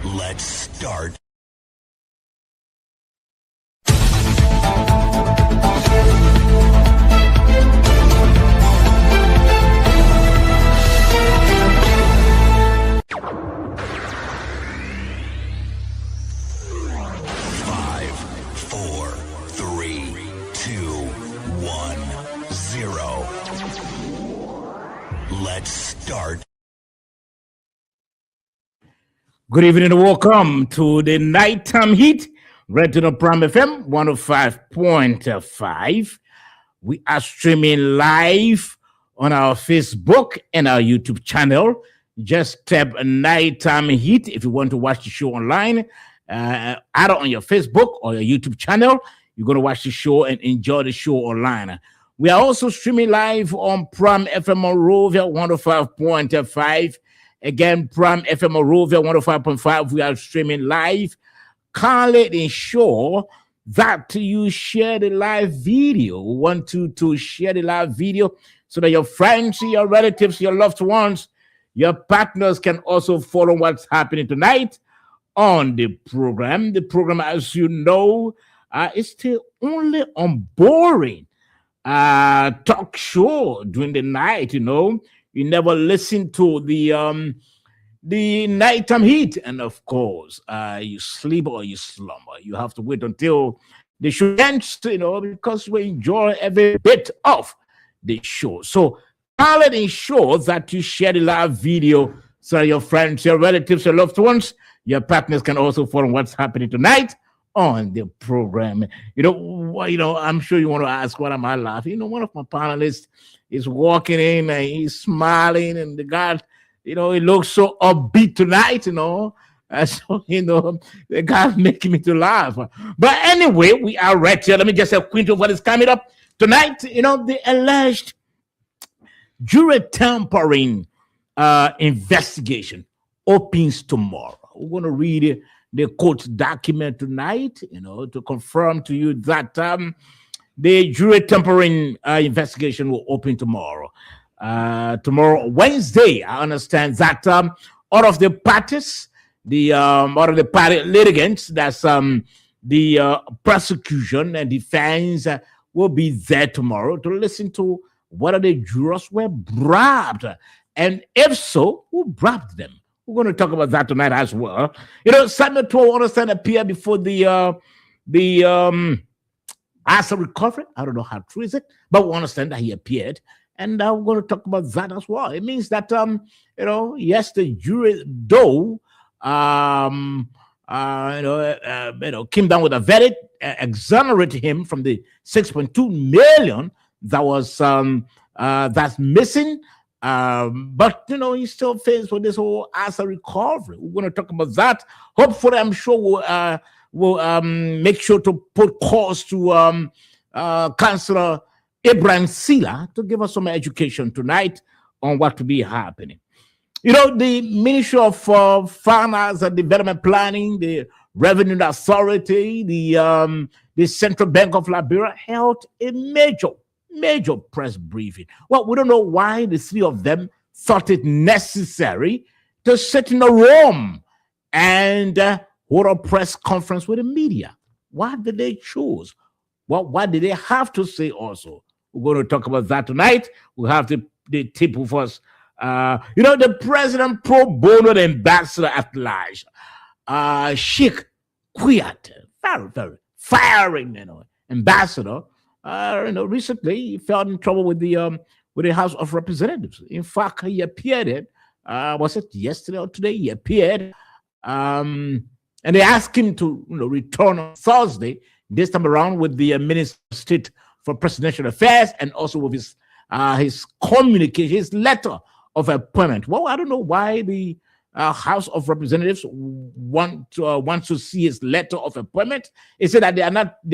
Let's start. Five, four, three, two, 1, 0. Let's start. Good evening and welcome to the Nighttime Heat, Regional Prime FM 105.5. We are streaming live on our Facebook and our YouTube channel. Just tap Nighttime Heat if you want to watch the show online. Either on your Facebook or your YouTube channel. You're going to watch the show and enjoy the show online. We are also streaming live on Prime FM Monrovia 105.5. Again, Prime FM Monrovia 105.5. We are streaming live. Kindly ensure that you share the live video. We want you to share the live video so that your friends, your relatives, your loved ones, your partners can also follow what's happening tonight on the program. The program, as you know, is still only on boring talk show during the night. You never listen to the nighttime heat, and of course, you sleep or you slumber. You have to wait until the show ends, because we enjoy every bit of the show. So I'll ensure that you share the live video so that your friends, your relatives, your loved ones, your partners can also follow what's happening tonight on the program. I'm sure you want to ask, what am I laughing? One of my panelists is walking in and he's smiling, and the guy, he looks so upbeat tonight, So, the guy's making me to laugh. But anyway, we are right here. Let me just have Quinto what is coming up tonight. The alleged jury tampering investigation opens tomorrow. We're going to read the court document tonight, to confirm to you that the jury tampering investigation will open tomorrow. Tomorrow, Wednesday, I understand that all of the parties, all of the party litigants, that's the prosecution and defense, will be there tomorrow to listen to whether the jurors were bribed, and if so, who bribed them. We're going to talk about that tonight as well. Samuel Toa understand appear before the Asa recovery. I don't know how true is it, but we understand that he appeared, and we're going to talk about that as well. It means that yes, the jury though came down with a verdict, exonerated him from the 6.2 million that was that's missing. But he still faced with this whole Asa recovery. We're going to talk about that. Hopefully, I'm sure we'll make sure to put calls to Councillor Abraham Sila to give us some education tonight on what to be happening. The Ministry of Finance and Development Planning, the Revenue Authority, the Central Bank of Liberia held a major press briefing. Well, we don't know why the three of them thought it necessary to sit in a room and hold a press conference with the media. Why did they choose? What did they have to say also? We're going to talk about that tonight. We have the tip with us. The president pro bono ambassador at large, Sheikh Kuyat, very firing, ambassador. Recently he fell in trouble with the House of Representatives. In fact, he appeared. Was it yesterday or today? He appeared, and they asked him to return on Thursday. This time around with the Minister of State for Presidential Affairs, and also with his communication, his letter of appointment. Well, I don't know why the House of Representatives want to see his letter of appointment. He said that they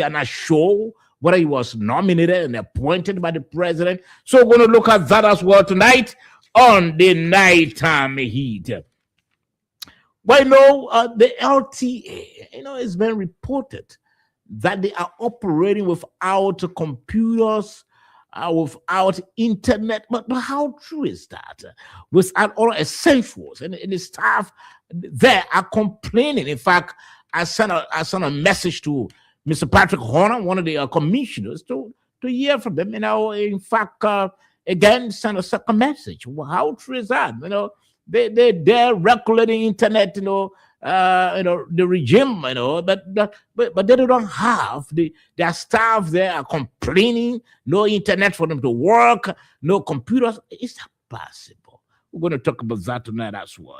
are not sure whether he was nominated and appointed by the president. So we're going to look at that as well tonight on the Nighttime Heat. Well, the LTA, it's been reported that they are operating without computers without internet. But how true is that? Without all essentials, and the staff there are complaining. In fact, I sent a message to Mr. Patrick Horner, one of the commissioners, to hear from them. In fact, again, send a second message. Well, how true is that? They're regulating internet. The regime. But they don't have their staff there are complaining. No internet for them to work. No computers. Is that possible? We're going to talk about that tonight as well.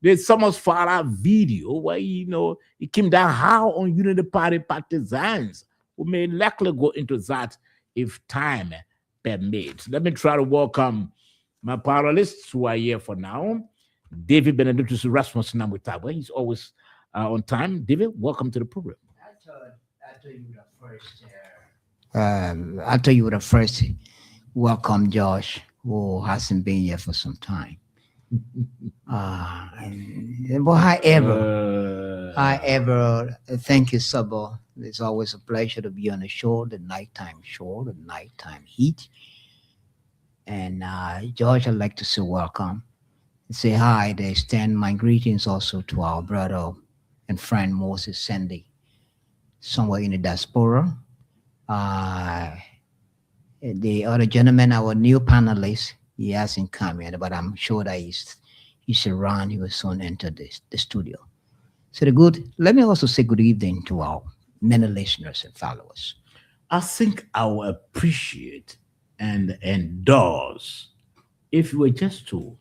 There's someone's father video where he came down how on Unity Party partisans. We may likely go into that if time permits. Let me try to welcome my panelists who are here for now. David Benedictus Rasmussen Namutaba. He's always on time. David, welcome to the program. I thought you were the first. Welcome, Josh, who hasn't been here for some time. However, thank you, Sabo. It's always a pleasure to be on the show, the nighttime heat. And George, I'd like to say welcome. Say hi. They extend my greetings also to our brother and friend Moses Sandy, somewhere in the diaspora. The other gentleman, our new panelist, he hasn't come yet, but I'm sure that he's around. He will soon enter the studio. So let me also say good evening to our many listeners and followers. I think I will appreciate and endorse if you were just to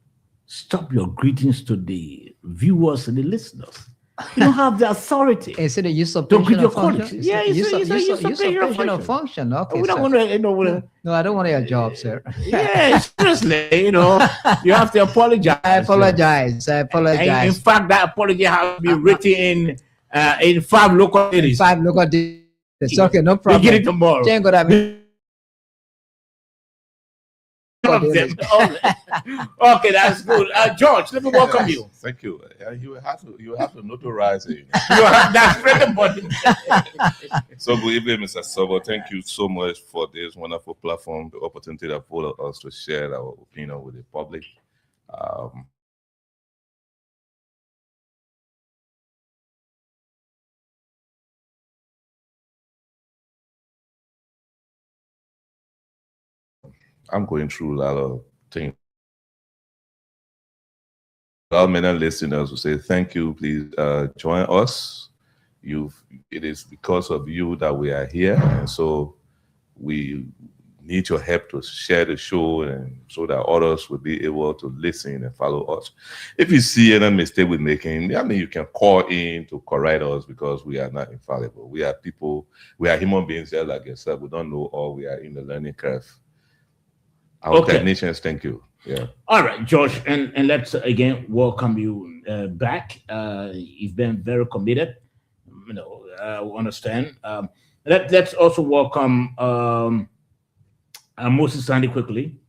stop your greetings to the viewers and the listeners. You don't have the authority. Is it a usurpation of function? Yeah, it's a usurpation of function. Okay, we don't want to, No, I don't want your job, sir. Yeah, seriously, you have to apologize. I apologize. And in fact, that apology has to be written in 5 local cities. 5 local cities. It's okay, no problem. We get it tomorrow. Okay, that's good. George, let me welcome you. Thank you. You have to notarize it. That's pretty important. So good evening, Mr. Sobo. Thank you so much for this wonderful platform, the opportunity that afforded us to share our opinion with the public. I'm going through a lot of things. Our many listeners will say, thank you, please join us. It is because of you that we are here. And so we need your help to share the show and so that others will be able to listen and follow us. If you see any mistake we're making, you can call in to correct us because we are not infallible. We are people, we are human beings just like yourself. We don't know all, we are in the learning curve. Our technicians, thank you. Yeah. All right, George, and let's again welcome you back. You've been very committed. We understand. Let's also welcome Moses Sandy quickly.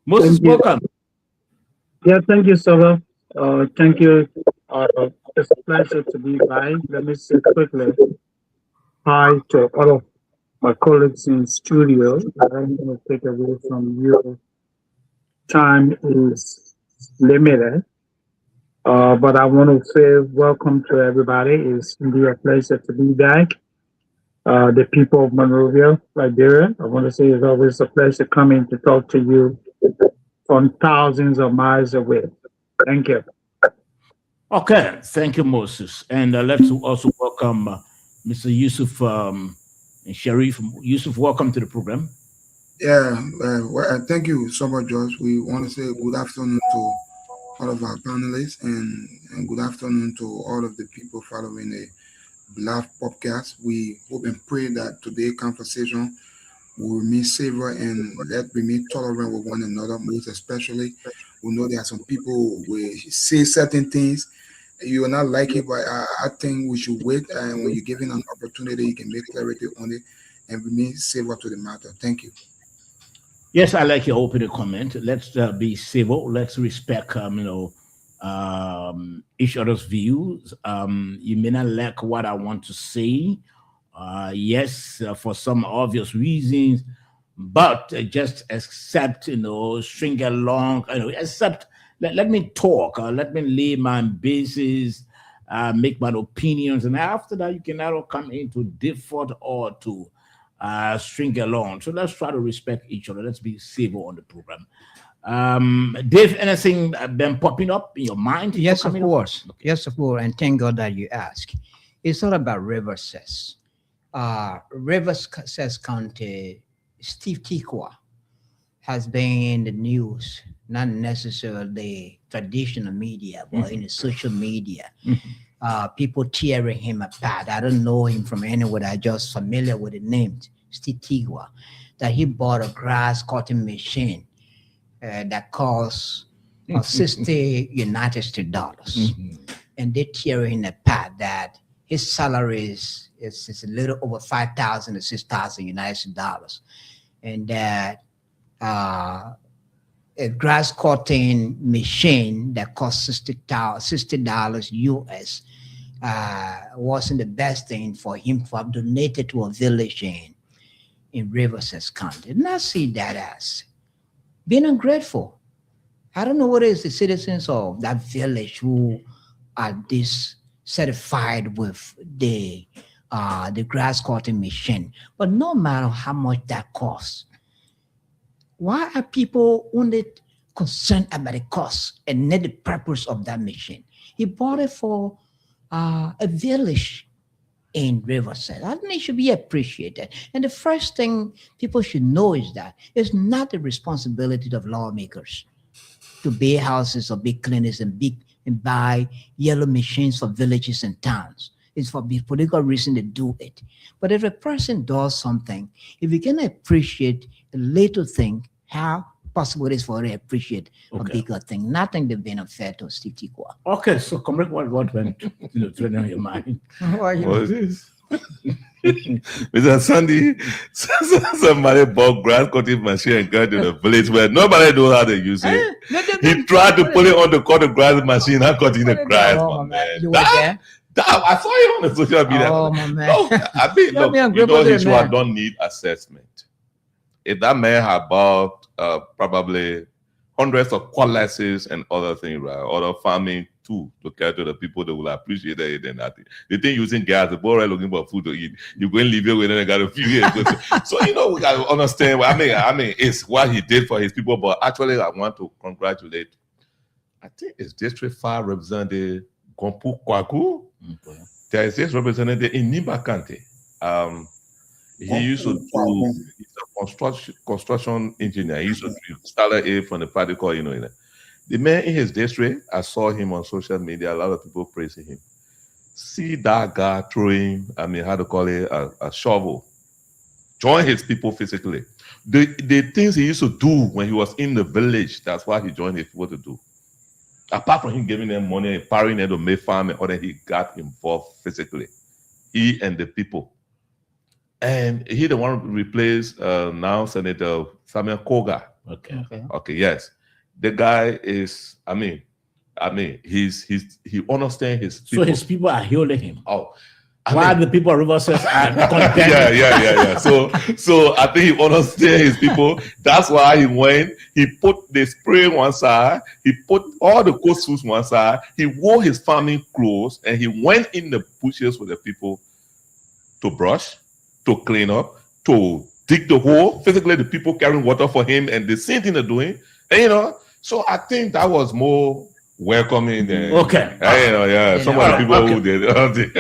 Moses, welcome. Yeah, thank you, Saba. Thank you. It's a pleasure to be by. Let me say quickly hi to all of my colleagues in studio. I'm going to take away from you. Time is limited. But I want to say welcome to everybody. It's indeed a pleasure to be back. The people of Monrovia, Liberia, I want to say it's always a pleasure coming to talk to you from thousands of miles away. Thank you. Okay, thank you, Moses. And let's also welcome Mr. Yusuf and Sharif. Yusuf, welcome to the program. Yeah, thank you so much, George. We want to say good afternoon to all of our panelists and good afternoon to all of the people following the beloved podcast. We hope and pray that today's conversation will remain safer and let remain tolerant with one another. Most especially, we know there are some people who will say certain things you will not like it, but I think we should wait, and when you're given an opportunity, you can make clarity on it and remain safer to the matter. Thank you. Yes, I like your opening comment. Let's be civil. Let's respect, each other's views. You may not like what I want to say, Yes, for some obvious reasons, but just accept, string along, accept, let me talk, let me lay my bases, make my opinions, and after that, you can now come into default or to string along. So let's try to respect each other. Let's be civil on the program. Dave, anything been popping up in your mind? Yes, of coming up? course. Yes, of course. And thank God that you asked. It's all about Rivers. Rivers County, Steve Tikwa has been in the news, not necessarily traditional media, but in the social media. People tearing him apart. I don't know him from anywhere. I just familiar with the name, Steve Tikwa, that he bought a grass cutting machine that costs 60 United States dollars. And they tearing him apart that his salary is a little over 5,000 to 6,000 United States dollars. And that a grass cutting machine that cost $60 US wasn't the best thing for him to have donated to a village in Rivers County. And I see that as being ungrateful. I don't know what is the citizens of that village who are dissatisfied with the grass cutting machine. But no matter how much that costs, why are people only concerned about the cost and not the purpose of that machine? He bought it for a village in Riverside. I think it should be appreciated. And the first thing people should know is that it's not the responsibility of lawmakers to build houses or big clinics and buy yellow machines for villages and towns. It's for political reason to do it. But if a person does something, if you can appreciate a little thing, how possible it is for her to appreciate a bigger thing. Nothing they've been unfair to Steve Tikwa. Okay, so Comrade, what went through your mind? What is this? Mr. Sandy, somebody bought grass cutting machine and got to the village where nobody knows how to use it. He tried to put it on the cut the grass machine and cutting the grass. Oh, man. You were That, I saw you on the social media. Oh, my man. No, I mean, look, you know, his one don't need assessment. If that man had bought probably hundreds of cutlasses and other things, right? Other farming too, to care to the people that will appreciate it and that. The thing using gas, the boy looking for food to eat. You go and leave it with them, got a few years. So you know, we gotta understand. I mean, it's what he did for his people. But actually, I want to congratulate. I think it's District 5 Representative Gompu Kwaku. There is this representative in Nimba County. He used to do, he's a construction engineer. He used to do Starter A from the party called, you know. The man in his district, I saw him on social media, a lot of people praising him. See that guy throwing, how to call it, a shovel. Join his people physically. The things he used to do when he was in the village, that's what he joined his people to do. Apart from him giving them money, empowering them to make farm and other, he got involved physically. He and the people. And he the one who replaced now Senator Samuel Koga. Okay, yes. The guy is, he understands his people. So his people are healing him. Oh. While the people of Riverside are condemned. Yeah. So I think he understands his people. That's why he went. He put the spray one side. He put all the coat suits one side. He wore his farming clothes and he went in the bushes with the people to brush, to clean up, to dig the hole. Physically, the people carrying water for him and the same thing they're doing. And, so I think that was more welcoming than some of the people who did.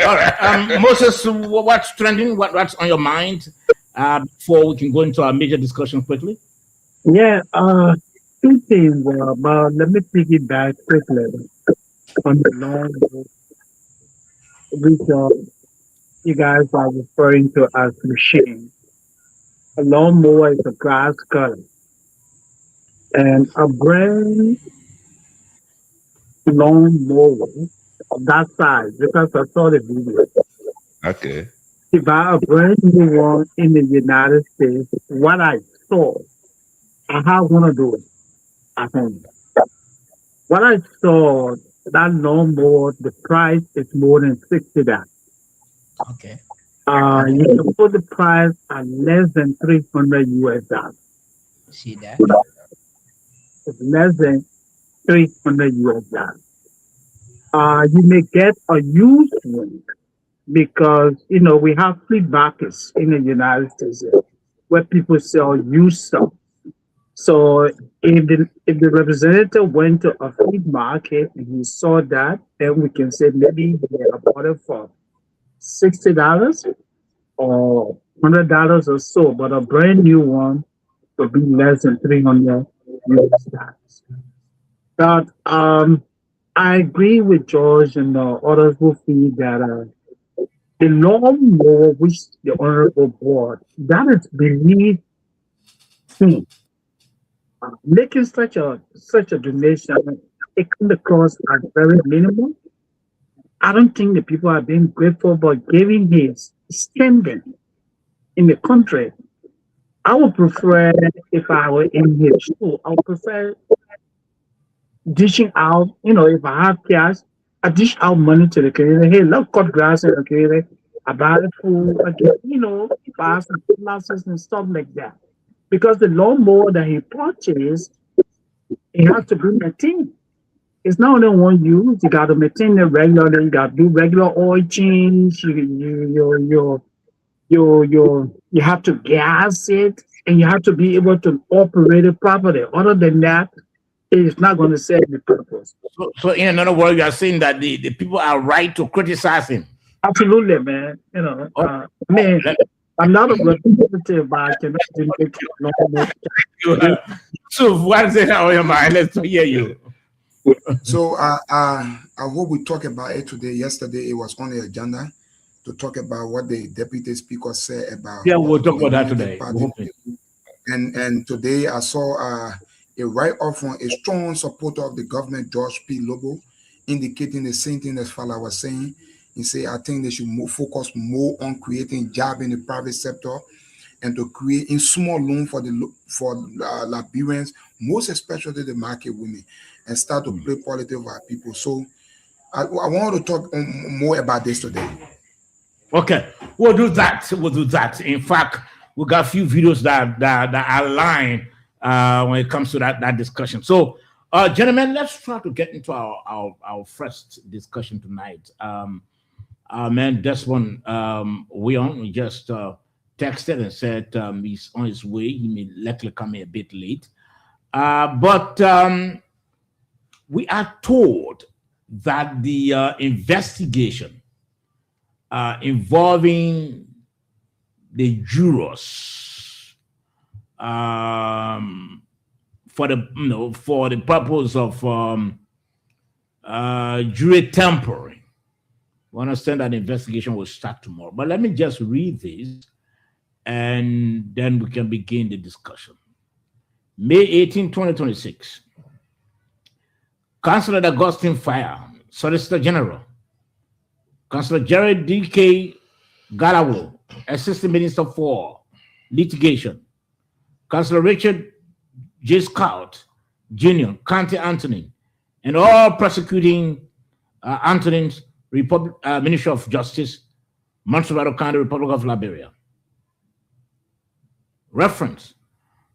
All right, Moses, what's trending? What's on your mind? Before we can go into our major discussion quickly. Yeah, two things. But let me piggyback quickly on the long which you guys are referring to as machine. A lawnmower is a grass cutter, and a brand lawnmower of that size, because I saw the video. Okay. To buy a brand new one in the United States, what I saw, I have one of those at home. What I saw, that lawnmower, the price is more than $60. Okay. You can put the price at less than 300 US dollars. See that? It's less than 300 US dollars. You may get a used one because we have flea markets in the United States where people sell used stuff. So if the representative went to a flea market and he saw that, then we can say maybe he bought it for $60 or $100 or so, but a brand new one would be less than 300 US dollars. But I agree with George and others who feel that the lawnmower which the honorable board that is beneath him. Making such a donation, it comes across as very minimal. I don't think the people are being grateful for giving his standing in the country. I would prefer if I were in his shoe, I would prefer dishing out, if I have cash, I dish out money to the community. Hey, let's cut grass in the community. I buy the food, I get, buy some classes and stuff like that. Because the lawnmower that he purchased, it has to be maintained. It's not only one use. You got to maintain it regularly. You got to do regular oil change. You have to gas it, and you have to be able to operate it properly. Other than that, it's not going to serve the purpose. So in another word, you are saying that the people are right to criticize him. Absolutely, man. Man, I'm not a representative, but I cannot do it. So what's it on your mind? Let's hear you. So I hope we talk about it today. Yesterday it was on the agenda to talk about what the deputy speaker said about. Yeah, we'll talk about that today. And today I saw a write-off from a strong supporter of the government, George P. Lobo, indicating the same thing as Fala was saying. He said, I think they should focus more on creating jobs in the private sector and to create in small loan for Liberians, most especially the market women, and start to play politics with our people. So I want to talk more about this today. Okay, we'll do that. In fact, we got a few videos that align when it comes to that discussion. So, gentlemen, let's try to get into our first discussion tonight. Our man Desmond we just texted and said he's on his way. He may likely come a bit late. But we are told that the investigation involving the jurors for the purpose of jury tampering. We understand that the investigation will start tomorrow. But let me just read this, and then we can begin the discussion. May 18, 2026. Councillor Augustine Fire, Solicitor General. Councillor Jared D.K. Galawo, Assistant Minister for Litigation. Councillor Richard J. Scout, Jr., County Attorney, and all prosecuting attorneys, Ministry of Justice, Montserrat County, Republic of Liberia. Reference: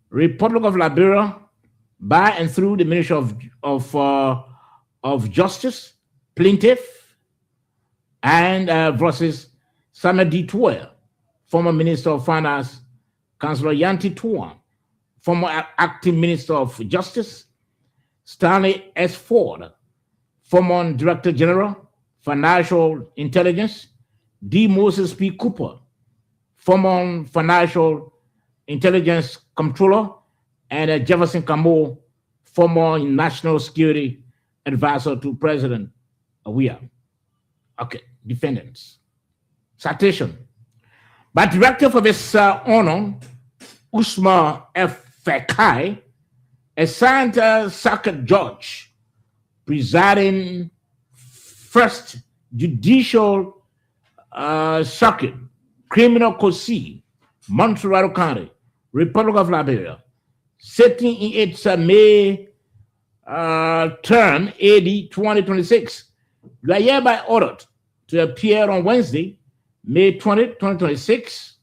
Republic of Liberia, by and through the Ministry of Justice, plaintiff, and versus Samuel D. Tuer, former Minister of Finance, Councillor Yanti Tuan, former Acting Minister of Justice, Stanley S. Ford, former Director General, Financial Intelligence, D. Moses P. Cooper, former Financial Intelligence Comptroller, and Jefferson Camo, former National Security Advisor to President Awia. Okay, defendants. Citation: by directive of His Honor, Usman F. Fakai, assigned circuit judge presiding First Judicial Circuit, Criminal Court, Montserrat County, Republic of Liberia, sitting in its May term AD 2026, you are hereby ordered to appear on Wednesday, May 20th, 2026,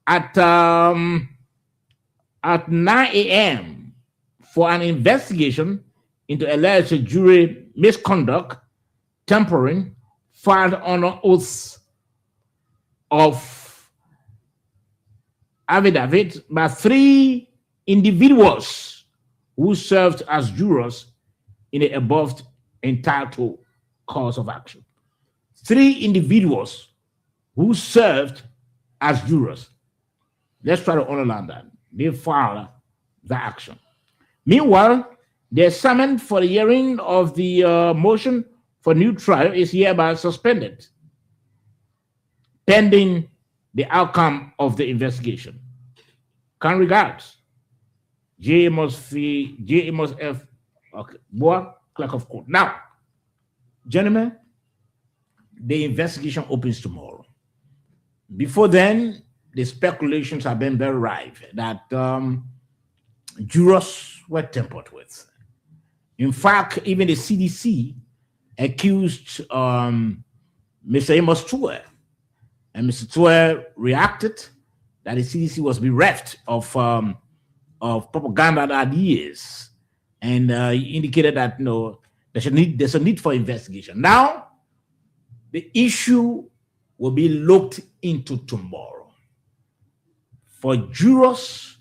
at 9 a.m. for an investigation into alleged jury misconduct, tampering, filed on oaths of affidavit by 3 individuals who served as jurors in the above entitled cause of action. 3 individuals who served as jurors. Let's try to underline that. They filed the action. Meanwhile, the summons for the hearing of the motion for new trial is hereby suspended, pending the outcome of the investigation. Kind regards, J. Amos F. Okay, Boa, clerk of court. Now, gentlemen, the investigation opens tomorrow. Before then, the speculations have been very rife that jurors were tampered with. In fact, even the CDC accused Mr. Amos Tuer, and Mr. Tuer reacted that the CDC was bereft of propaganda ideas, and he indicated that there's a need for investigation. Now, the issue will be looked into tomorrow for jurors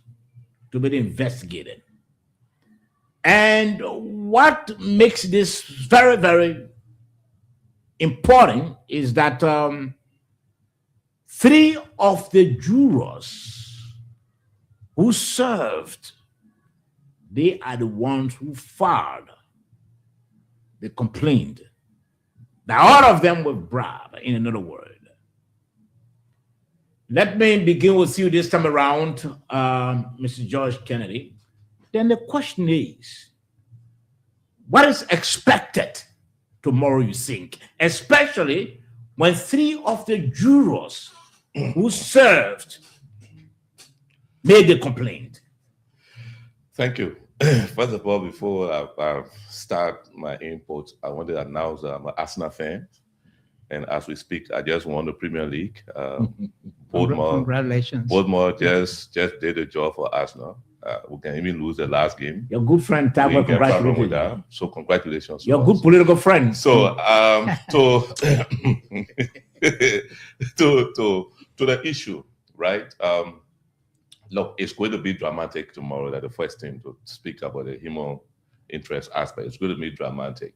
to be investigated. And what makes this very, very important is that 3 of the jurors who served, they are the ones who filed the complaint. That all of them were bribed, in another word. Let me begin with you this time around, Mr. George Kennedy. Then the question is, what is expected tomorrow, you think? Especially when 3 of the jurors who served made the complaint. Thank you. First of all, before I start my input, I want to announce that I'm an Arsenal fan. And as we speak, I just won the Premier League. Congratulations. Bournemouth just did a job for Arsenal. We can even lose the last game. Your good friend, Tabo, congratulations. So congratulations. Your good political friend. So to the issue, right? Look, it's going to be dramatic tomorrow. That the first thing to speak about the human interest aspect. It's going to be dramatic.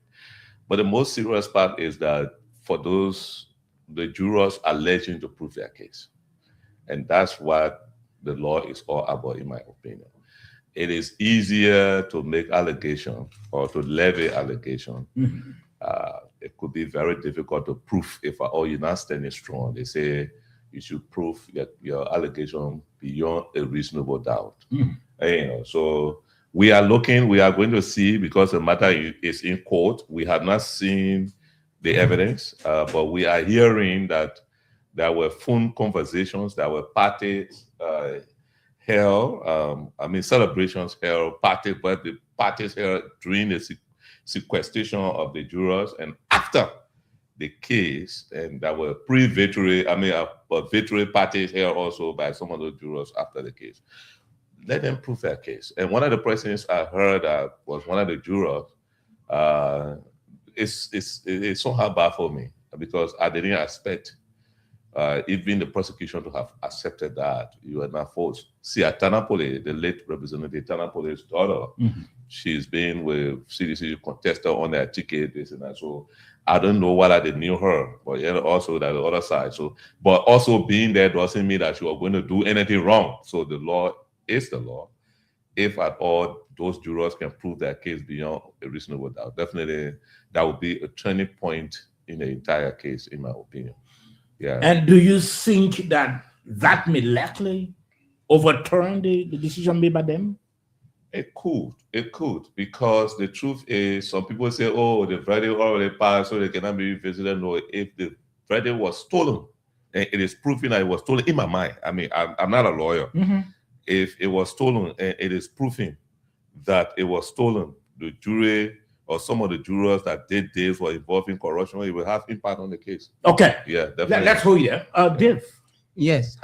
But the most serious part is that for the jurors alleging to prove their case. And that's what the law is all about, in my opinion. It is easier to make allegation or to levy allegation. Mm-hmm. It could be very difficult to prove if you're not standing strong. They say you should prove your allegation beyond a reasonable doubt. Mm-hmm. And, so we are going to see, because the matter is in court. We have not seen the evidence, but we are hearing that there were phone conversations, there were parties held, celebrations held, parties held during the sequestration of the jurors, and after the case, and there were victory parties held also by some of the jurors after the case. Let them prove their case. And one of the persons I heard was one of the jurors. It's somehow bad for me because I didn't expect even the prosecution to have accepted that you are not forced. See, Tana Pole, the late representative Tana Pole's daughter, Mm-hmm. she's been with CDC contestant on their ticket, this and that. So I don't know whether they knew her, but also that the other side. So, but also being there doesn't mean that she was going to do anything wrong. So the law is the law. If at all those jurors can prove their case beyond a reasonable doubt, definitely that would be a turning point in the entire case, in my opinion. Yeah. And do you think that may likely overturn the decision made by them? It could, because the truth is, some people say, oh, the verdict already passed, so they cannot be revisited. No, if the verdict was stolen, and it is proving that it was stolen, in my mind, I mean, I'm not a lawyer. Mm-hmm. If it was stolen, and it is proving that it was stolen, the jury or some of the jurors that did this were involved in corruption, it will have impact on the case. Okay. Yeah, definitely. Let's hold you there. Dave. Yes,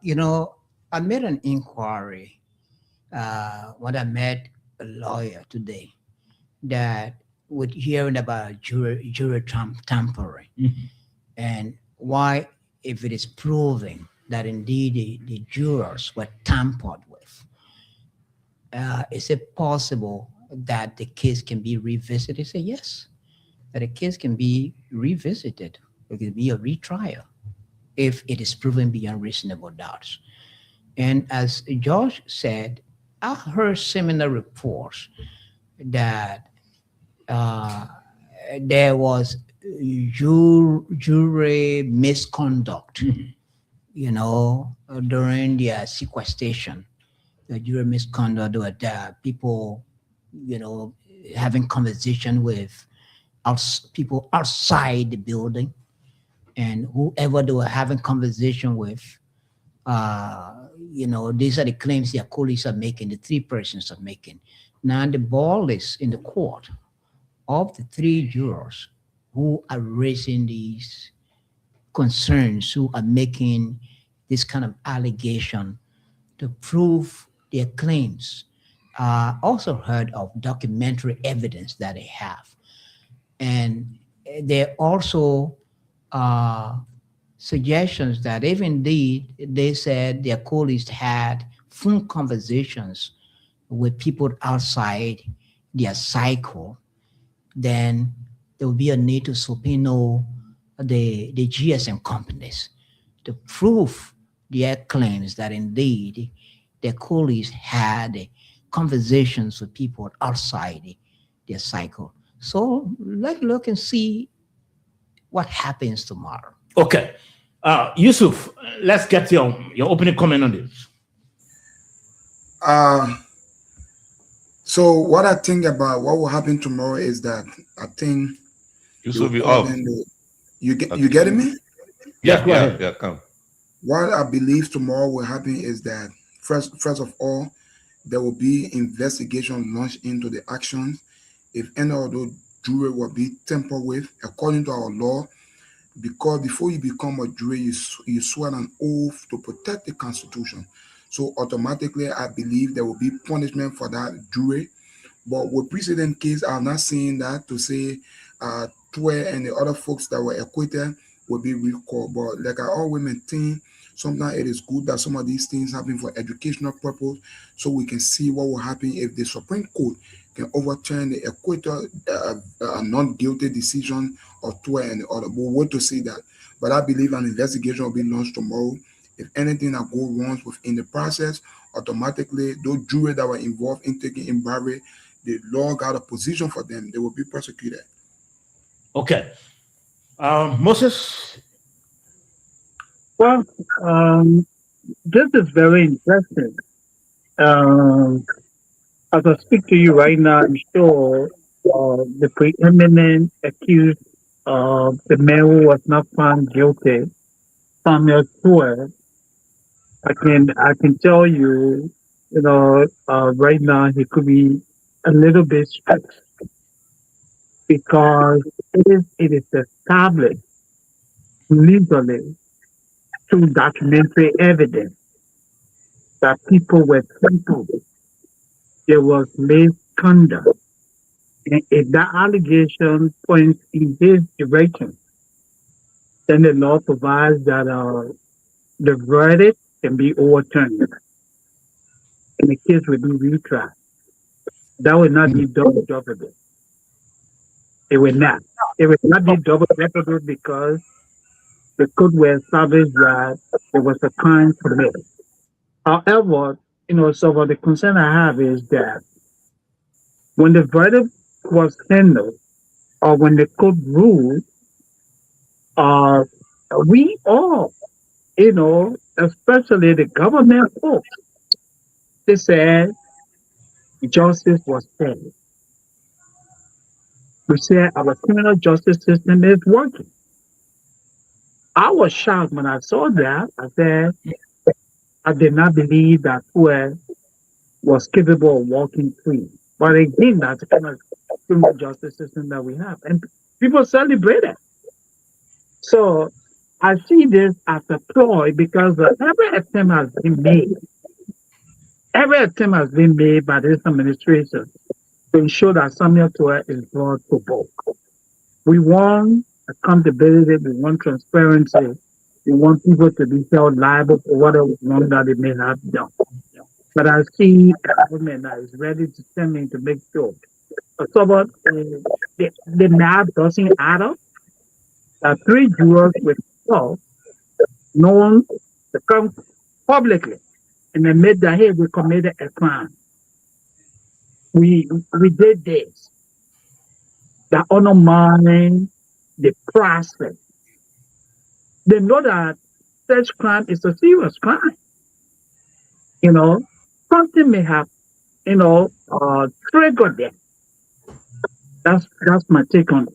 you know, I made an inquiry when I met a lawyer today that with hearing about jury tampering and why, if it is proving that indeed the jurors were tampered with, is it possible that the case can be revisited? He said yes, that a case can be revisited. It can be a retrial if it is proven beyond reasonable doubts. And as Josh said, I heard similar reports that there was jury misconduct, you know, during their sequestration. The jury misconduct, with people, you know, having conversation with people outside the building, and whoever they were having conversation with, you know, these are the claims their colleagues are making, the three persons are making. Now the ball is in the court of the three jurors who are raising these concerns, who are making this kind of allegation to prove their claims. Also heard of documentary evidence that they have. And there also suggestions that if indeed they said their colleagues had phone conversations with people outside their cycle, then there will be a need to subpoena the GSM companies to prove their claims that indeed their colleagues had conversations with people outside their cycle. So let's look and see what happens tomorrow. Okay. Yusuf, let's get your opening comment on this. So what I think about what will happen tomorrow is that I think Yusuf, you off. You getting me? Yeah, come. What I believe tomorrow will happen is that first of all, there will be investigation launched into the actions. If any of those jury will be tampered with, according to our law, because before you become a jury, you swear an oath to protect the Constitution. So automatically, I believe there will be punishment for that jury. But with precedent case, I'm not saying that to say Twe and the other folks that were acquitted will be recalled. But like I always maintain, sometimes it is good that some of these things happen for educational purpose, so we can see what will happen if the Supreme Court can overturn the acquittal, non-guilty decision of Twe and the other. We'll wait to see that. But I believe an investigation will be launched tomorrow. If anything that goes wrong within the process, automatically those jurors that were involved in taking in Barry, the law got a position for them. They will be prosecuted. Okay. Moses? Well, this is very interesting. As I speak to you right now, I'm sure the preeminent accused of the man who was not found guilty, Samuel Twe, I can tell you, you know, right now he could be a little bit stressed because it is established legally through documentary evidence that people were tampered. There was misconduct, and if that allegation points in his direction, then the law provides that the verdict can be overturned and the case will be retried. That will not be double jeopardy. It will not. It will not be double jeopardy because the court will establish that there was a crime committed. However, you know, so what the concern I have is that when the verdict was handled or when the court ruled, we all, you know, especially the government folks, they said justice was fair. We said our criminal justice system is working. I was shocked when I saw that. I said, I did not believe that Twe was capable of walking free. But again, that's kind of criminal justice system that we have. And people celebrate it. So I see this as a ploy because every attempt has been made. Every attempt has been made by this administration to ensure that Samuel Toa is brought to book. We want accountability, we want transparency, we want people to be held liable for whatever wrong that they may have done. But I see a government that is ready to step in to make sure. So, but the math doesn't add up. 3 jurors with 12 known to come publicly and admit that hey, we committed a crime. We did this. That undermine the process. They know that such crime is a serious crime. You know, something may have, triggered them. That's my take on it.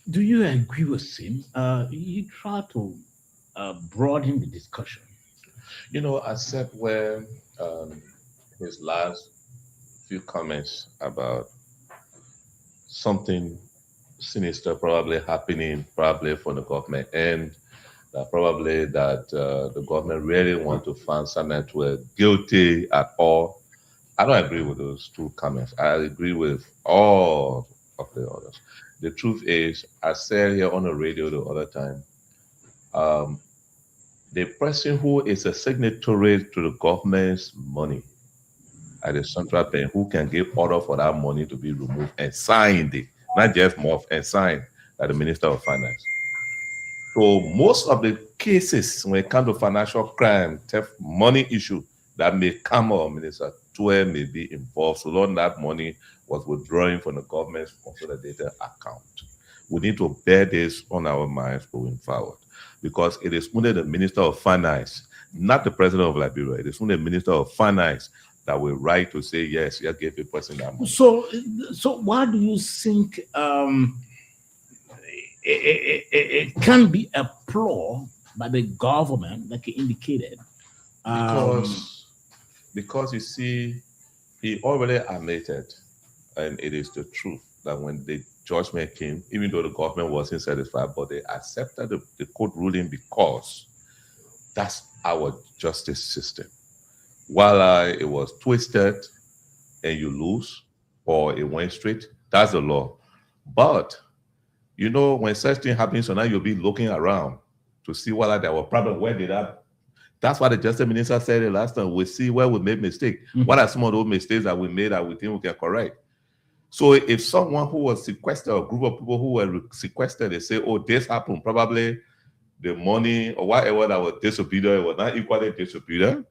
Do you agree with him? You try to broaden the discussion. Except where his last few comments about something sinister probably happening probably for the government and probably that the government really want to find someone to guilty at all. I don't agree with those two comments. I agree with all of the others. The truth is, I said here on the radio the other time, the person who is a signatory to the government's money at the central bank who can give order for that money to be removed and signed it, not just move and signed by the Minister of Finance. So most of the cases when it comes to financial crime, theft, money issue that may come up, Minister Toa may be involved so long that money was withdrawing from the government's consolidated account. We need to bear this on our minds going forward because it is only the Minister of Finance, not the President of Liberia, it is only the Minister of Finance that will right to say, yes, you give the person that money. So why do you think it can be a ploy by the government, like you indicated? Because you see, he already admitted, and it is the truth, that when the judgment came, even though the government wasn't satisfied, but they accepted the court ruling because that's our justice system. While it was twisted and you lose, or it went straight, that's the law. But, when such thing happens, so now you'll be looking around to see whether there were problems. Where did that? That's why the Justice Minister said it last time. We see where we made mistakes. Mm-hmm. What are some of those mistakes that we made that we think we can correct? So if someone who was sequestered, or a group of people who were sequestered, they say, oh, this happened, probably the money or whatever that was distributed was not equally distributed,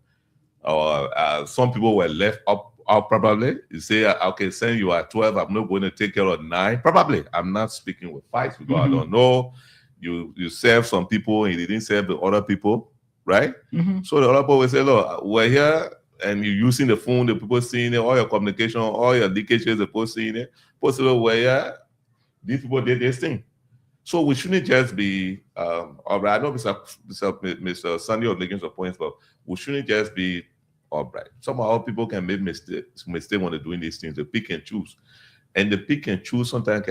or some people were left up probably. You say, okay, saying you are 12, I'm not going to take care of 9. Probably. I'm not speaking with facts because I don't know. You serve some people and you didn't serve the other people, right? Mm-hmm. So the other people will say, look, we're here and you're using the phone, the people seeing it, all your communication, all your leakages, the people seeing it. People say, look, we're here. These people did this thing. So we shouldn't just be, all right, I know Mr. Sandy was making some points, but we shouldn't just be, all right. Somehow people can make mistakes when they're doing these things. They pick and choose. And the pick and choose sometimes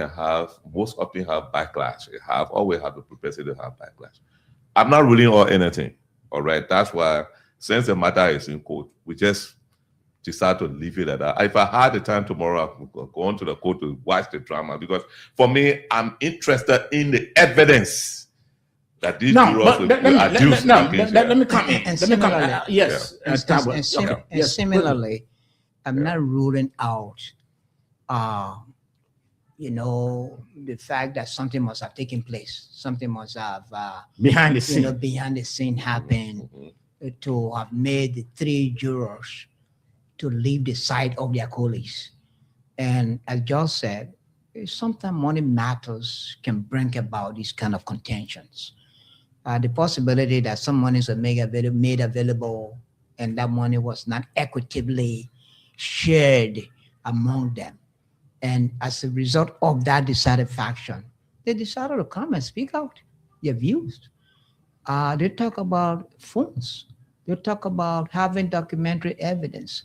most often have backlash. Always have the propensity to have backlash. I'm not ruling out anything, all right? That's why, since the matter is in court, we just decide to leave it at that. If I had the time tomorrow, I would go on to the court to watch the drama because for me, I'm interested in the evidence that these jurors will adduce. Let me come in. And similarly, yes. And similarly, I'm not ruling out, the fact that something must have taken place. Something must have behind the scene happened to have made the 3 jurors to leave the side of their colleagues. And as George said, sometimes money matters can bring about these kind of contentions. The possibility that some money is made available and that money was not equitably shared among them. And as a result of that dissatisfaction, they decided to come and speak out their views. They talk about phones. They talk about having documentary evidence.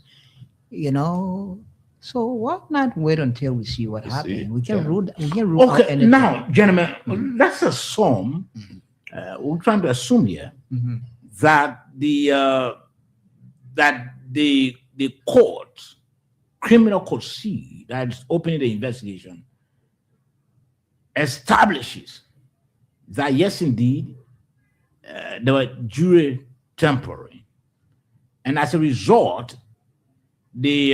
So why not wait until we see what You happens? see? We can Yeah. rule. We can rule out Okay, anything. now, gentlemen, let's assume we're trying to assume here Mhm. that the court, criminal court C, that is opening the investigation, establishes that yes, indeed, there were jury tampering, and as a result, the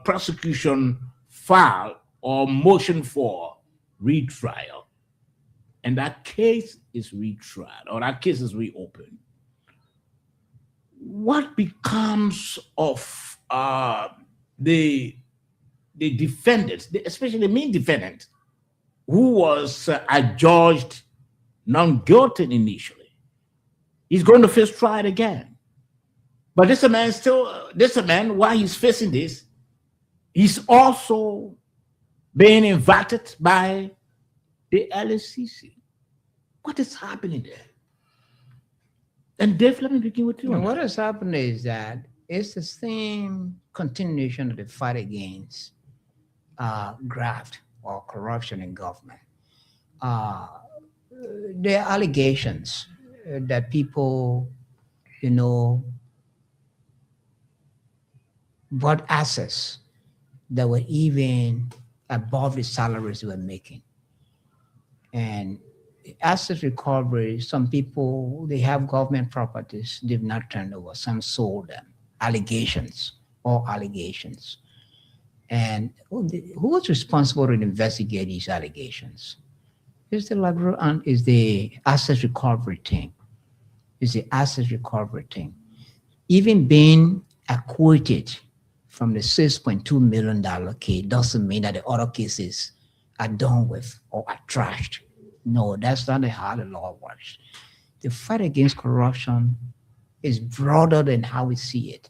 prosecution filed or motion for retrial, and that case is retried or that case is reopened. What becomes of the defendants, especially the main defendant, who was adjudged non guilty initially? He's going to face trial again. But this man, while he's facing this, he's also being invited by the LSCC. What is happening there? And Dave, let me begin with you. And on what that. has happened is that it's the same continuation of the fight against graft or corruption in government. There are allegations that people, bought assets that were even above the salaries they were making. And asset recovery, some people, they have government properties, they've not turned over, some sold them. Allegations, all allegations. And who is responsible to investigate these allegations? Is the asset recovery team. Is the asset recovery team. Even being acquitted from the $6.2 million case doesn't mean that the other cases are done with or are trashed. No, that's not how the law works. The fight against corruption is broader than how we see it.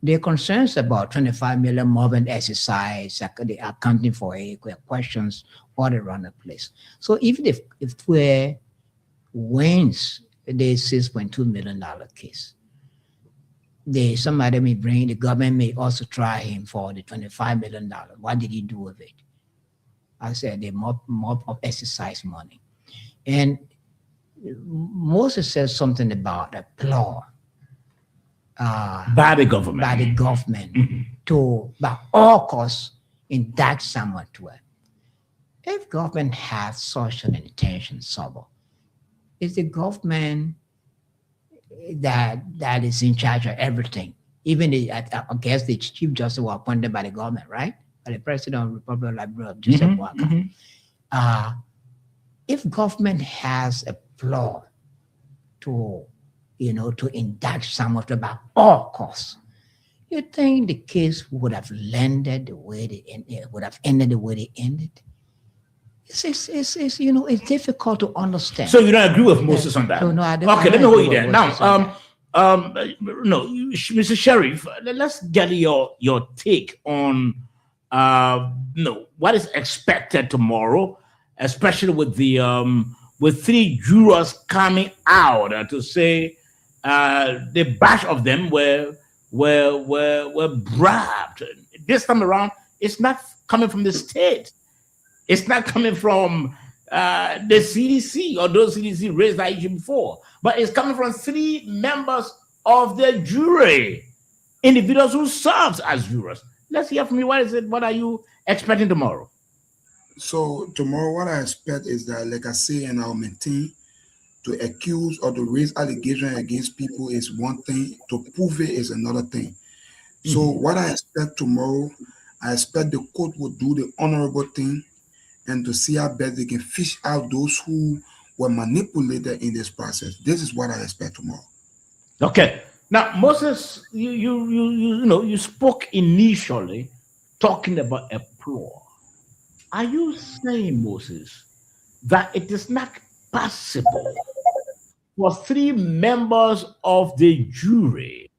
There are concerns about 25 million movement exercise, the accounting for questions all around the place. So even if we wins the $6.2 million case, somebody may bring, the government may also try him for the $25 million. What did he do with it? I said the mob of exercise money. And Moses says something about a plot By the government. To, by all costs, indict someone to it. If government has such an intention, is the government that is in charge of everything? Even I guess the chief justice was appointed by the government, right? By the president of the Republic of Liberia, Joseph Walker. If government has a plot to indict someone about all costs, you think the case would have ended the way they ended? It's difficult to understand. So you don't agree with Moses on that? No, I don't. Okay, let me hold you there. Now, Moses Mr. Sheriff, let's get your take on what is expected tomorrow, especially with the with 3 jurors coming out to say the batch of them were bribed. This time around, it's not coming from the state. It's not coming from the CDC or those CDC raised that issue before, but it's coming from 3 members of the jury, individuals who served as jurors. Let's hear from you. What are you expecting tomorrow? So tomorrow, what I expect is that, like I say, and I'll maintain, to accuse or to raise allegations against people is one thing, to prove it is another thing. So what I expect tomorrow, I expect the court will do the honorable thing and to see how best they can fish out those who were manipulated in this process. This is what I expect tomorrow. Okay. Now, Moses, you spoke initially talking about a plot. Are you saying, Moses, that it is not possible for 3 members of the jury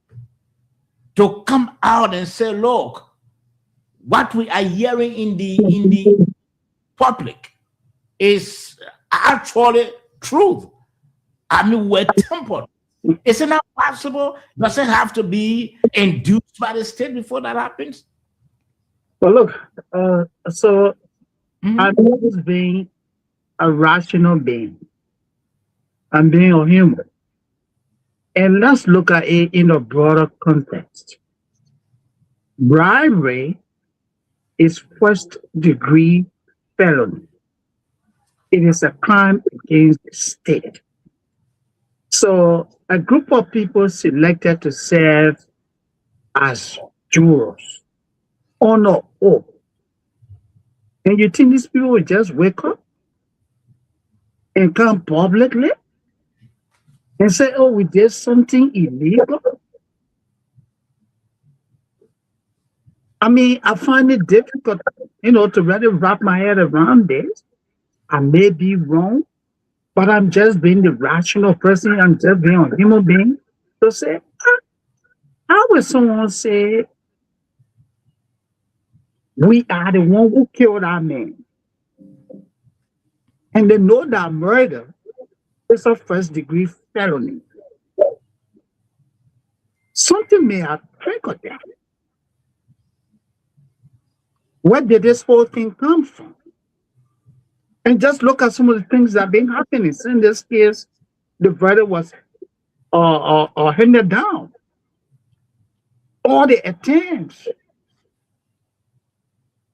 to come out and say, look, what we are hearing in the public is actually truth? I mean, we're tempered. Is it not possible? Does it have to be induced by the state before that happens? Well, look, so Mhm. I'm always being a rational being. I'm being a human. And let's look at it in a broader context. Bribery is first degree felony. It is a crime against the state. So a group of people selected to serve as jurors honor oath. And you think these people will just wake up and come publicly and say, oh, we did something illegal? I mean, I find it difficult, to really wrap my head around this. I may be wrong, but I'm just being the rational person. I'm just being a human being to say, how will someone say we are the one who killed our man? And they know that murder is a first degree felony. Something may have triggered that. Where did this whole thing come from? And just look at some of the things that have been happening. So in this case, the verdict was handed down. All the attempts.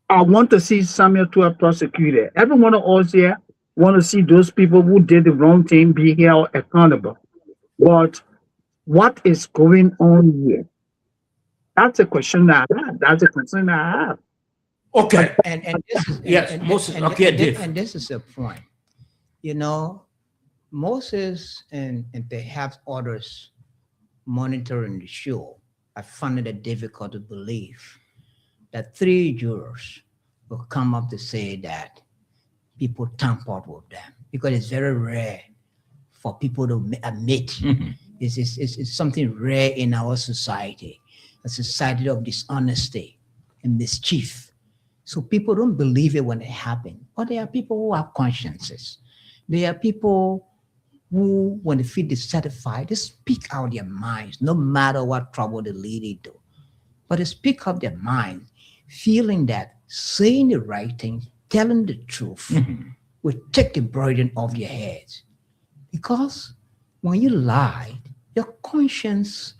I want to see Samuel to a prosecutor. Every one of us here want to see those people who did the wrong thing be held accountable. But what is going on here? That's a question that I have. That's a concern that I have. Okay. And this is Yes, and, Moses. and, Okay, and, Dave. and this is the point. Moses and perhaps others monitoring the show, I found it difficult to believe that 3 jurors will come up to say that people tampered with them, because it's very rare for people to admit. Mhm. It's something rare in our society, a society of dishonesty and mischief. So people don't believe it when it happens. But there are people who have consciences. There are people who, when they feel dissatisfied, they speak out their minds, no matter what trouble they lead into. But they speak out their mind, feeling that saying the right thing, telling the truth, will take the burden off their heads. Because when you lie, your conscience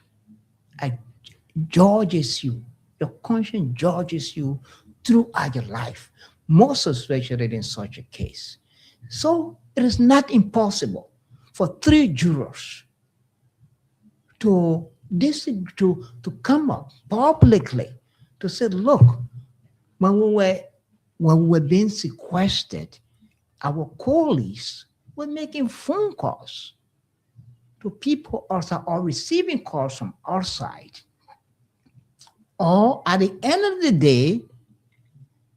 judges you. Your conscience judges you throughout your life, most especially in such a case. So it is not impossible for 3 jurors to come up publicly to say, look, when we were being sequestered, our colleagues were making phone calls to people outside or receiving calls from outside. Or at the end of the day,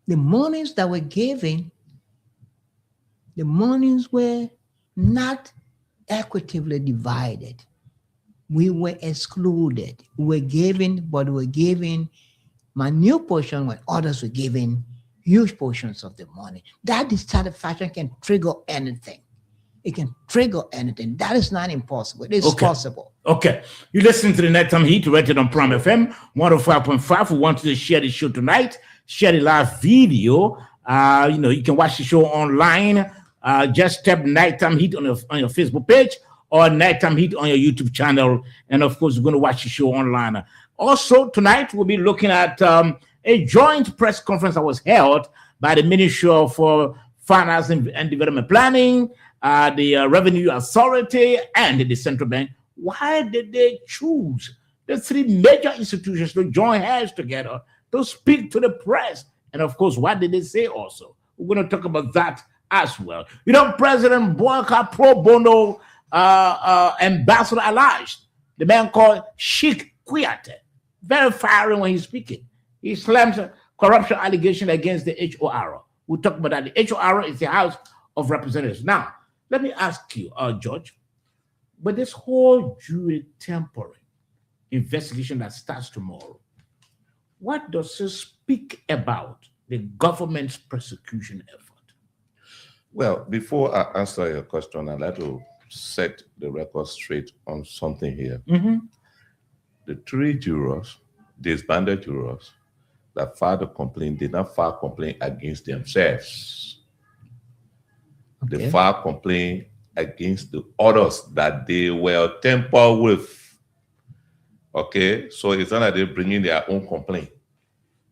the monies that were given, the monies were not equitably divided. We were excluded. We were given, but we were given minute portion when others were given huge portions of the money. That dissatisfaction can trigger anything. It can trigger anything. That is not impossible. It is possible. Okay. You listen to the Nighttime Heat, rated on Prime FM 105.5. We want you to share the show tonight. Share the live video. You can watch the show online. Just tap Nighttime Heat on your Facebook page or Nighttime Heat on your YouTube channel. And of course, we're going to watch the show online. Also, tonight we'll be looking at a joint press conference that was held by the Ministry of Finance and Development Planning, the Revenue Authority, and the Central Bank. Why did they choose the 3 major institutions to join hands together to speak to the press? And of course, what did they say also? We're going to talk about that as well. President Boyka pro bono ambassador alleged, the man called Sheikh Kuyate, very fiery when he's speaking. He slams a corruption allegation against the HOR. We'll talk about that. The HOR is the House of Representatives. Now, let me ask you, George, but this whole jury tampering investigation that starts tomorrow, what does it speak about the government's prosecution effort? Well, before I answer your question, I'd like to set the record straight on something here. Mm-hmm. The 3 jurors, disbanded jurors, that filed the complaint did not file complaint against themselves. They Okay. filed complaint against the others that they were tampered with. Okay, so it's not that they're bringing their own complaint.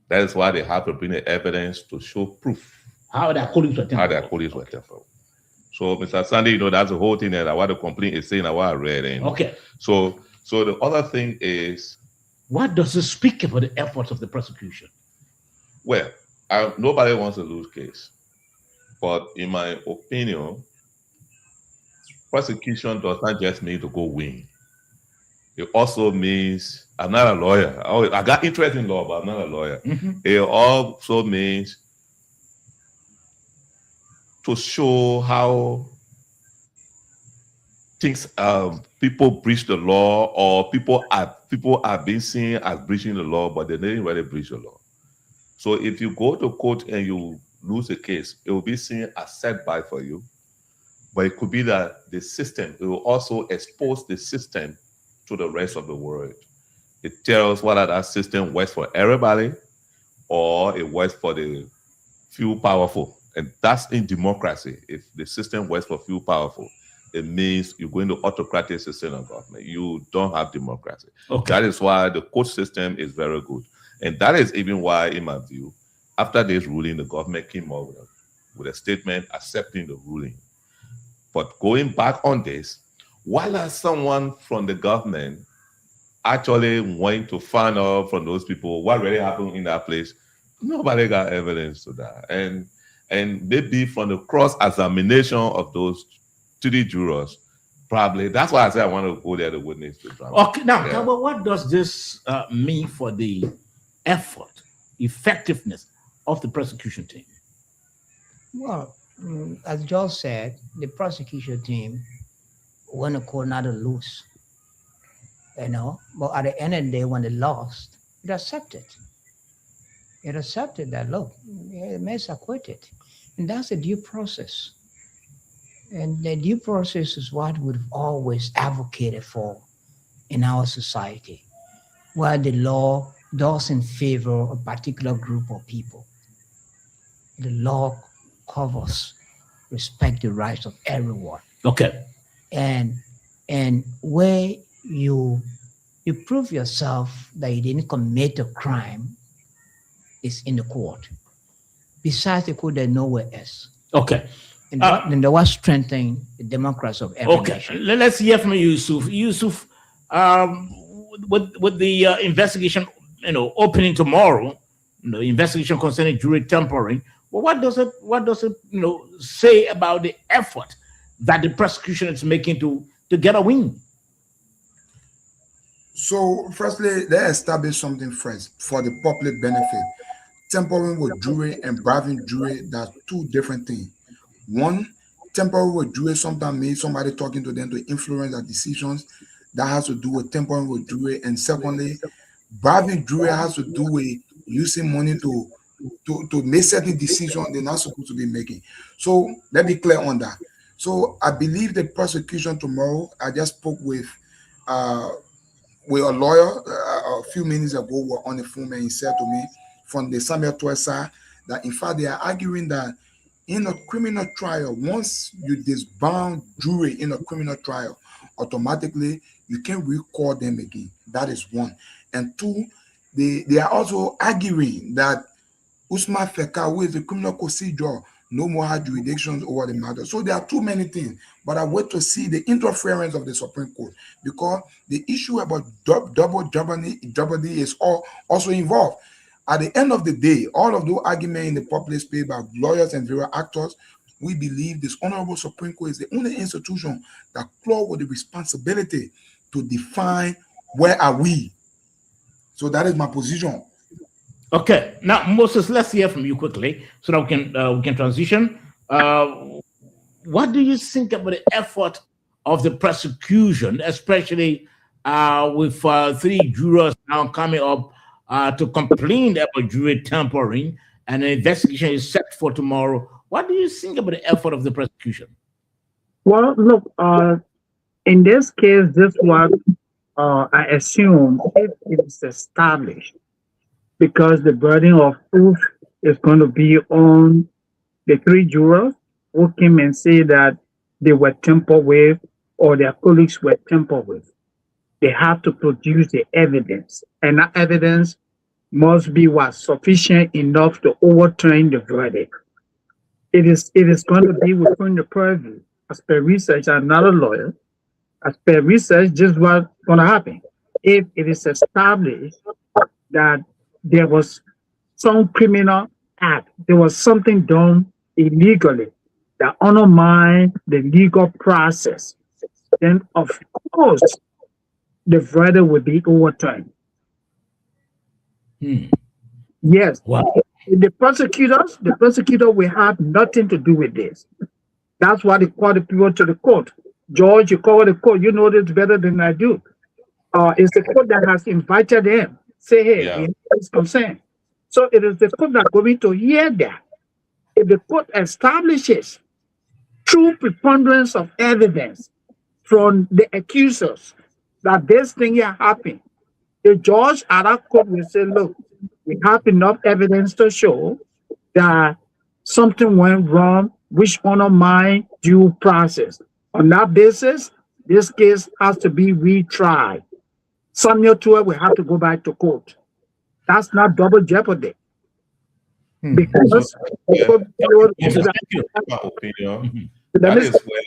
That is why they have to bring the evidence to show proof How their colleagues were how tampered their with. colleagues were tampered. So, Mr. Sandy, you know, that's the whole thing there, what the complaint is saying and what I read. And Okay. so the other thing is, What does it speak about the efforts of the prosecution? well, nobody wants to lose case. But in my opinion, prosecution does not just mean to go win. It also means, I'm not a lawyer. I got interest in law, but I'm not a lawyer. Mhm. It also means to show how things people breach the law, or people are being seen as breaching the law, but they didn't really breach the law. So if you go to court and you lose a case, it will be seen as setback for you. But it could be that the system, it will also expose the system to the rest of the world. It tells whether that system works for everybody or it works for the few powerful. And that's in democracy. If the system works for few powerful, it means you're going to autocratic system of government. You don't have democracy. Okay. That is why the court system is very good. And that is even why, in my view, after this ruling, the government came up with a statement accepting the ruling. But going back on this, while someone from the government actually went to find out from those people what really happened in that place, nobody got evidence to that. And maybe from the cross-examination of those 3 jurors, probably, that's why I said I want to go there to witness the drama. Okay. Now, Yeah. but what does this mean for the effort, effectiveness of the prosecution team? Well, as George said, the prosecution team want to call not to lose, but at the end of the day, when they lost, it accepted. It accepted that, look, it makes acquitted. And that's the due process. And the due process is what we've always advocated for in our society, where the law doesn't favor a particular group of people. The law covers, respect the rights of everyone. Okay. And where you prove yourself that you didn't commit a crime is in the court. Besides the court, there's nowhere else. Okay. And that was strengthening the democracy of every Okay. nation. Let's hear from Yusuf. Yusuf, with the investigation, opening tomorrow, the investigation concerning jury tampering. Well, what does it say about the effort that the prosecution is making to get a win? So, firstly, they establish something first for the public benefit. Tampering with jury and bribing jury, that's 2 different things. One, tampering with jury sometimes means somebody talking to them to influence their decisions. That has to do with tampering with jury. And secondly, bribing jury has to do with using money to make certain decisions they're not supposed to be making. So let's be clear on that. So I believe the prosecution tomorrow, I just spoke with a lawyer a few minutes ago, were on the phone, and he said to me from the Samuel Toy side that in fact they are arguing that in a criminal trial, once you disband jury in a criminal trial, automatically you can't recall them again. That is one. And 2, they are also arguing that Usman Feka, who is the criminal procedure, no more had jurisdictions over the matter. So there are too many things, but I wait to see the interference of the Supreme Court, because the issue about double jeopardy is also involved. At the end of the day, all of those arguments in the public space by lawyers and various actors, we believe this Honorable Supreme Court is the only institution that claws with the responsibility to define where are we. So that is my position. Okay. Now, Moses, let's hear from you quickly so that we can transition. What do you think about the effort of the prosecution, especially with 3 jurors now coming up to complain about jury tampering, and an investigation is set for tomorrow? What do you think about the effort of the prosecution? Well, look, in this case, this was, I assume, if it is established because the burden of proof is going to be on the three jurors who came and say that they were tampered with or their colleagues were tampered with. They have to produce the evidence, and that evidence must be sufficient enough to overturn the verdict. It is going to be within the purview, as per research. I'm not a lawyer. As per research, just what's going to happen. If it is established that there was some criminal act, there was something done illegally that undermined the legal process, then of course the verdict will be overturned. Yes. Wow. The prosecutor will have nothing to do with this. That's why they call the people to the court. George, you cover the court. You know this better than I do. It's the court that has invited them. Say, hey, we have this concern. So it is the court that's going to hear that. If the court establishes true preponderance of evidence from the accusers that this thing here happened, the judge at that court will say, look, we have enough evidence to show that something went wrong, which undermined due process. On that basis, this case has to be retried. Samuel Tuer will have to go back to court. That's not double jeopardy. Because my opinion, that is where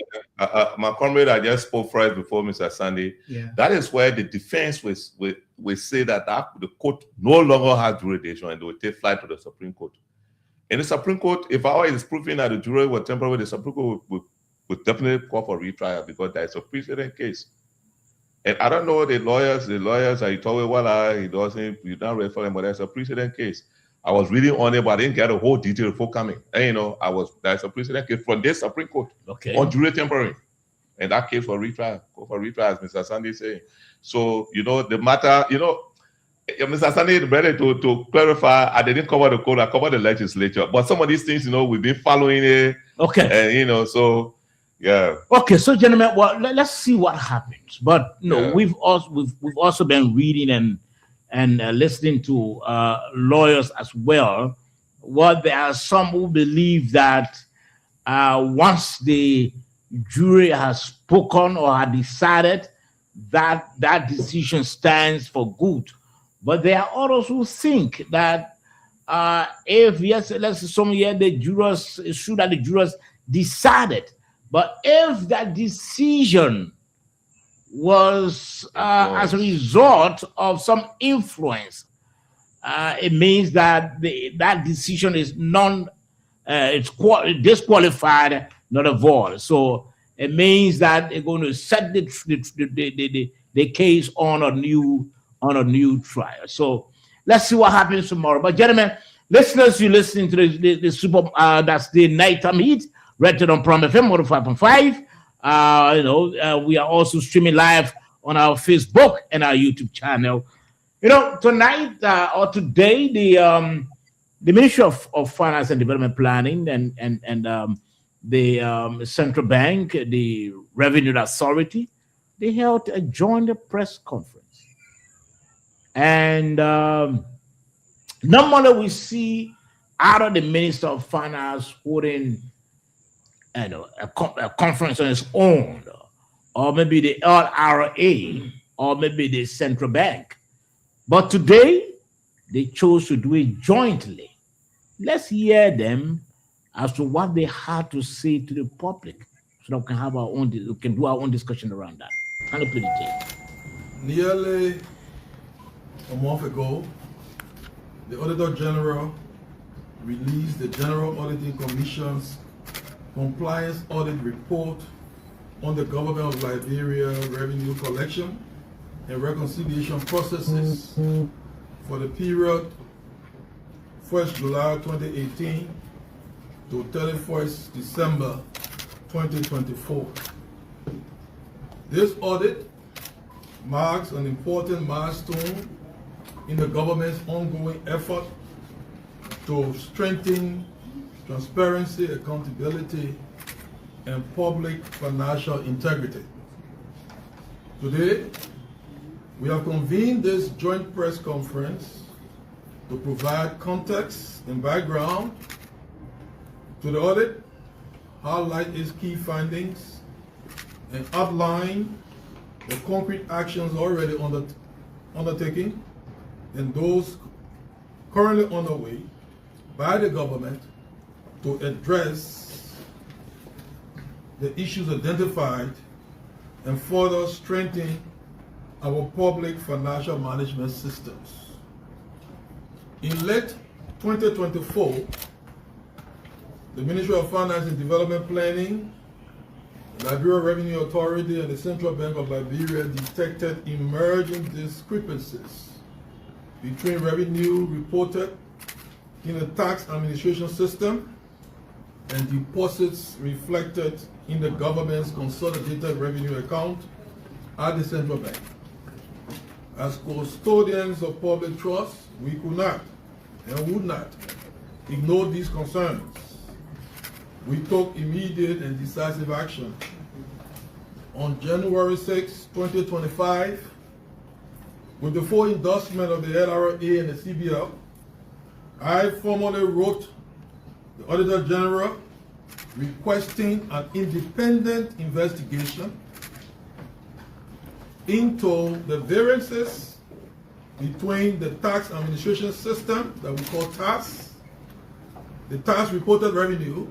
my comrade I just spoke first before Mr. Sandy. That is where the defense will say that the court no longer has jurisdiction and they will take flight to the Supreme Court. In the Supreme Court, if our is proving that the jury were temporary, the Supreme Court would definitely call for retrial because there is a precedent case. And I don't know the lawyers are told well, he doesn't, you don't refer them, but there's a precedent case. I was reading on it, but I didn't get a whole detail before coming. And there's a precedent case from this Supreme Court on jury temporary. And that case for retrial, as Mr. Sandy is saying. So, the matter, Mr. Sandy is ready to clarify. I didn't cover the court, I covered the legislature. But some of these things, we've been following it. Okay. And, so, yeah. Okay, so gentlemen, well, let's see what happens. But we've also been reading and listening to lawyers as well. Well, there are some who believe that once the jury has spoken or had decided, that decision stands for good. But there are others who think that if let's assume the jurors, it's true that the jurors decided, but if that decision was as a result of some influence, it means that that decision is it's disqualified, not a void. So it means that they're going to set the case on a new trial. So let's see what happens tomorrow. But gentlemen, listeners, you're listening to the super that's the nighttime heat, rated on Prom FM 105.5. We are also streaming live on our Facebook and our YouTube channel. Tonight or today, the Ministry of Finance and Development Planning and the Central Bank, the Revenue Authority, they held a joint press conference. And normally we see out of the Minister of Finance holding a conference on its own, or maybe the LRA, or maybe the Central Bank. But today, they chose to do it jointly. Let's hear them as to what they had to say to the public, so that we can do our own discussion around that. Can you please take? Nearly a month ago, the Auditor General released the General Auditing Commission's compliance audit report on the government of Liberia revenue collection and reconciliation processes for the period 1st July 2018 to 31st December 2024. This audit marks an important milestone in the government's ongoing effort to strengthen transparency, accountability, and public financial integrity. Today, we have convened this joint press conference to provide context and background to the audit, highlight its key findings, and outline the concrete actions already undertaken and those currently underway by the government to address the issues identified and further strengthen our public financial management systems. In late 2024, the Ministry of Finance and Development Planning, the Liberia Revenue Authority, and the Central Bank of Liberia detected emerging discrepancies between revenue reported in the tax administration system and deposits reflected in the government's consolidated revenue account at the central bank. As custodians of public trust, we could not and would not ignore these concerns. We took immediate and decisive action. On January 6, 2025, with the full endorsement of the LRA and the CBL, I formally wrote the Auditor General requesting an independent investigation into the variances between the tax administration system that we call TAS, the tax reported revenue,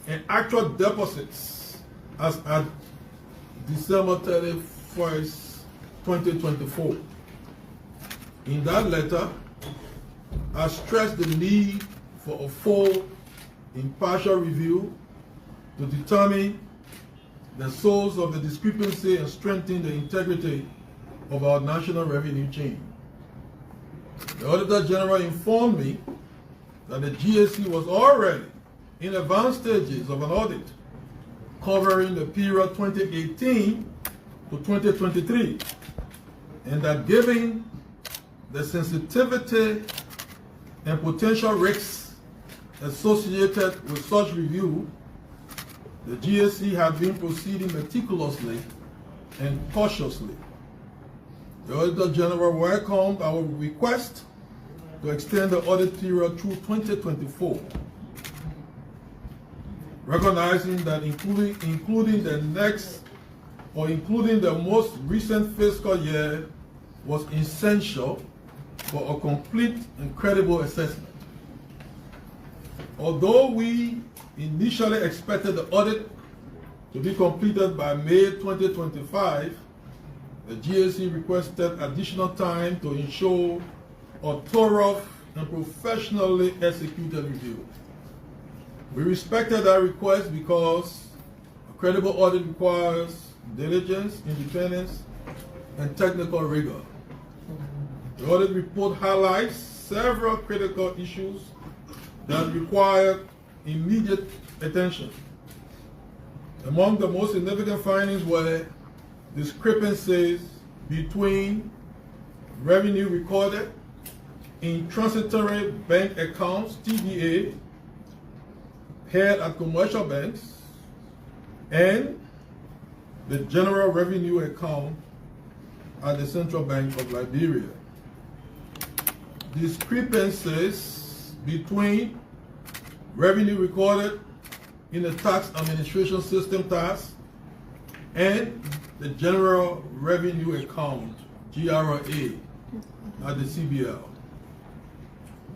and actual deposits as at December 31st, 2024. In that letter, I stressed the need for a full, impartial review to determine the source of the discrepancy and strengthen the integrity of our national revenue chain. The Auditor General informed me that the GSC was already in advanced stages of an audit covering the period 2018 to 2023, and that given the sensitivity and potential risks associated with such review, the GSC had been proceeding meticulously and cautiously. The Auditor General welcomed our request to extend the audit period through 2024, recognizing that including the most recent fiscal year was essential for a complete and credible assessment. Although we initially expected the audit to be completed by May 2025, the GSC requested additional time to ensure a thorough and professionally executed review. We respected that request because a credible audit requires diligence, independence, and technical rigor. The audit report highlights several critical issues that require immediate attention. Among the most significant findings were discrepancies between revenue recorded in transitory bank accounts, TBA, held at commercial banks, and the general revenue account at the Central Bank of Liberia. Discrepancies between revenue recorded in the tax administration system TAS and the general revenue account, GRA, at the CBL.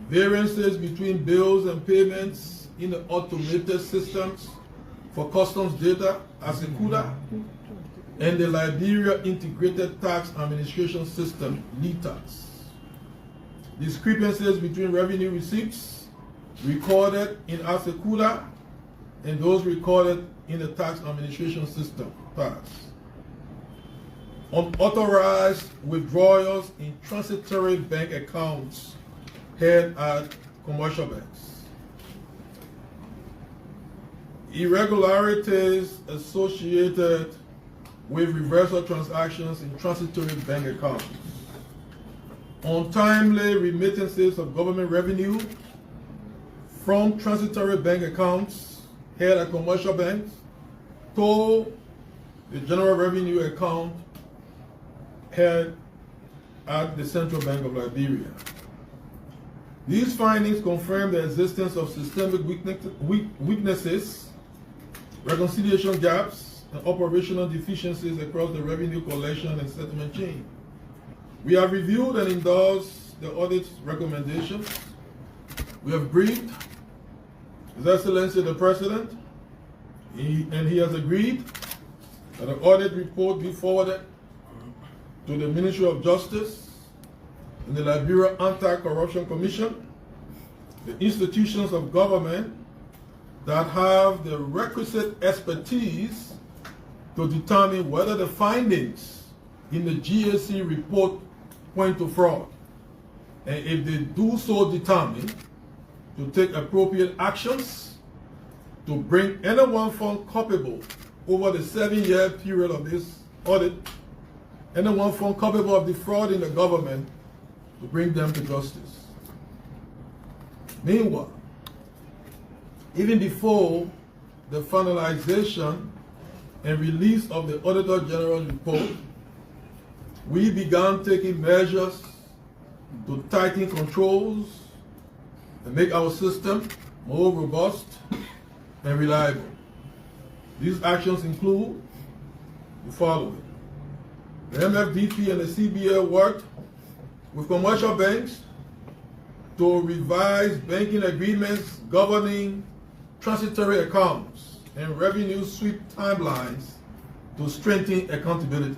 Variances between bills and payments in the automated systems for customs data, ASECUDA, and the Liberia Integrated Tax Administration System, LITAS. Discrepancies between revenue receipts recorded in ASECUDA and those recorded in the tax administration system, TAS. Unauthorized withdrawals in transitory bank accounts held at commercial banks. Irregularities associated with reversal transactions in transitory bank accounts. Untimely remittances of government revenue from transitory bank accounts held at commercial banks to the general revenue account held at the Central Bank of Liberia. These findings confirm the existence of systemic weaknesses, reconciliation gaps, and operational deficiencies across the revenue collection and settlement chain. We have reviewed and endorsed the audit's recommendations. We have briefed His Excellency the President, and he has agreed that the audit report be forwarded to the Ministry of Justice and the Liberia Anti-Corruption Commission, the institutions of government that have the requisite expertise to determine whether the findings in the GAC report point to fraud. And if they do so determine, to take appropriate actions to bring anyone found culpable over the 7-year period of this audit, anyone found culpable of defrauding the government, to bring them to justice. Meanwhile, even before the finalization and release of the Auditor General's report, we began taking measures to tighten controls and make our system more robust and reliable. These actions include the following. The MFDP and the CBA worked with commercial banks to revise banking agreements governing transitory accounts and revenue sweep timelines to strengthen accountability.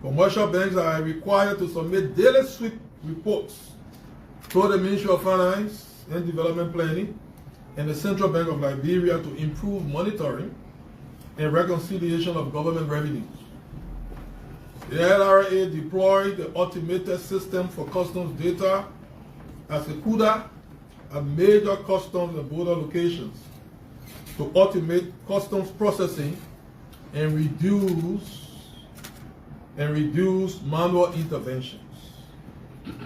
Commercial banks are required to submit daily sweep reports to the Ministry of Finance and Development Planning and the Central Bank of Liberia to improve monitoring and reconciliation of government revenues. The LRA deployed the automated system for customs data as a CUDA at major customs and border locations to automate customs processing and reduce manual interventions.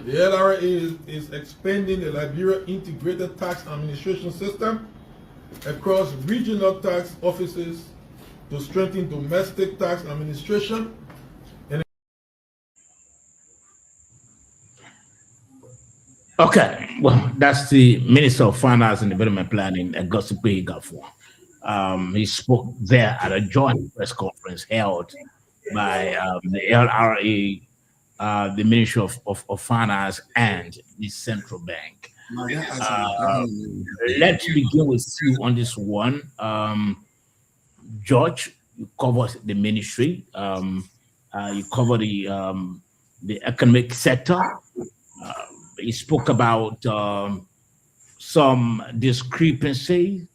The LRA is expanding the Liberia Integrated Tax Administration System across regional tax offices to strengthen domestic tax administration. Okay, well, that's the Minister of Finance and Development Planning, Gossipy Gafwa. He spoke there at a joint press conference held by the LRA, the Ministry of Finance, and the Central Bank. Let's begin with you on this one. George, you covered the ministry. You covered the economic sector. He spoke about some discrepancy.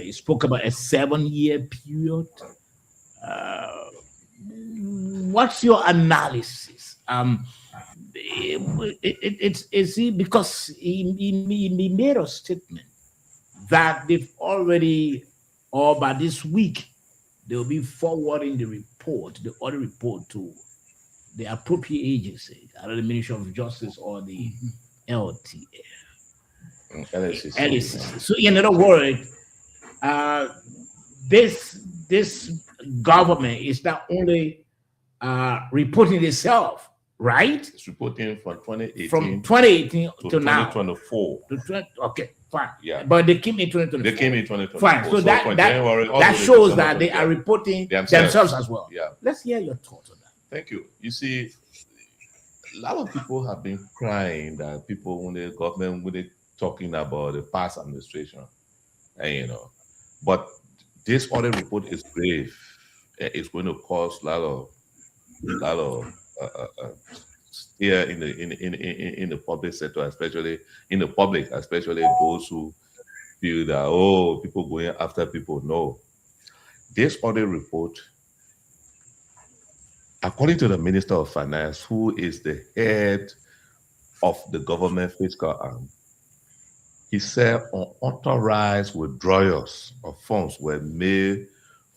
He spoke about a 7-year period. What's your analysis? It's because he made a statement that they've already, or by this week, they'll be forwarding the report, the audit report, to the appropriate agency, either the Ministry of Justice or the LTA. LSC. So in other words, this government is not only reporting itself, right? It's reporting from 2018. From 2018 to now. 2024. Okay, fine. Yeah. But they came in 2024. They came in 2024. Fine. So that shows that they are reporting themselves as well. Yeah. Let's hear your thoughts on that. Thank you. You see, a lot of people have been crying that people, when the government, when they talking about the past administration, and but this audit report is grave. It's going to cause a lot of fear in the public sector, especially in the public, especially those who feel that people going after people. No, this audit report, according to the Minister of Finance, who is the head of the government fiscal arm, he said unauthorized withdrawals of funds were made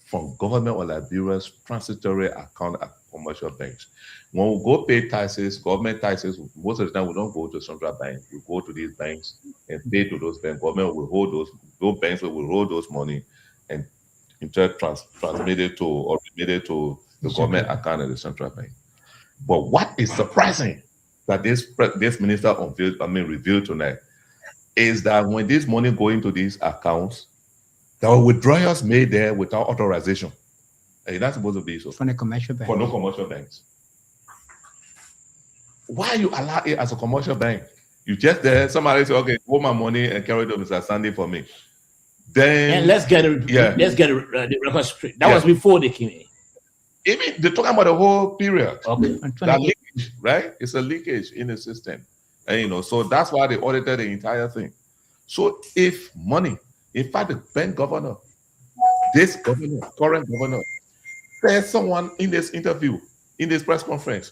from government of Liberia's transitory account at commercial banks. When we go pay taxes, government taxes, most of the time we don't go to central bank. We go to these banks and pay to those banks. Government will hold those banks will hold those money and in turn transmit it to or remit it to the government account at the central bank. But what is surprising that this minister revealed tonight is that when this money go into these accounts, there were withdrawals made there without authorization. And that's supposed to be so. For the commercial bank. For no commercial banks. Why you allow it as a commercial bank? You just there, somebody say, okay, hold my money and carry it to Mr. Sandy for me. Then And let's get it. Yeah. Let's get the record straight. That Yeah. was before they came in. even they're talking about the whole period. Okay. That leakage, right? It's a leakage in the system. And so that's why they audited the entire thing. So if money, in fact, the bank governor, this governor, current governor, says someone in this interview, in this press conference,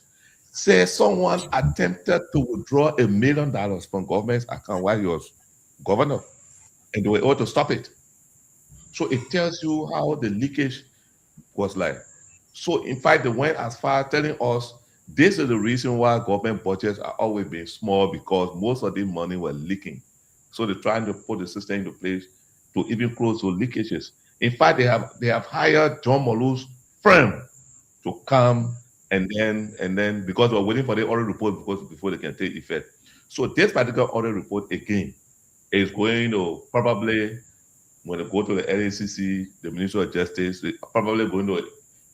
says someone attempted to withdraw $1 million from government's account while he was governor, and they were able to stop it. So it tells you how the leakage was like. So in fact, they went as far as telling us this is the reason why government budgets are always being small, because most of the money were leaking. So they're trying to put the system into place to even close those leakages. In fact, they have hired John Molu's firm to come and then because we're waiting for the audit report before they can take effect. So this particular audit report again is going to probably, when they go to the LACC, the Ministry of Justice, they're probably going to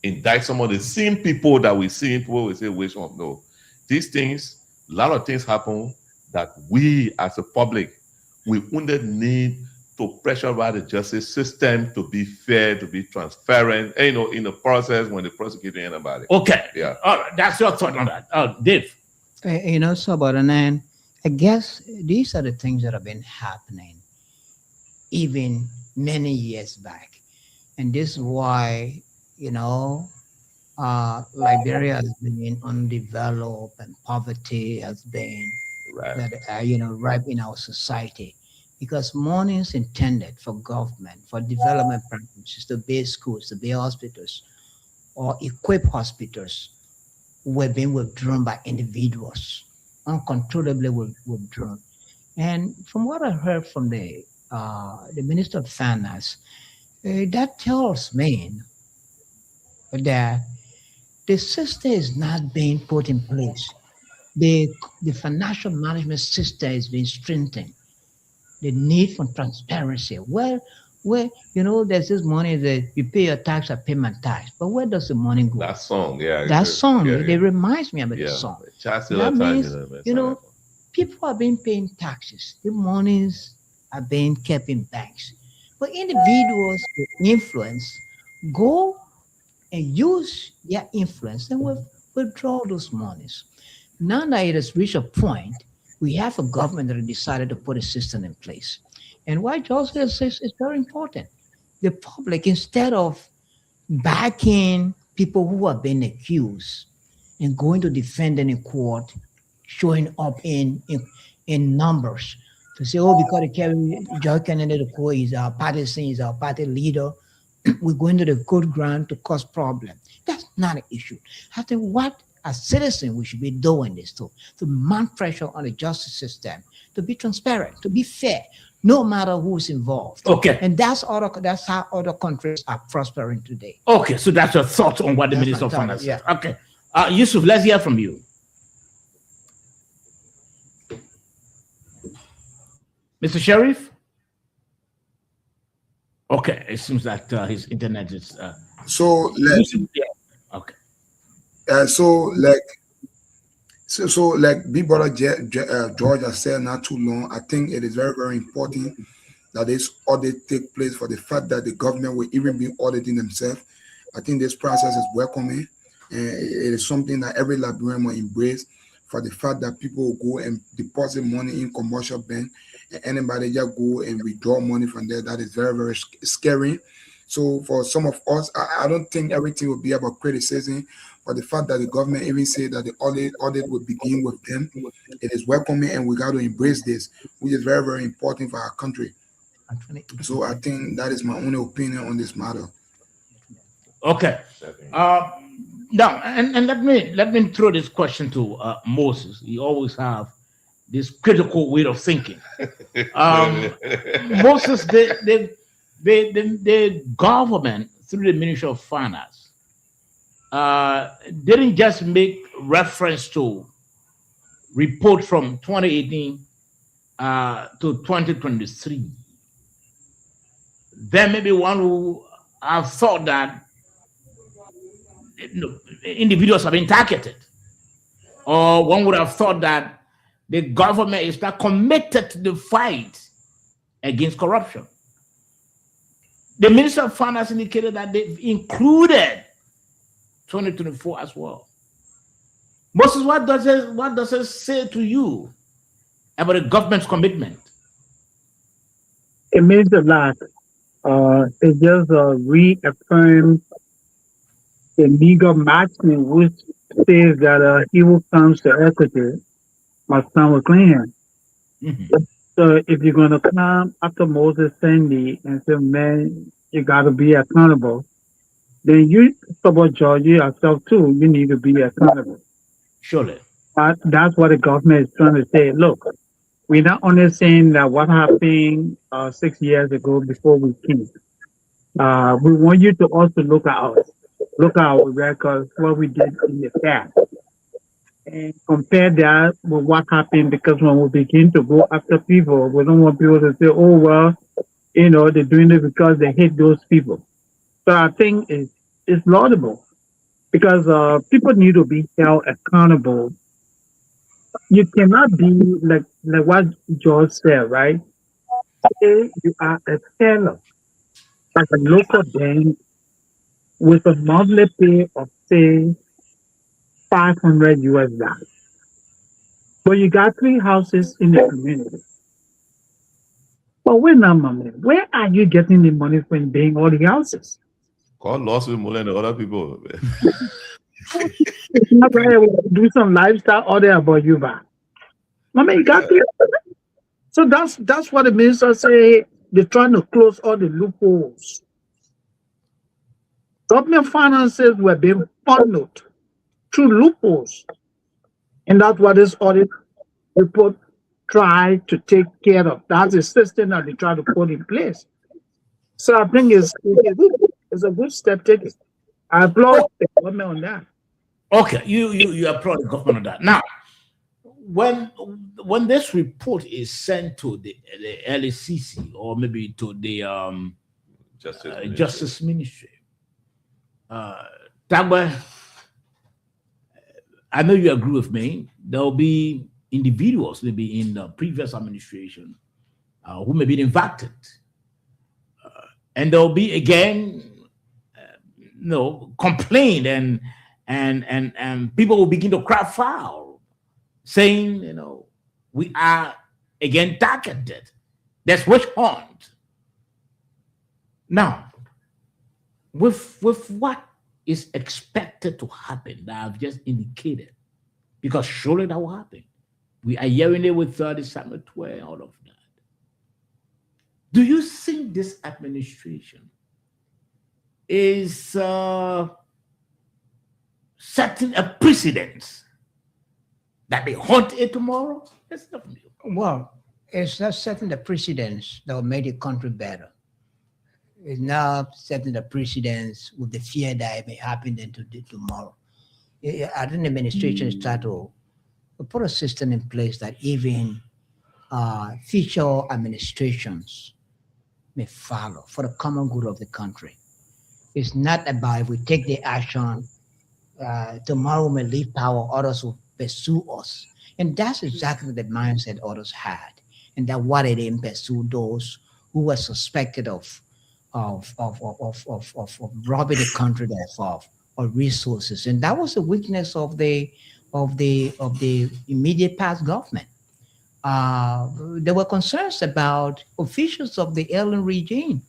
indict some of the same people that we see. People will say, which one? No. These things, a lot of things happen that we as a public, we wouldn't need to pressurize the justice system to be fair, to be transparent, and, in the process when they prosecute anybody. Okay. Yeah. All right. That's your thought on that. Dave. So, but and then I guess these are the things that have been happening even many years back. And this is why, Liberia has been undeveloped and poverty has been Right. ripe in our society, because money is intended for government, for development purposes, to build schools, to build hospitals, or equip hospitals, were being withdrawn by individuals, uncontrollably withdrawn. And from what I heard from the Minister of Finance, that tells me that the system is not being put in place. The financial management system is being strengthened. The need for transparency. Where there's this money that you pay your tax, I pay my tax. But where does the money go? That song, yeah. That song, yeah, it reminds me of the yeah. song. That means, people have been paying taxes. The monies are being kept in banks. But individuals with influence go and use their influence and withdraw those monies. Now that it has reached a point, we have a government that has decided to put a system in place. And what George says is very important. The public, instead of backing people who have been accused and going to defend them in court, showing up in numbers to say, because the carry George Kennedy the court is our partisan, is our party leader, we're going to the court ground to cause problem. That's not an issue. I think what as citizens we should be doing this to mount pressure on the justice system, to be transparent, to be fair, no matter who's involved. Okay. And that's how other countries are prospering today. Okay. So that's your thought on what the That's Minister my of thought, Finance said. yeah. Okay. Yusuf, let's hear from you. Mr. Sheriff? Okay. It seems that his internet is... So Yusuf, yeah. Okay. Like Big Brother George has said not too long, I think it is very, very important that this audit take place, for the fact that the government will even be auditing themselves. I think this process is welcoming, and it is something that every Liberian will embrace, for the fact that people will go and deposit money in commercial bank, and anybody just go and withdraw money from there. That is very, very scary. So for some of us, I don't think everything will be about criticism, but the fact that the government even said that the audit will begin with them, it is welcoming, and we got to embrace this, which is very, very important for our country. So I think that is my only opinion on this matter. Okay. Now, and let me throw this question to Moses. He always have this critical way of thinking. Moses, the government through the Ministry of Finance, didn't just make reference to report from 2018 to 2023, there may be one who have thought that individuals have been targeted, or one would have thought that the government is not committed to the fight against corruption. The Minister of Finance indicated that they've included 2024 as well. Moses, what does it say to you about the government's commitment? It means a lot. It just reaffirms the legal maxim which says that he who comes to equity must come with clean hands. Mm-hmm. So if you're going to come after Moses Sandy and say, man, you got to be accountable, then you, support George, yourself too, you need to be accountable. Surely. That's what the government is trying to say. Look, we're not only saying that what happened 6 years ago before we came. We want you to also look at us, look at our records, what we did in the past, and compare that with what happened. Because when we begin to go after people, we don't want people to say, "Oh well, you know, they're doing it because they hate those people." So I think it's laudable because people need to be held accountable. You cannot be like what George said, right? Say you are a teller at a local bank with a monthly pay of say $500. But you got 3 houses in the community. But where now, money? Where are you getting the money from paying all the houses? God lost with more than the other people. It's not right. Do some lifestyle order about you, man. Mama, you got it. So that's what the minister say. They're trying to close all the loopholes. Government finances were being funneled through loopholes, and that's what this audit report tried to take care of. That's the system that they try to put in place. So I think it's a good step taken. I applaud the government on that. Okay, you applaud the government on that. Now, when this report is sent to the LACC or maybe to the Justice Ministry, Tagba, I know you agree with me. There will be individuals maybe in the previous administration who may be impacted, and there will be again, complaint and people will begin to cry foul, saying, we are again targeted. That's witch hunt. Now, with what is expected to happen that I've just indicated, because surely that will happen. We are hearing it with December 12, all of that. Do you think this administration is setting a precedent that they hunt it tomorrow? That's not new. Well, it's just setting the precedents that will make the country better. It's now setting the precedents with the fear that it may happen then tomorrow. I think the administration start to put a system in place that even future administrations may follow for the common good of the country. It's not about if we take the action, tomorrow we may leave power, others will pursue us. And that's exactly the mindset others had. And that what they didn't pursue those who were suspected of robbing the country of resources. And that was the weakness of the immediate past government. There were concerns about officials of the Ellen regime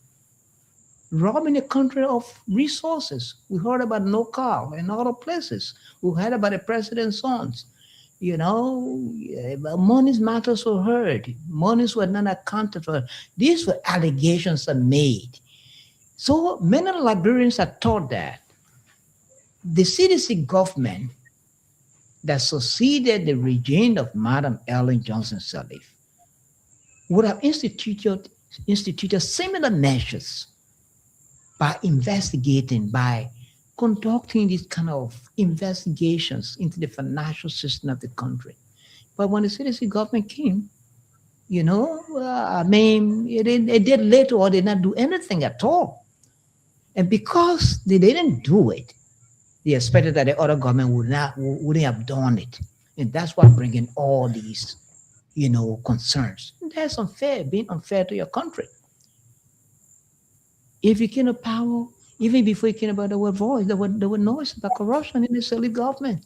robbing the country of resources. We heard about NOCAL and other places. We heard about the president's sons. Monies matters were heard. Monies were not accounted for. These were allegations that made. So many Liberians are taught that the CDC government that succeeded the regime of Madam Ellen Johnson Sirleaf would have instituted similar measures by conducting these kind of investigations into the financial system of the country, But when the CDC government came, I mean, it did little or did not do anything at all. And because they didn't do it, they expected that the other government wouldn't have done it. And that's why bringing all these, concerns. And that's unfair, being unfair to your country. If you came to power, even before you came about, there were voice, there were noise about corruption in the Israeli government.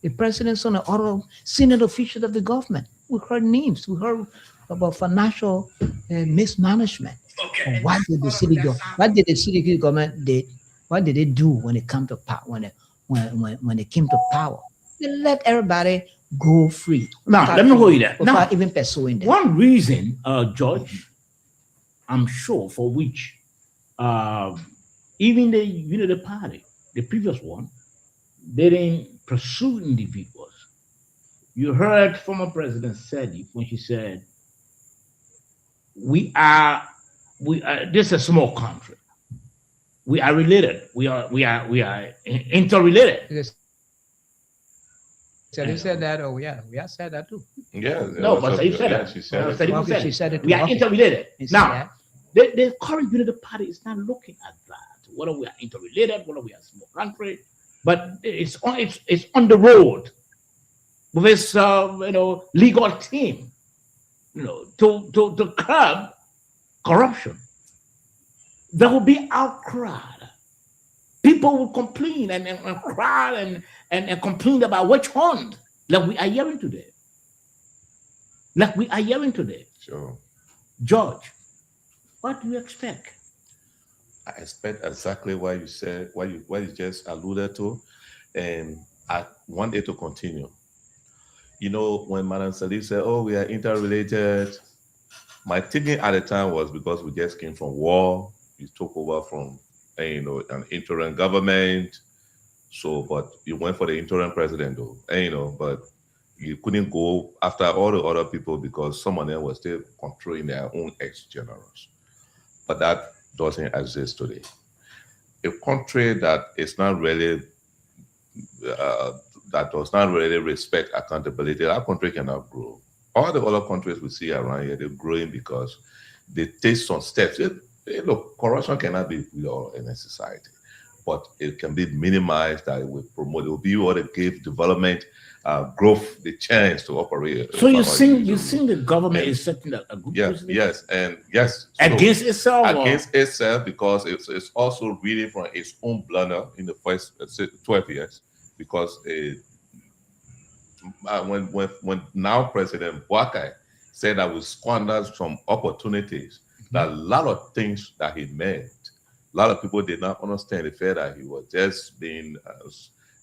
The presidents and the other senior officials of the government. We heard names. We heard about financial mismanagement. Okay. What did the city go? What did the city government did? What did they do when it came to power? When they came to power, they let everybody go free. Now, let me hold you there. Without even pursuing them. One reason, George, I'm sure, for which even the party, the previous one, they didn't pursue individuals. You heard former President Sedi when she said, we are this is a small country. We are related. We are interrelated. Yes. Sedi said that. Oh yeah, we have said that too. Yeah. No, but you said that. She said it. She said it. We are interrelated. Now, the current unity party is not looking at that. Whether we are interrelated, whether we are a small country, but it's on the road with its legal team, to curb corruption. There will be outcry. People will complain and cry and complain about witch hunt, like we are hearing today. Sure. George, what do you expect? I expect exactly what you said, what you just alluded to, and I want it to continue. When Madam Salif said, "Oh, we are interrelated," my thinking at the time was because we just came from war. We took over from an interim government. So, but you went for the interim president though, but you couldn't go after all the other people because some of them were still controlling their own ex-generals. But that doesn't exist today. A country that is not really that does not really respect accountability, that country cannot grow. All the other countries we see around here, they're growing because they take some steps. Look, corruption cannot be real in a society, but it can be minimized. That it will promote, it will be what it gives development, growth, the chance to operate. So you think the government is setting a good precedent? Yes, and yes. Against itself? Against itself, because it's also reading from its own blunder in the first 12 years. Because when now President Boakai said that we squandered some opportunities, that a lot of things that he meant, a lot of people did not understand the fact that he was just being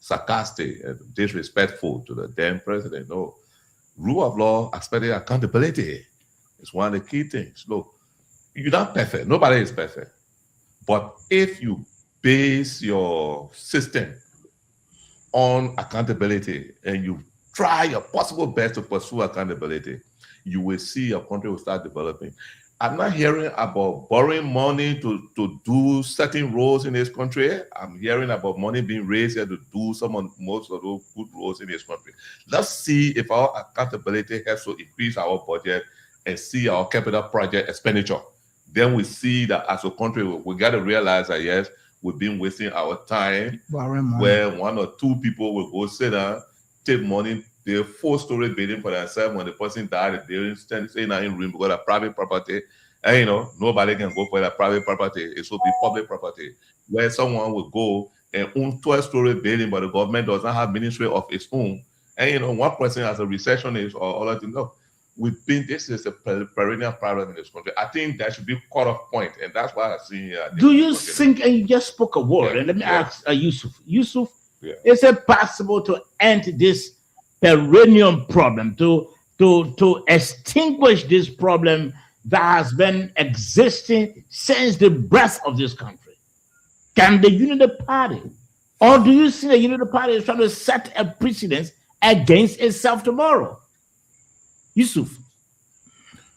sarcastic and disrespectful to the then president. No, rule of law, expected accountability is one of the key things. Look, you're not perfect. Nobody is perfect. But if you base your system on accountability and you try your possible best to pursue accountability, you will see your country will start developing. I'm not hearing about borrowing money to do certain roles in this country. I'm hearing about money being raised here to do most of those good roles in this country. Let's see if our accountability helps to increase our budget and see our capital project expenditure. Then we see that as a country, we got to realize that, yes, we've been wasting our time where one or two people will go sit down, take money, they're 4-story building for themselves. When the person died, they didn't stay in a room because of private property. And nobody can go for that private property. It should be public property, where someone will go and own 12-story building, but the government does not have ministry of its own. And one person has a recessionist or other thing. No, this is a perennial problem in this country. I think that should be cut off point, and that's why I see here. Do you think, and you just spoke a word, and let me ask Yusuf. Yusuf, is it possible to end this perennial problem, to extinguish this problem that has been existing since the birth of this country? Can the Unity Party, or do you see the Unity Party is trying to set a precedent against itself tomorrow? Yusuf.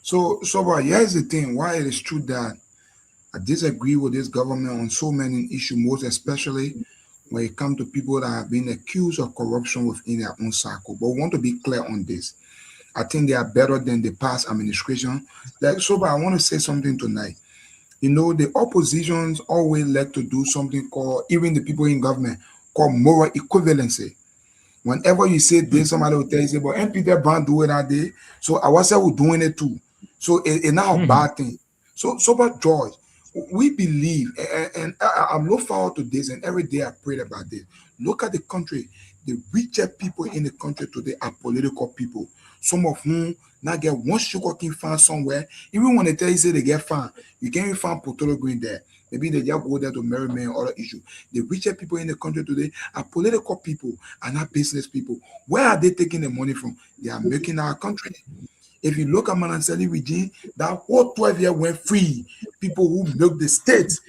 So here's the thing, why it is true that I disagree with this government on so many issues, most especially when it comes to people that have been accused of corruption within their own circle. But we want to be clear on this. I think they are better than the past administration. Like, so, but I want to say something tonight. You know, the oppositions always like to do something called, even the people in government, called moral equivalency. Whenever you say this, somebody will tell you, but and Peter Brand do it that day. So ourselves we're doing it too. So it's not a bad thing. So but George, we believe, and I'm looking forward to this, and every day I prayed about this. Look at the country. The richest people in the country today are political people. Some of whom now get one sugar cane farm somewhere. Even when they tell you say they get farm, you can't even find potato green there. Maybe they just go there to marry men or other issue. The richest people in the country today are political people and not business people. Where are they taking the money from? They are making our country. If you look at Manasseh regime, that whole 12 years went free. People who milk the states.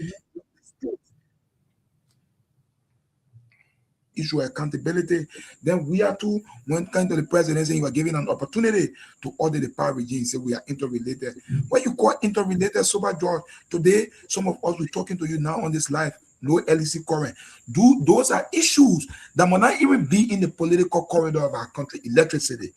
Issue accountability. Then we are to, when kind of the presidency, you are giving an opportunity to order the power regime, say we are interrelated. What you call interrelated, Sober George, today, some of us, we're talking to you now on this live, no LEC current. Those are issues that might not even be in the political corridor of our country, electricity.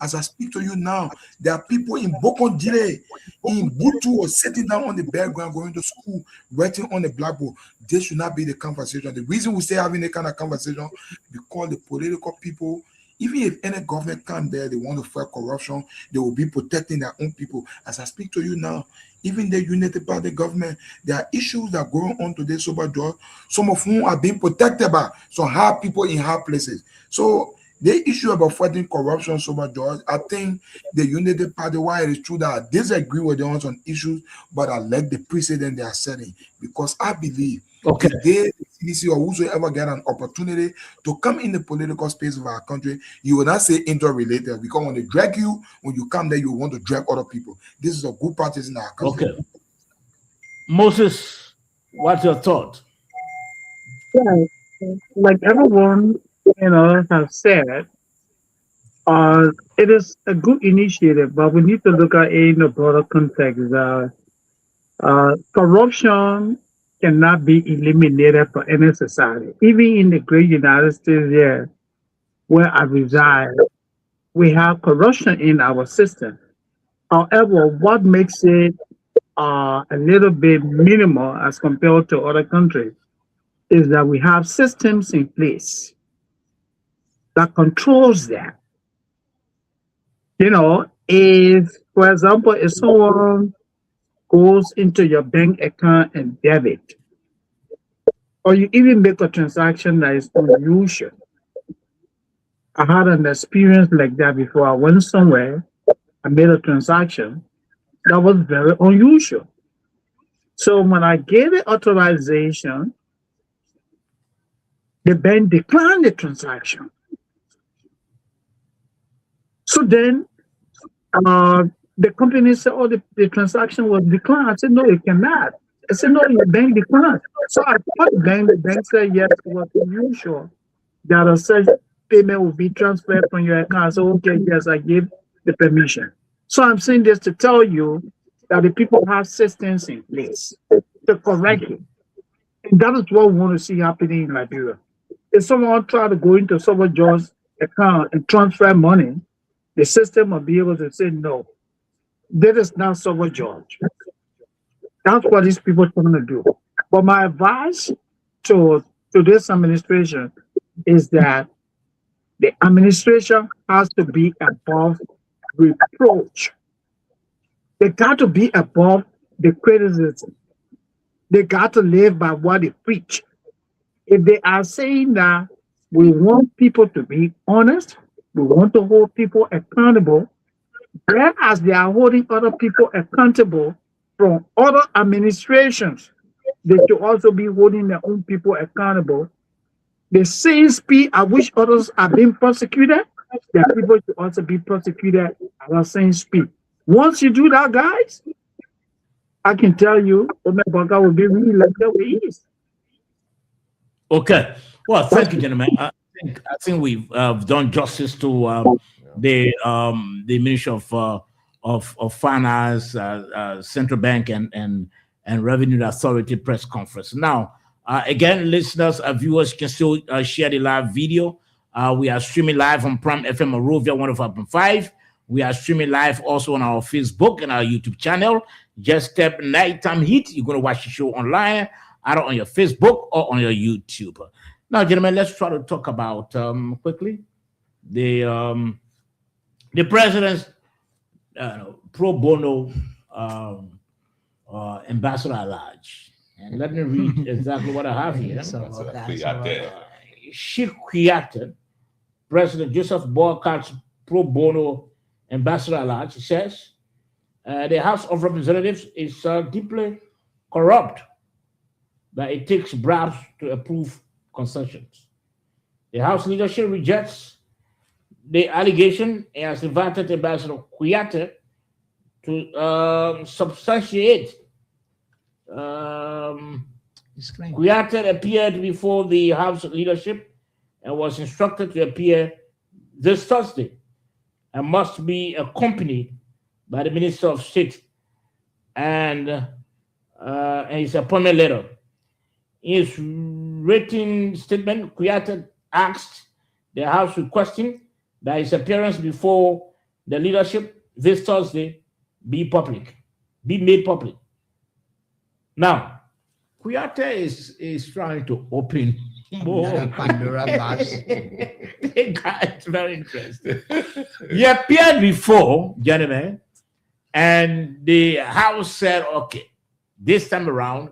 As I speak to you now, there are people in Bokondile, in Butu, or sitting down on the background, going to school, writing on the blackboard. This should not be the conversation. The reason we say having a kind of conversation, because the political people, even if any government come there, they want to fight corruption, they will be protecting their own people. As I speak to you now, even the United Party government, there are issues that are going on today, Sober George, some of whom are being protected by some hard people in hard places. So the issue about fighting corruption, Sober George, I think the United Party, while it is true that I disagree with them on some issues, but I like the precedent they are setting, because I believe if they, the CDC or whosoever get an opportunity to come in the political space of our country, you will not say interrelated, because when they drag you, when you come there, you want to drag other people. This is a good practice in our country. Okay. Moses, what's your thought? Yeah, like everyone, have said, it is a good initiative, but we need to look at it in a broader context. Corruption cannot be eliminated for any society. Even in the great United States here, where I reside, we have corruption in our system. However, what makes it a little bit minimal as compared to other countries is that we have systems in place that controls that. If, for example, if someone goes into your bank account and debit, or you even make a transaction that is unusual. I had an experience like that before. I went somewhere, I made a transaction that was very unusual. So when I gave the authorization, the bank declined the transaction. So then the company said, oh, the transaction was declined. I said, no, it cannot. I said, no, your bank declined. So I called the bank said, yes, it was unusual that a such payment will be transferred from your account. So, okay, yes, I give the permission. So I'm saying this to tell you that the people have systems in place to correct it. And that is what we want to see happening in Liberia. If someone try to go into someone George's account and transfer money, the system will be able to say, no, that is not someone George. That's what these people are trying to do. But my advice to this administration is that the administration has to be above reproach. They got to be above the criticism. They got to live by what they preach. If they are saying that we want people to be honest, we want to hold people accountable, whereas they are holding other people accountable from other administrations, they should also be holding their own people accountable. The same speed at which others are being prosecuted, their people should also be prosecuted at the same speed. Once you do that, guys, I can tell you, Omega will be really like the way he is. Okay. Well, thank you, gentlemen. I think we've done justice to the Ministry of Finance, Central Bank, and Revenue Authority press conference. Now, Again, listeners, viewers can still share the live video. We are streaming live on Prime FM Morovia 105.5. We are streaming live also on our Facebook and our YouTube channel. Just tap Nighttime Heat. You're going to watch the show online, either on your Facebook or on your YouTube. Now, gentlemen, let's try to talk about quickly the president's pro bono ambassador at large. And let me read exactly what I have here. Sheikh Kuyateh, President Joseph Boakar's pro bono ambassador at large, says the House of Representatives is deeply corrupt, that it takes bribes to approve concessions. The House leadership rejects the allegation and has invited Ambassador Kuyateh to substantiate. Kuyateh appeared before the House leadership and was instructed to appear this Thursday and must be accompanied by the Minister of State and his appointment letter. In his written statement, Kuyateh asked the House requesting that his appearance before the leadership this Thursday be made public. Now, Kuyateh is trying to open more. It's very interesting. He appeared before, gentlemen, and the House said, okay, this time around,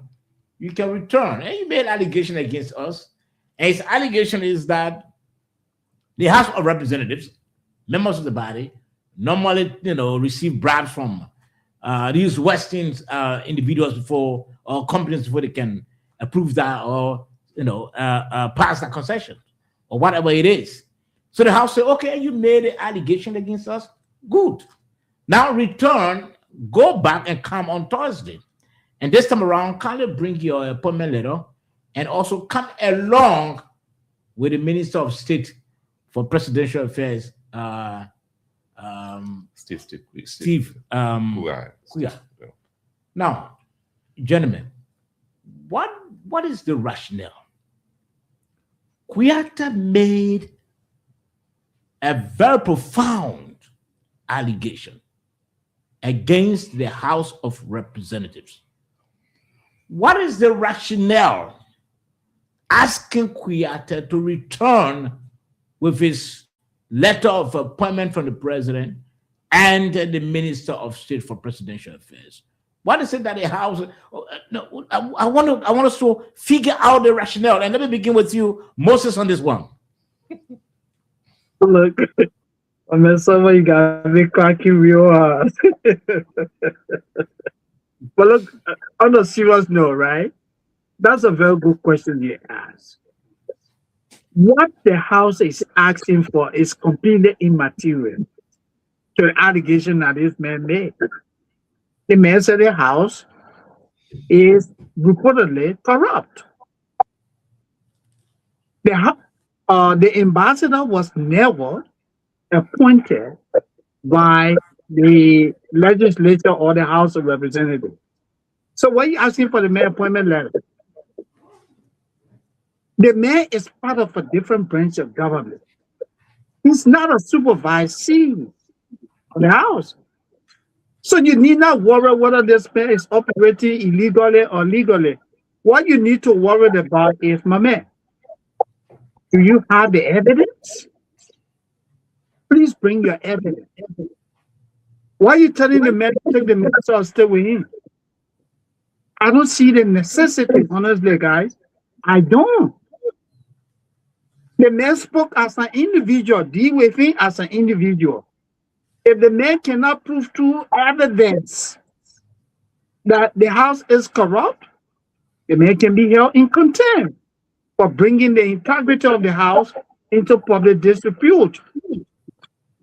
you can return. And he made allegation against us. And his allegation is that the House of Representatives, members of the body, normally, receive bribes from these Western individuals before, or companies before they can approve that or pass that concession or whatever it is. So the House said, okay, you made an allegation against us. Good. Now return, go back and come on Thursday. And this time around, kindly bring your appointment letter and also come along with the Minister of State for Presidential Affairs, Steve Kuyateh. Now, gentlemen, what is the rationale? Kuyateh made a very profound allegation against the House of Representatives. What is the rationale asking Kuyateh to return with his letter of appointment from the president and the Minister of State for Presidential Affairs? What is it that the House? I want us to figure out the rationale. And let me begin with you, Moses, on this one. Look, I mean, somebody got me cracking real hard. But look, on a serious note, right? That's a very good question you ask. What the House is asking for is completely immaterial to the allegation that this man made. The man said the House is reportedly corrupt. The ambassador was never appointed by the legislature or the House of Representatives. So why are you asking for the mayor appointment letter? The mayor is part of a different branch of government. He's not a supervisee of the House. So you need not worry whether this mayor is operating illegally or legally. What you need to worry about is, my man, do you have the evidence? Please bring your evidence. Why are you telling the man to take the Minister of State with him? I don't see the necessity, honestly, guys. I don't. The man spoke as an individual, deal with him as an individual. If the man cannot prove through evidence that the House is corrupt, the man can be held in contempt for bringing the integrity of the House into public disrepute.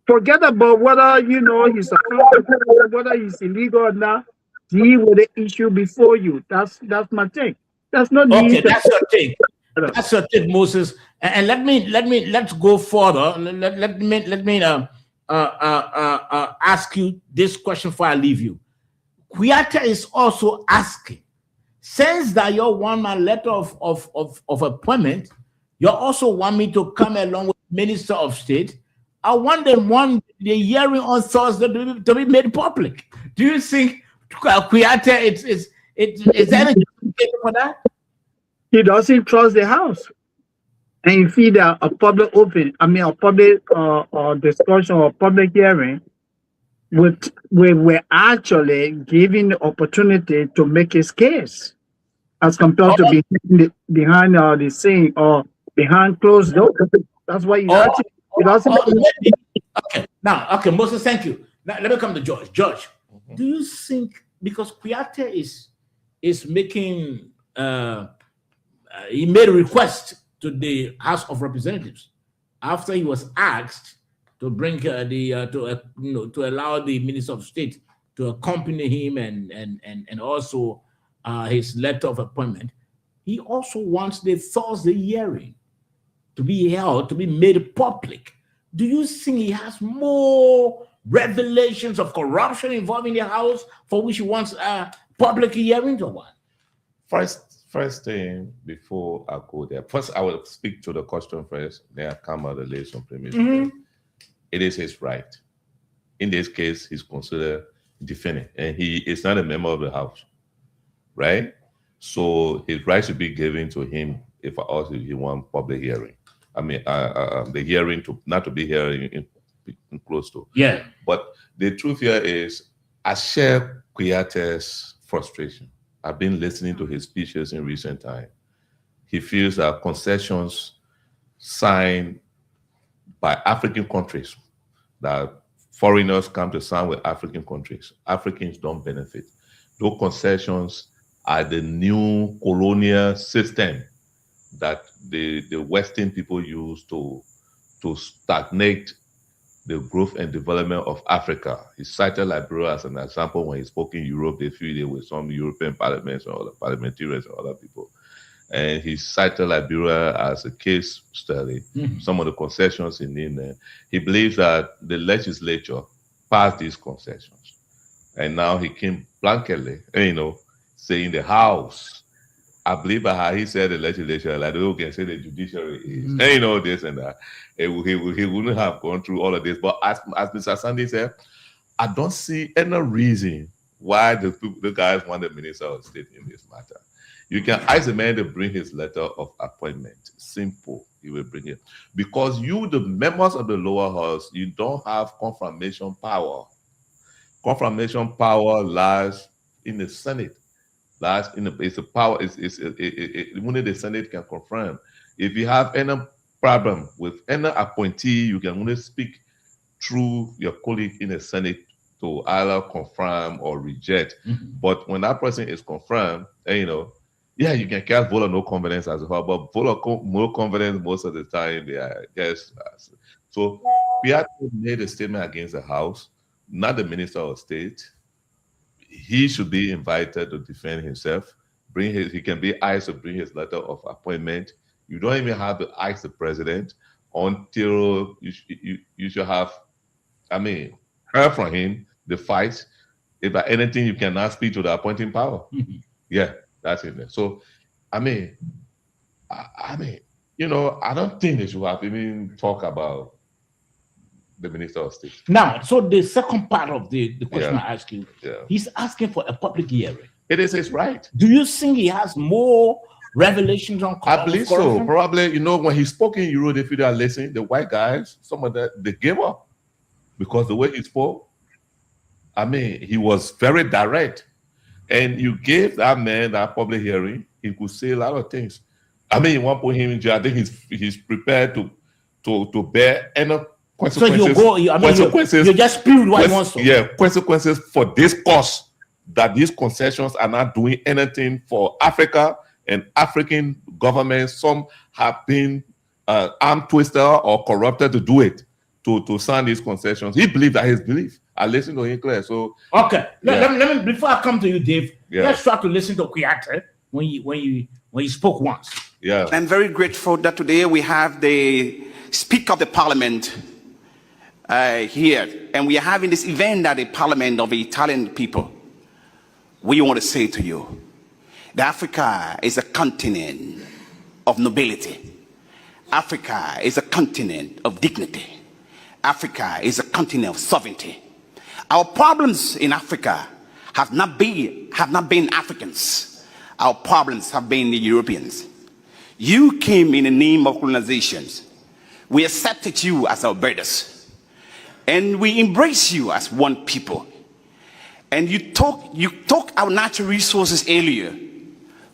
Forget about whether, he's a whether he's illegal or not. Deal with the issue before you. That's my take. That's not okay. That's your take. That's your take, Moses. And let's go further. Let me ask you this question before I leave you. Kuyateh is also asking, since that you want my letter of appointment, you also want me to come along with Minister of State. I want the hearing on Thursday to be made public. Do you think Kuyate is there any justification for that? He doesn't trust the House. And if he a public discussion or public hearing, we're actually giving the opportunity to make his case, as compared to behind the scene or behind closed doors. That's why he Okay, now, Moses, thank you. Now, let me come to George. George, do you think, because Kuyate is making, he made a request to the House of Representatives after he was asked to bring to allow the Minister of State to accompany him and also his letter of appointment. He also wants the Thursday hearing to be held, to be made public. Do you think he has more revelations of corruption involving the House for which he wants public hearings or what? First thing, before I go there, first I will speak to the question first, then I come out the list on premise. It is his right. In this case, he's considered defendant, and he is not a member of the House, right? So his right should be given to him if also he wants public hearing. I mean, the hearing not to be hearing in close to. Yeah. But the truth here is, I share Kuyate's frustration. I've been listening to his speeches in recent time. He feels that concessions signed by African countries, that foreigners come to sign with African countries, Africans don't benefit. Those concessions are the new colonial system that the Western people use to stagnate the growth and development of Africa. He cited Liberia as an example. When he spoke in Europe, they feel there with some European parliaments or other parliamentarians or other people. And he cited Liberia as a case study, some of the concessions in there. He believes that the legislature passed these concessions. And now he came blankly, saying the House, I believe by how he said the legislature, like they can say the judiciary is, this and that. He wouldn't have gone through all of this. But as Mr. Sunday said, I don't see any reason why the guys want the Minister of State in this matter. You can ask the man to bring his letter of appointment. Simple, he will bring it. Because you, the members of the lower house, you don't have confirmation power. Confirmation power lies in the Senate. It's a power. Only the Senate can confirm. If you have any problem with any appointee, you can only speak through your colleague in the Senate to either confirm or reject. But when that person is confirmed, you can cast vote of no confidence as well. But vote of no confidence most of the time they are just. So we have to make a statement against the House, not the Minister of State. He should be invited to defend himself. He can be asked to bring his letter of appointment. You don't even have to ask the president until you should have, heard from him, the fight. If by anything, you cannot speak to the appointing power. Yeah, that's it. So, I don't think they should have even talk about the Minister of State. Now, so the second part of the question I ask you, he's asking for a public hearing. It is his right. Do you think he has more revelations on corruption? I believe so. Probably, when he spoke in Europe, if you are listening, the white guys, some of that, they gave up. Because the way he spoke, he was very direct. And you gave that man that public hearing, he could say a lot of things. You want to put him in jail. I think he's prepared to bear any consequences. So you just spew what he wants to. Yeah, consequences for this cause, that these concessions are not doing anything for Africa and African governments. Some have been arm twisted or corrupted to do it, to sign these concessions. He believed that his belief. I listened to him clear. So okay, let me before I come to you, Dave. Let's try to listen to Kuyate when he spoke once. Yeah, I'm very grateful that today we have the Speaker of the Parliament here, and we are having this event at the Parliament of the Italian people. We want to say to you, that Africa is a continent of nobility. Africa is a continent of dignity. Africa is a continent of sovereignty. Our problems in Africa have not been Africans. Our problems have been the Europeans. You came in the name of colonizations. We accepted you as our brothers, and we embrace you as one people. And you took our natural resources earlier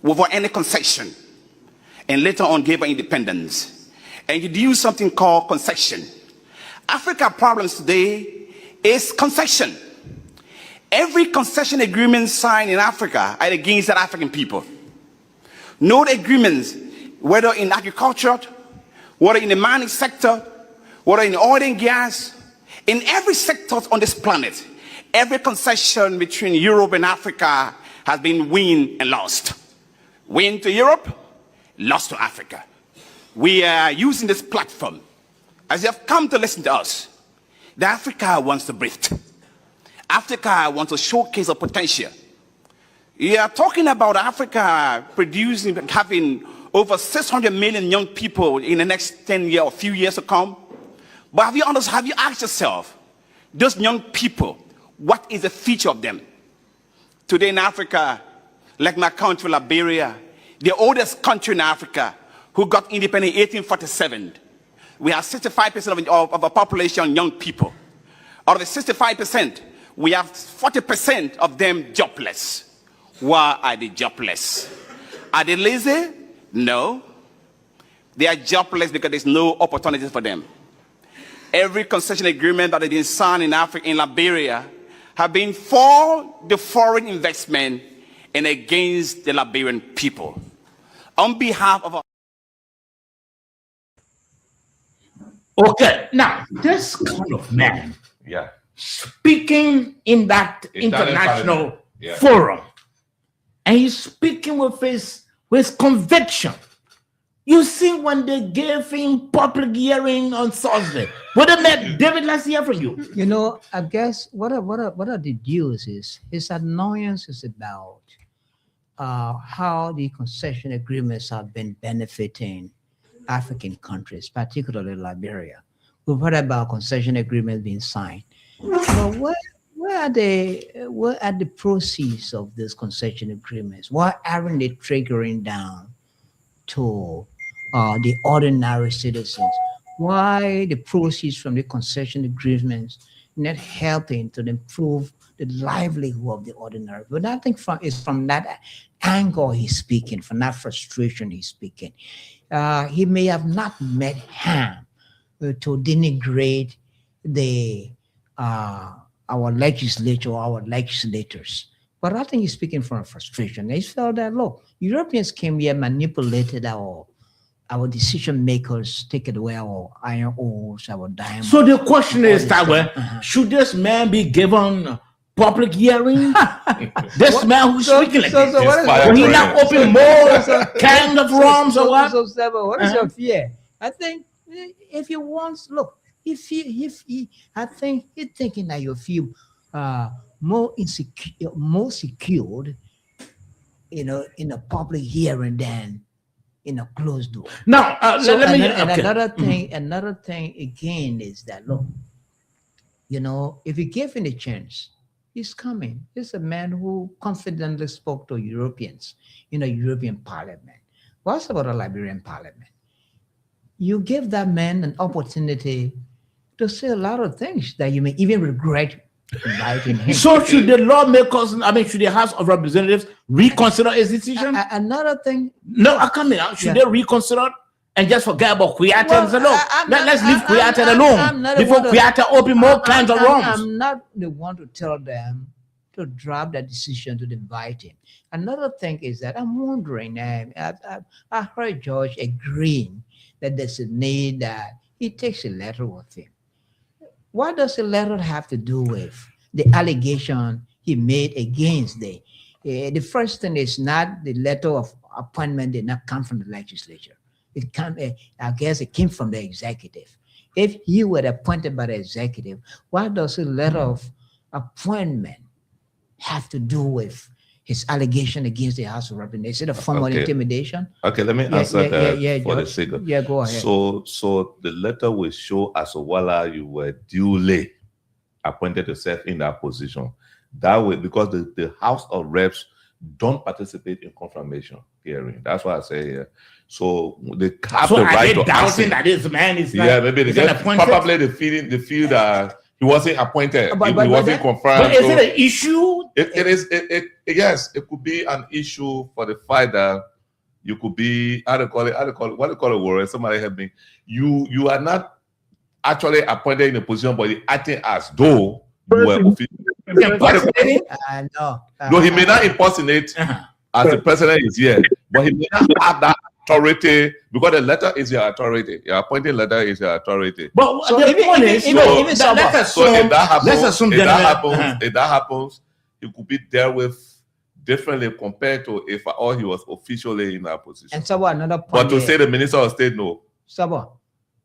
without any concession, and later on gave our independence. And you do something called concession. Africa problems today is concession. Every concession agreement signed in Africa are against the African people. No agreements, whether in agriculture, whether in the mining sector, whether in oil and gas, in every sector on this planet, every concession between Europe and Africa has been win and lost. Win to Europe, lost to Africa. We are using this platform, as you have come to listen to us, that Africa wants to breathe. Africa wants to showcase a potential. You are talking about Africa producing, having over 600 million young people in the next 10 years or few years to come. But have you asked yourself, those young people, what is the future of them? Today in Africa, like my country, Liberia, the oldest country in Africa, who got independent in 1847, we have 65% of our population young people. Out of the 65%, we have 40% of them jobless. Why are they jobless? Are they lazy? No. They are jobless because there's no opportunities for them. Every concession agreement that has been signed in Africa, in Liberia, have been for the foreign investment and against the Liberian people. On behalf of our Okay, now this kind of man speaking in that international forum, and he's speaking with his conviction. You see, when they gave him public hearing on Thursday, what did that, David? Let's hear from you. You know, I guess what are the deals is his annoyance is about how the concession agreements have been benefiting African countries, particularly Liberia. We've heard about concession agreements being signed. But where are the proceeds of these concession agreements? Why aren't they triggering down to the ordinary citizens? Why the proceeds from the concession agreements not helping to improve the livelihood of the ordinary? But I think it's from that angle he's speaking, from that frustration he's speaking. He may have not meant harm to denigrate our legislature, our legislators. But I think he's speaking from frustration. He felt that, look, Europeans came here, manipulated our decision makers, taken away our iron ores, our diamonds. So the question is, Taiwan, should this man be given public hearing? This man who's speaking like this. Will he not open more kind of rooms or what? What is your fear? I think if he wants, look, I think he's thinking that you feel more insecure, more secured, in a public hearing than in a closed door. Now, another thing again is that, look, if you give him a chance, he's coming. He's a man who confidently spoke to Europeans in a European parliament. What's about a Liberian parliament? You give that man an opportunity to say a lot of things that you may even regret inviting him. So should the lawmakers, should the House of Representatives reconsider his decision? Another thing. No, I come in. Should they reconsider and just forget about Kuyate and say, look, let's leave Kuyate alone before Kuyate open more kinds of rooms? I'm not the one to tell them to drop that decision to invite him. Another thing is that I'm wondering, I heard George agreeing that there's a need that he takes a letter with him. What does the letter have to do with the allegation he made against the first thing is not the letter of appointment did not come from the legislature. I guess it came from the executive. If he were appointed by the executive, what does the letter of appointment have to do with his allegation against the House of Representatives? Is it a form of Okay. intimidation? Okay, let me answer that for the George. sake of. Yeah, go ahead. So the letter will show Asowala you were duly appointed yourself in that position. That way, because the House of Reps don't participate in confirmation hearing. That's why I say here. So they have So the are right they to ask doubting him. that this man is not, Yeah, maybe they is an just appointed? probably they feel that he wasn't appointed. But he wasn't that- confirmed. But is So it an issue? yes, it could be an issue for the fact that you could be what do you call it, Warren? Somebody help me. You are not actually appointed in a position, but you're acting as though you were officially. Impersonating? No. No, he may not impersonate as the president is here, but he may not have that authority because the letter is your authority. Your appointing letter is your authority. But So the even- point even- is, even- no, even that- let's Sabah. So assume, if that happens, let's assume, gentlemen, if that happens, it could be dealt with differently compared to if all he was officially in that position. And so another point. But to there. say the minister of state, no, Sabo,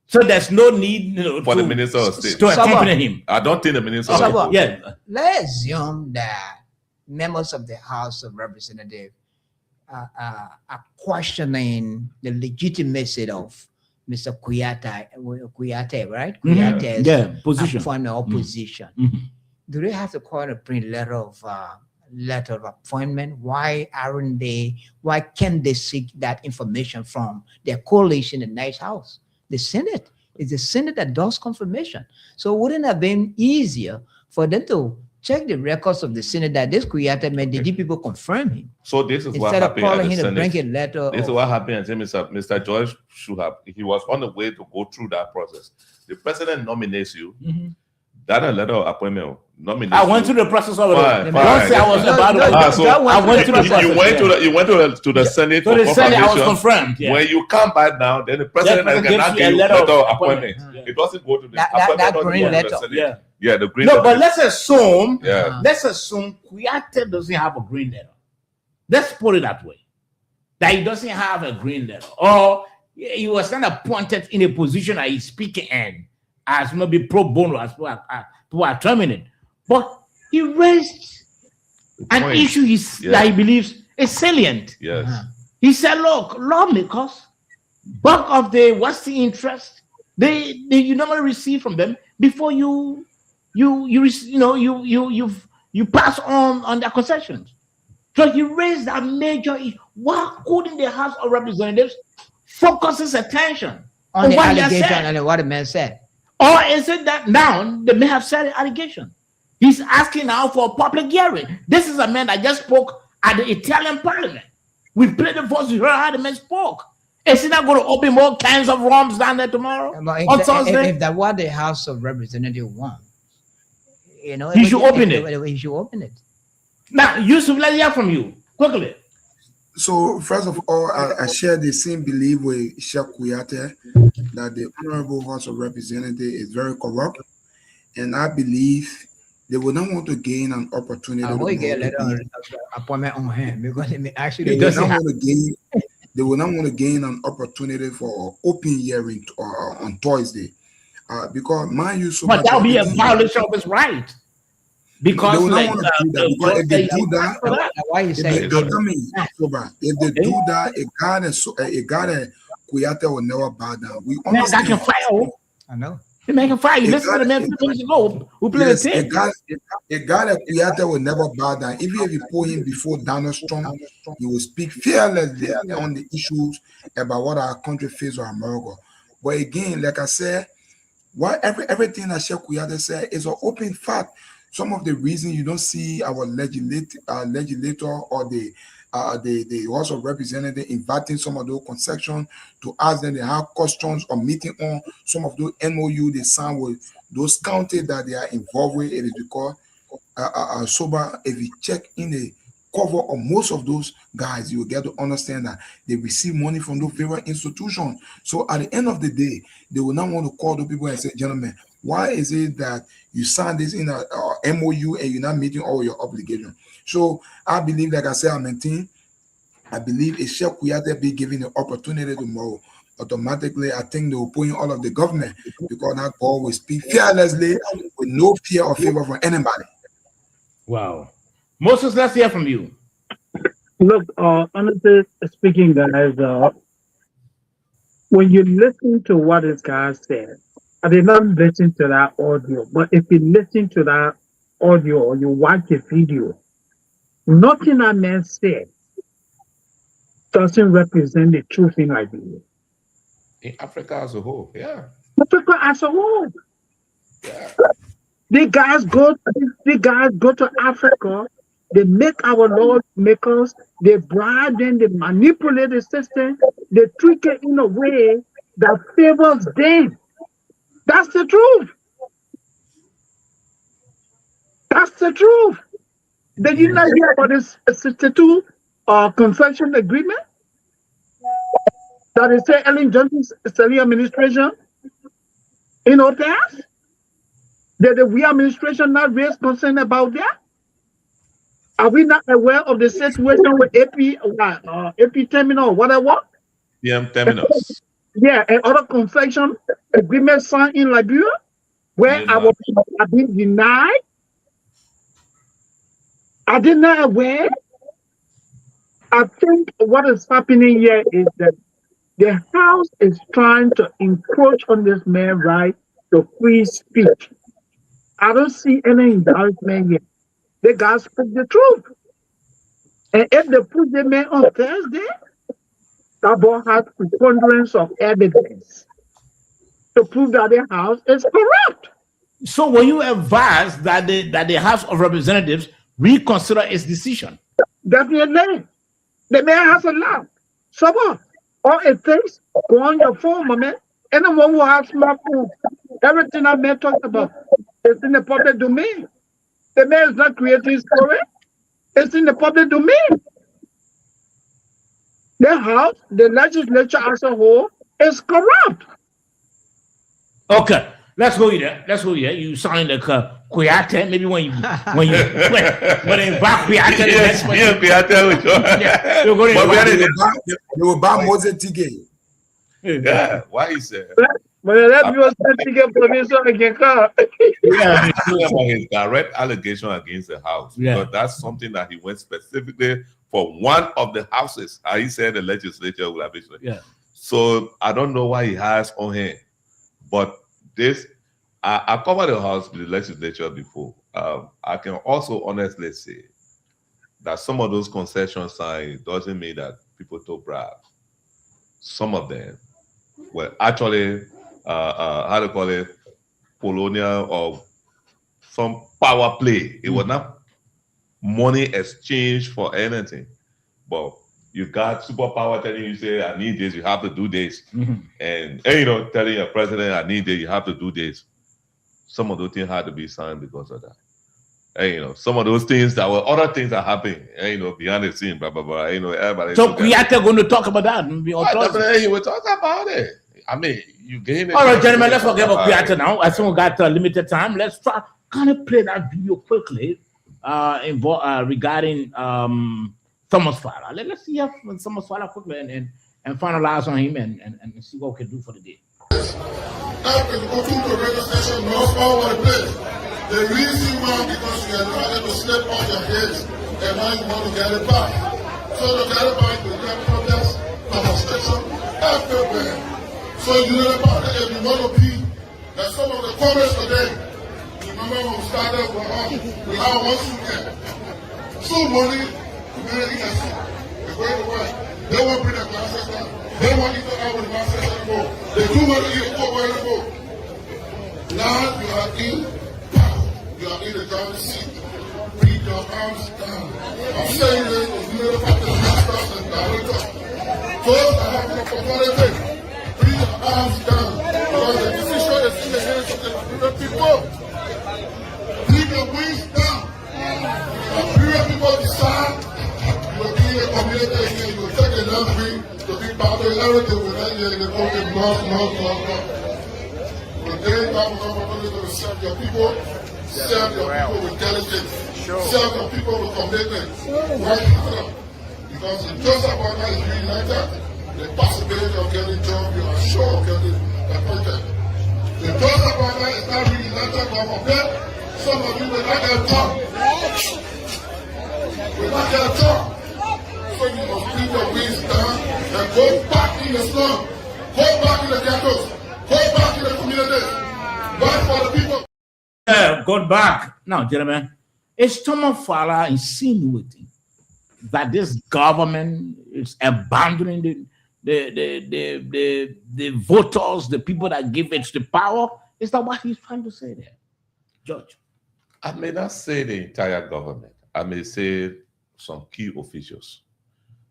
so there's no need, you know, for the to, minister of state, to Sabah. accompany him. I don't think the minister. of Sabah. state. Yeah, let's assume that members of the House of Representatives are questioning the legitimacy of Mr. Kuyate, right? Kuyate's yeah, position. appointment or position. Mhm. Do they have to call a print letter of appointment? Why aren't they? Why can't they seek that information from their coalition in the Nice House? The Senate. It's the Senate that does confirmation. So wouldn't it have been easier for them to check the records of the Senate that this Kuyate man, did you people confirm him? So this is what Instead of happened at calling the him to bring Senate. a letter. This is of- what happened. And Mr. George should have. He was on the way to go through that process. The president nominates you. Mhm. That a letter of appointment. Nomination. I went through the process already. Fine, Don't say I was No, about no, to. no, so that I went through the process. process. you went to the Senate So for the Senate, I was confirmation. confirmed. Yeah. When you come back now, then the president president cannot gives you a give you letter letter of of appointment. appointment. It doesn't go to the That appointment green doesn't go to letter. the Senate. Yeah. Yeah, the green No, letter. but let's assume. Yeah. Let's assume Kuyate doesn't have a green letter. Let's put it that way. That he doesn't have a green letter, or he was not appointed in a position that he's speaking in, as maybe pro bono, as people are terming it. But he raised an point. issue that he believes is salient. Yes. He said, "Look, lawmakers, bulk of what's the interest you normally receive from them before you pass on their concessions." So he raised that major issue. Why couldn't the House of Representatives focus its attention On the what he has allegation said? and what the man said. Or is it that now they may have said an allegation? He's asking now for a public hearing. This is a man that just spoke at the Italian parliament. We played the voice, we heard how the man spoke. Is he not going to open more cans of worms down there tomorrow? But On Thursday? if that what the House of Representatives wants, He should open it. He should open it. Now, Yusuf, let's hear from you quickly. So first of all, I share the same belief with Sheikh Kuyate that the Honorable House of Representatives is very corrupt, and I believe they will not want to gain an opportunity. I will get a letter of appointment on him because it may actually They will doesn't not have. want to gain. They will not want to gain an opportunity for open hearing on Thursday, because mind you, so But much that would be a everything- violation of his right. They Because will not like, want to do that, because if they do that, Why you if say they, it? if they do that, a guy that Kuyate will never bow down. We man, that can understand. fire. I know. They make him fire. You listen to the man 15 minutes ago who played Yes, the a tape. guy that Kuyate will never bow down. Even if you put him before Donald Trump, he will speak fearlessly on the issues about what our country faces or America. But again, like I said, everything that Sheikh Kuyate said is an open fact. Some of the reasons you don't see our legislator or the House of Representatives inviting some of those concessions to ask them to have questions or meeting on some of those MOU they signed with those counties that they are involved with. It is because sober. If you check in the cover of most of those guys, you will get to understand that they receive money from those various institutions. So at the end of the day, they will not want to call the people and say, "Gentlemen, why is it that you signed this in a MOU and you're not meeting all your obligations?" So I believe, like I said, I believe if Sheikh Kuyate be given the opportunity tomorrow, automatically I think they will put in all of the government, because that God will speak fearlessly with no fear or favor from anybody. Wow. Moses, let's hear from you. Look, honestly speaking, guys, when you listen to what this guy said, I did not listen to that audio, but if you listen to that audio or you watch the video, nothing that man said doesn't represent the truth in Liberia. In Africa as a whole, yeah. Africa as a whole. Yeah. The guys go to Africa, they make our laws makers, they bribe them, they manipulate the system, they tweak it in a way that favors them. That's the truth. That's the truth. Did you not hear about this 62 concession agreement? That is say Ellen Johnson's administration, passed? Did the we administration not raise concern about that? Are we not aware of the situation with AP terminal, whatever? PM terminals. Yeah, and other concession agreements signed in Liberia, where our people have been denied. Are they not aware? I think what is happening here is that the House is trying to encroach on this man's right to free speech. I don't see any indictment yet. The guys speak the truth. And if they put the man on Thursday, that boy has preponderance of evidence to prove that the House is corrupt. So will you advise that the House of Representatives reconsider its decision? Definitely. The man has a lot. So what? All it takes, go on your phone, my man. Anyone who has smartphone, everything I man talked about is in the public domain. The man is not creating story. It's in the public domain. The House, the legislature as a whole, is corrupt. Okay, let's go here. You sound like Kuyate. Maybe when they back Kuyate, They will buy Moses Tige. Yeah, why is it? But let me get permission again. Yeah, about his direct allegation against the House, because that's something that he went specifically for one of the houses. He said the legislature will have it. Yeah. So I don't know why he has on hand, but this I covered the House with the legislature before. I can also honestly say that some of those concession signs doesn't mean that people took bribes. Some of them were actually how to call it, colonial or some power play. It was not money exchange for anything, but you got superpower telling you, say, I need this, you have to do this. And telling your president, I need this, you have to do this. Some of those things had to be signed because of that. And, some of those things that were other things that happened, behind the scene, blah, blah, blah. Everybody. So we are going to talk about that. He will talk about it. I mean, you gave it. All right, gentlemen, let's forget about Kuyate now. I think we got limited time. Let's try kind of play that video quickly regarding Thomas Farah. Let's see if Thomas Farah quickly and finalize on him and see what we can do for the day. After the go to the radio station, knows all over the place. The reason why, because you are trying to slip on your heads and now you want to get it back. So to get it back, you get problems, demonstration, everywhere. So you know about it, if you want to be, and some of the comments today, remember when we started we have one student. So money, community can see. It's going to work. They won't bring the classes down. They won't eat out with the classes anymore. They do want to eat over anymore. Now you are in power. You are in the driver's seat. Bring your arms down. I'm saying that if you know about the masters and directors, those that have the authority, bring your arms down. Because the decision is in the hands of the people. Bring your wings down. Bring people decide. You will be in a community again. You will take a left wing to be part of everything with that year. They go to north. When they come to serve your people, serve your people with diligence, serve your people with commitment. Work harder. Because if Joseph Waka is reunited, the possibility of getting job, you are sure of getting appointed. If Joseph Waka is not reunited, God forbid, some of you will not get a job. Will not get a job. But go back in the slum, go back in the ghettos, go back in the communities, work for the people. Go back. Now, gentlemen, is Thomas Fowler insinuating that this government is abandoning the voters, the people that give it the power? Is that what he's trying to say there, George? I may not say the entire government. I may say some key officials.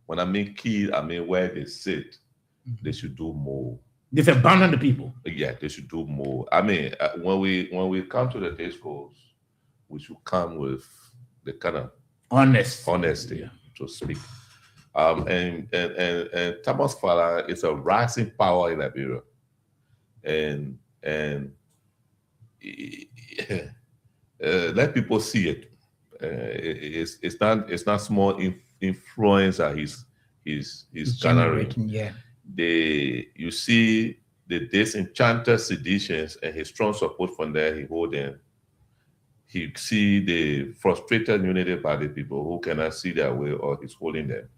When I mean key, I mean where they sit. They should do more. They've abandoned the people. Yeah, they should do more. I mean, when we come to the discourse, we should come with the kind of honesty to speak. And Thomas Fowler is a rising power in Liberia, and let people see it. It's not small influence that he's generating. Yeah. You see the disenchanted seditions and his strong support from there he hold in. You see the frustrated unity by the people who cannot see their way or he's holding them.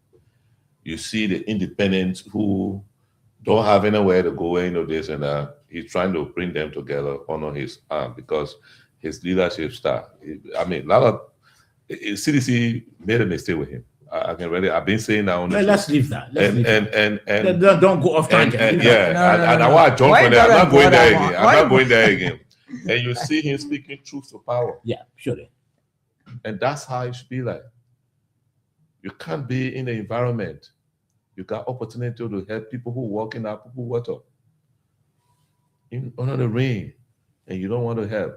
You see the independents who don't have anywhere to go, this and that. He's trying to bring them together under his arm because his leadership style. I mean, a lot of CDC made a mistake with him. I've been saying that. Let's leave that. And don't go off tangent. I want to jump on there. I'm not going there again. I'm not going there again. And you see him speaking truth to power. Yeah, surely. And that's how it should be like. You can't be in the environment. You got opportunity to help people who walk in that people water. Under the rain, and you don't want to help.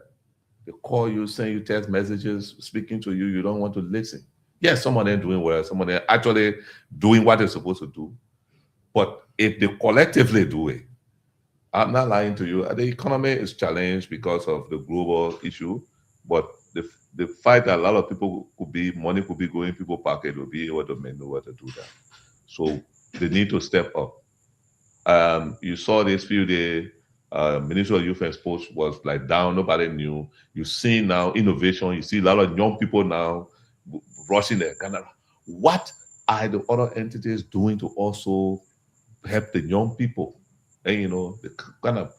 They call you, send you text messages, speaking to you, you don't want to listen. Yes, some of them doing well, some of them actually doing what they're supposed to do. But if they collectively do it, I'm not lying to you, the economy is challenged because of the global issue, but the fight that a lot of people money could be going, people pocket will be able to maneuver to do that. So they need to step up. You saw this few days, Ministry of Youth and Sports was like down, nobody knew. You see now innovation, you see a lot of young people now rushing there. What are the other entities doing to also help the young people? And the kind of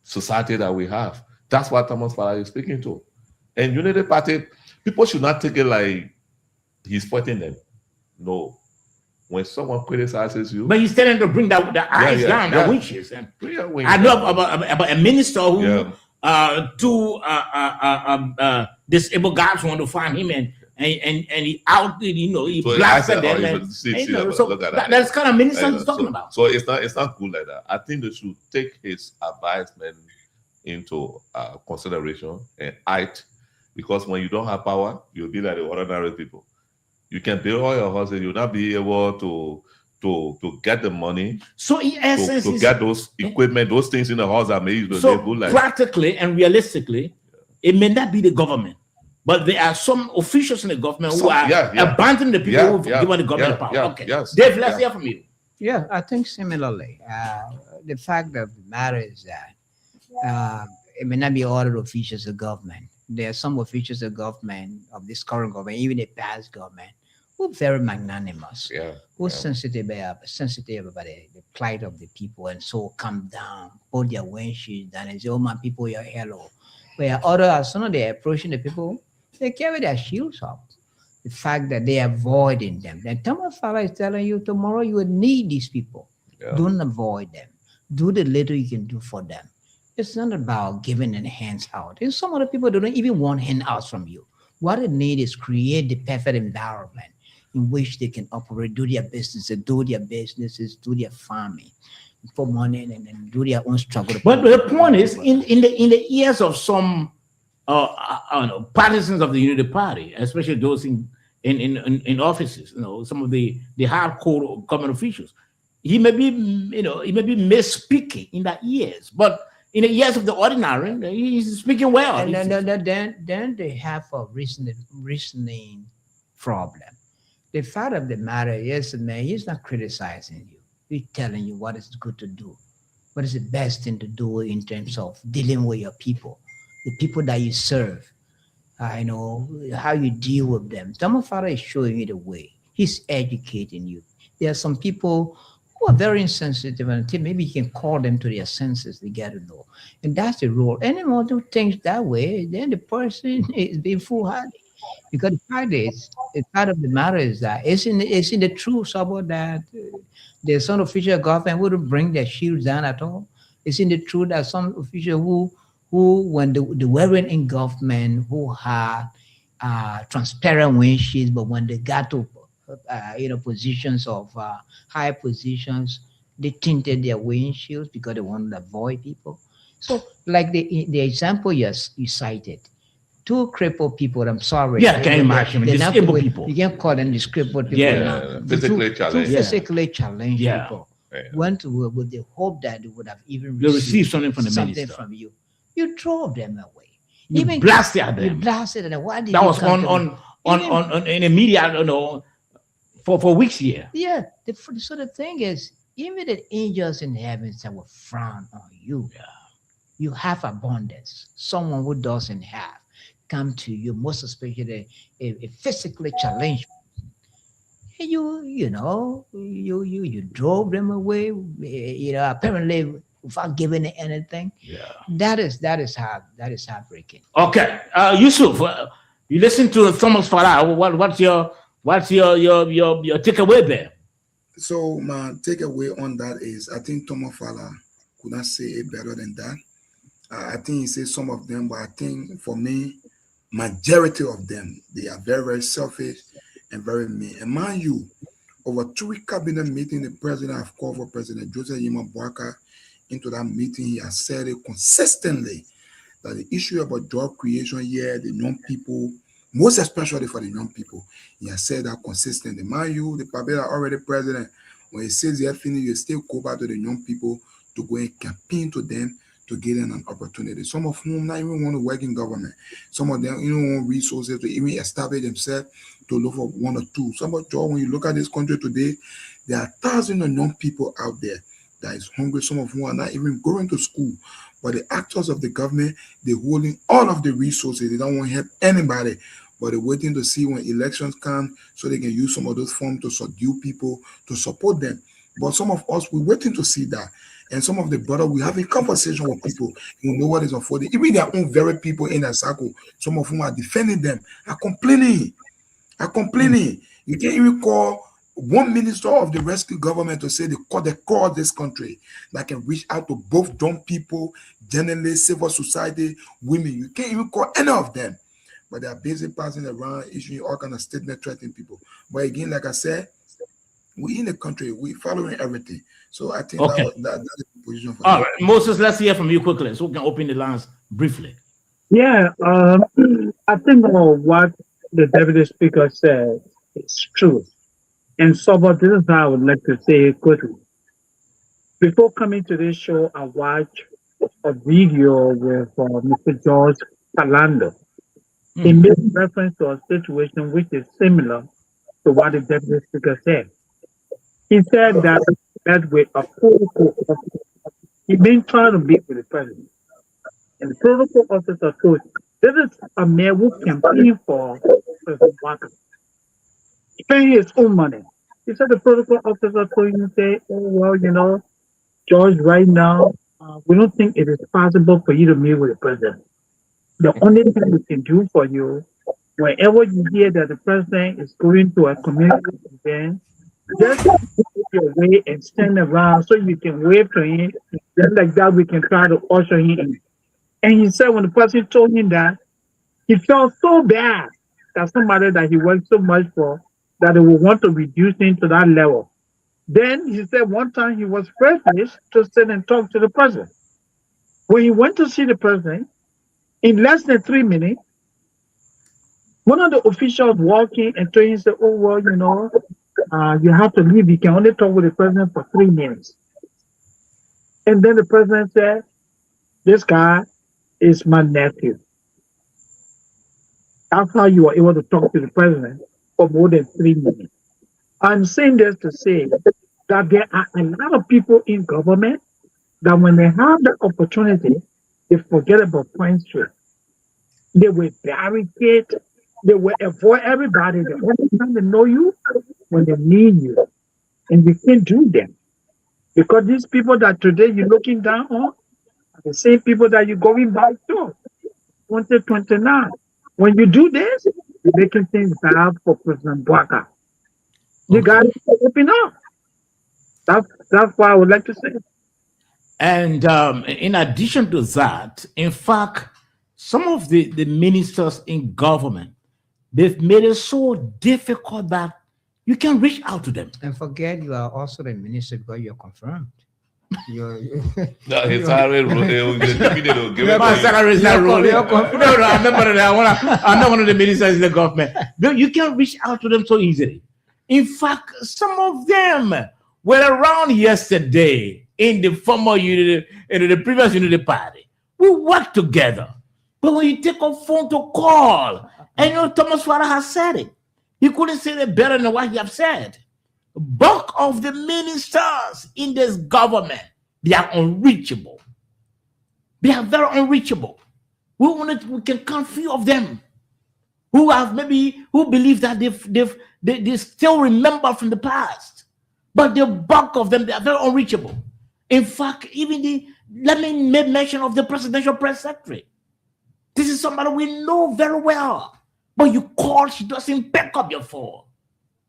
society that we have. That's what Thomas Fowler is speaking to. And Unity Party, people should not take it like he's fighting them. No. When someone criticizes you, but he's telling them to bring the eyes down, the winches. And I know about a minister who two disabled guys want to find him and he he blasted them. That's kind of minister he's talking about. So it's not good like that. I think they should take his advisement into consideration and act, because when you don't have power, you'll be like the ordinary people. You can build all your houses, you'll not be able to get the money. So in essence, to get those equipment, those things in the house that may use to live good life. Practically and realistically, it may not be the government, but there are some officials in the government who are abandoning the people who've given the government power. Okay. Dave, let's hear from you. Yeah, I think similarly. The fact of the matter is that it may not be all the officials of government. There are some officials of government, of this current government, even the past government, who are very magnanimous, who are sensitive about the plight of the people, and so come down, hold their windshield down and say, "Oh, my people, you're hello." Where others, as soon as they're approaching the people, they carry their shields up. The fact that they're avoiding them. Then Thomas Fowler is telling you tomorrow you will need these people. Don't avoid them. Do the little you can do for them. It's not about giving them hands out. And some other people don't even want handouts from you. What they need is create the perfect environment in which they can operate, do their businesses, do their farming, for money and do their own struggle. But the point is, in the ears of some partisans of the Unity Party, especially those in offices, some of the hardcore government officials, he may be misspeaking in their ears, but in the ears of the ordinary, he's speaking well. And then they have a reasoning problem. The fact of the matter is, man, he's not criticizing you. He's telling you what is good to do, what is the best thing to do in terms of dealing with your people, the people that you serve. I know how you deal with them. Thomas Fowler is showing you the way. He's educating you. There are some people who are very insensitive, and until maybe you can call them to their senses, they get to know. And that's the role. Anyone who thinks that way, then the person is being foolhardy. Because the fact of the matter is that it's in the truth about that there's some official government wouldn't bring their shields down at all. It's in the truth that some official who when the wearing in government who had transparent windshields, but when they got to positions of high positions, they tinted their windshields because they wanted to avoid people. So, like the example you cited, two crippled people. I'm sorry. Yeah, can you imagine? Disabled people. You can't call them the crippled people. Yeah, physically challenged. Two physically challenged Yeah. people Yeah. went to work with the hope that they would have even They received something from the something minister. from you. You drove them away. You blasted at You them. blasted them. Why did That you was come to on me? Even- in the media, for weeks here. Yeah. So the thing is, even the angels in heaven that will frown on you. You have abundance. Someone who doesn't have come to you, most especially a physically challenged. And you drove them away. Apparently without giving anything. Yeah. That is heartbreaking. Okay, Yusuf, you listen to Thomas Farah. What's your takeaway there? So my takeaway on that is, I think Thomas Fala could not say it better than that. I think he said some of them, but I think for me, majority of them, they are very, very selfish and very mean. And mind you, over 3 cabinet meetings, the president have called for President Joseph Yema Boakai into that meeting. He has said it consistently that the issue about job creation here, the young people, most especially for the young people, he has said that consistently. Mind you, the Pabela already president, when he says he has finished, you still go back to the young people to go and campaign to them to get them an opportunity. Some of whom not even want to work in government. Some of them even want resources to even establish themselves to look for 1 or 2. Some of y'all, when you look at this country today, there are thousands of young people out there that is hungry. Some of whom are not even going to school. But the actors of the government, they're holding all of the resources. They don't want to help anybody. But they're waiting to see when elections come so they can use some of those funds to subdue people, to support them. But some of us, we're waiting to see that. And some of the brothers, we have a conversation with people who know what is unfolding. Even their own very people in that circle, some of whom are defending them, are complaining. You can't even call one minister of the rescue government to say they call this country that can reach out to both young people, journalists, civil society, women. You can't even call any of them. But they are busy passing around, issuing all kind of statements, threatening people. But again, like I said, we in the country, we following everything. So I think Okay. that is the position for All me. right, Moses, let's hear from you quickly so we can open the lines briefly. Yeah, I think what the deputy speaker said is true. And so, but this is how I would like to say it quickly. Before coming to this show, I watched a video with Mr. George Palando. He made reference to a situation which is similar to what the deputy speaker said. He said that with a protocol officer, he's been trying to meet with the president. And the protocol officer told him, this is a man who campaigned for President Walker. He's paying his own money. He said the protocol officer told him, say, oh, well, George, right now, we don't think it is possible for you to meet with the president. The only thing we can do for you, whenever you hear that the president is going to a community event, just go your way and stand around so you can wave to him. Then like that, we can try to usher him in. And he said when the person told him that, he felt so bad that somebody that he worked so much for, that they would want to reduce him to that level. Then he said one time he was privileged to sit and talk to the president. When he went to see the president, in less than 3 minutes, one of the officials walked in and told him, said, oh, well, you have to leave. You can only talk with the president for 3 minutes. And then the president said, this guy is my nephew. That's how you are able to talk to the president for more than 3 minutes. I'm saying this to say that there are a lot of people in government that when they have the opportunity, they forget about friendship. They will barricade. They will avoid everybody. The only time they know you when they need you. And you can't do them. Because these people that today you're looking down on are the same people that you're going back to 2029. When you do this, you're making things bad for President Bwaka. You got to open up. That's what I would like to say. And in addition to that, in fact, some of the ministers in government, they've made it so difficult that you can reach out to them. And forget you are also the minister because you're confirmed. No, his salary. My salary is not rolling. No, I'm not one of the ministers in the government. But you can reach out to them so easily. In fact, some of them were around yesterday in the former unity, in the previous unity party. We worked together. But when you take a phone to call, and you know Thomas Farah has said it, he couldn't say it better than what he have said. Bulk of the ministers in this government, they are unreachable. They are very unreachable. We can count few of them who believe that they still remember from the past. But the bulk of them, they are very unreachable. In fact, even let me make mention of the presidential press secretary. This is somebody we know very well. But you call, she doesn't pick up your phone.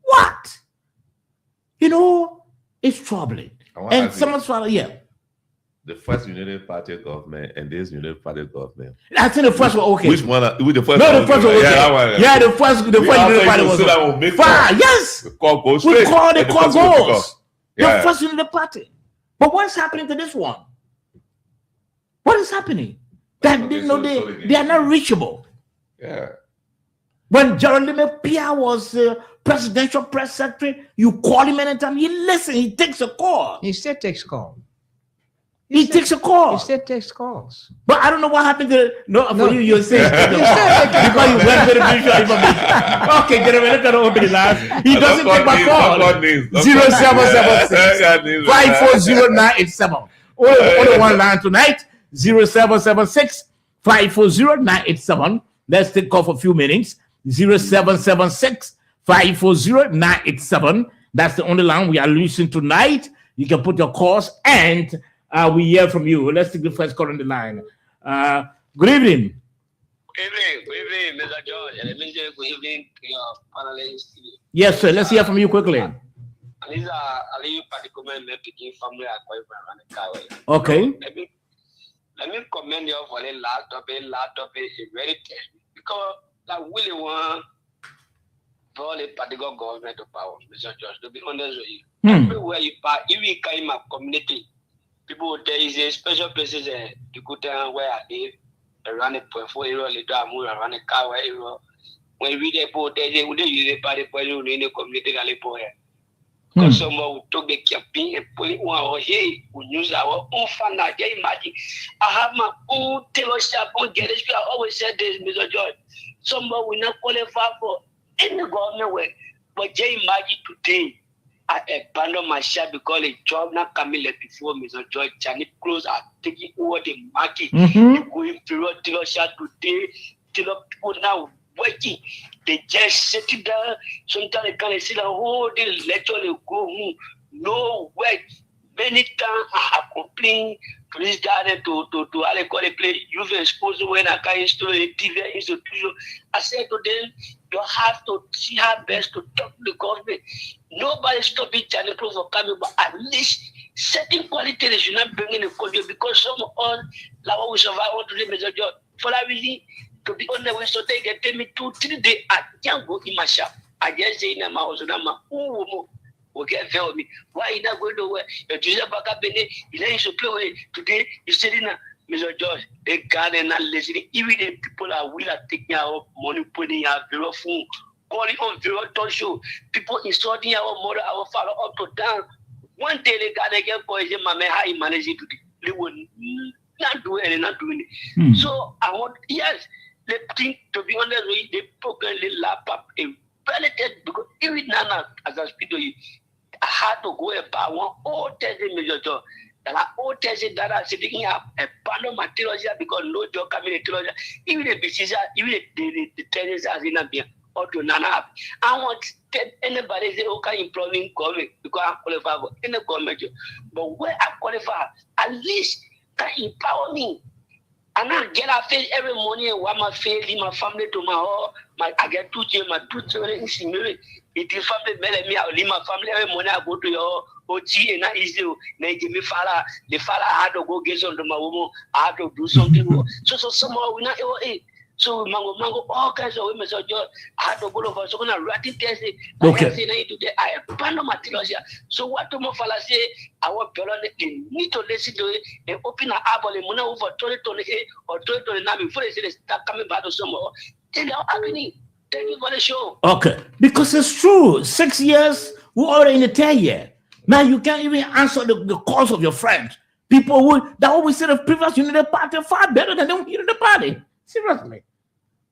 What? You know, it's troubling. And someone's father, the first United Party government and this United Party government. I think the first one, okay. Which one? The first no, one. The first one, okay. Yeah, the first United Party was fine. Yes. The call goes we straight. Call the call goes. The first United Party. But what's happening to this one? What is happening? That they are not reachable. Yeah. When Jerome Pia was presidential press secretary, you call him anytime, he listens, he takes a call. He still takes calls. He takes a call. He still takes calls. But I don't know what happened to you're saying because you went to the visual information. Okay, Jerome, let me open the last. He doesn't take my call. 0776 540-987. Only one line tonight. 0776 540-987. Let's take call for a few minutes. 0776 540-987. That's the only line we are listening tonight. You can put your calls and we hear from you. Let's take the first call on the line. Good evening. Good evening, Mr. George. And good evening to your panelists. Yes, sir. Let's hear from you quickly. Okay. Let me commend you for the last topic is very terrible because that really want for the particular government to power, Mr. George. To be honest with you, everywhere you pass, even in my community, people there is a special places in the Kuta where I live, around the 0.4 area, around the car area. When we read about there, they would use the party for you in the community. Because someone who took the campaign and put it on here, who use our own fan. I can imagine. I have my own tailor shop on Gettysburg. I always said this, Mr. George. Someone will not qualify for any government work. But just imagine today, I abandoned my shop because the job not coming like before, Mr. George. Chinese clothes are taking over the market. Going period tailor shop today, tailor people now working. They just sit down. Sometimes they can't sit down. Oh, they literally go home. No work. Many times I have complained to this guy to how they call it play youth exposed when I can't install a TV institution. I said to them, you have to see how best to talk to the government. Nobody stopping China Clothes for coming, but at least certain quality they should not bring in the country because some of us, like what we survive on today, Mr. George, for that reason, to be honest with you, they can tell me 2-3 days, I can't go in my shop. I just say in my house, okay, tell me, why you not going to work? You just back up in it, you let you play away. Today, you sitting there, Mr. George, they can't not listening. Even the people are willing to take our money, putting our very phone, calling on very talk show, people insulting our mother, our father, up to down. One day they got to get poison, my man, how he managed it today. They will not do it and not doing it. So I want, yes, they think, to be honest with you, they probably lap up a relative because even now, as I speak to you, I had to go and buy one old Tesla Major Job. And I old Tesla that are sitting here, a bundle materials here because no job coming in the even the business, even the tenants are in a beer or to Nana. I want tell anybody say, okay, employing government because I qualify for any government job. But where I qualify, at least can empower me. And I get a face every morning and what my face, leave my family to I get two children in Simiri. It is family better me, I leave my family every morning. I go to your OT and not easy. They give me the father had to go get some to my woman, I had to do something. So somehow we not so mango, all kinds of women. So I had to go over. So when I write it, I abandon my theology. So what to my father say? Our parents need to listen to it and open an apple and money over 2028 or 2029 before they say they start coming back to somewhere. Then they're happening. Thank you for the show. Okay, because it's true. 6 years, we're already in the 10th year. Now you can't even answer the calls of your friends. People that always say the previous unit party far better than the unit party. Seriously.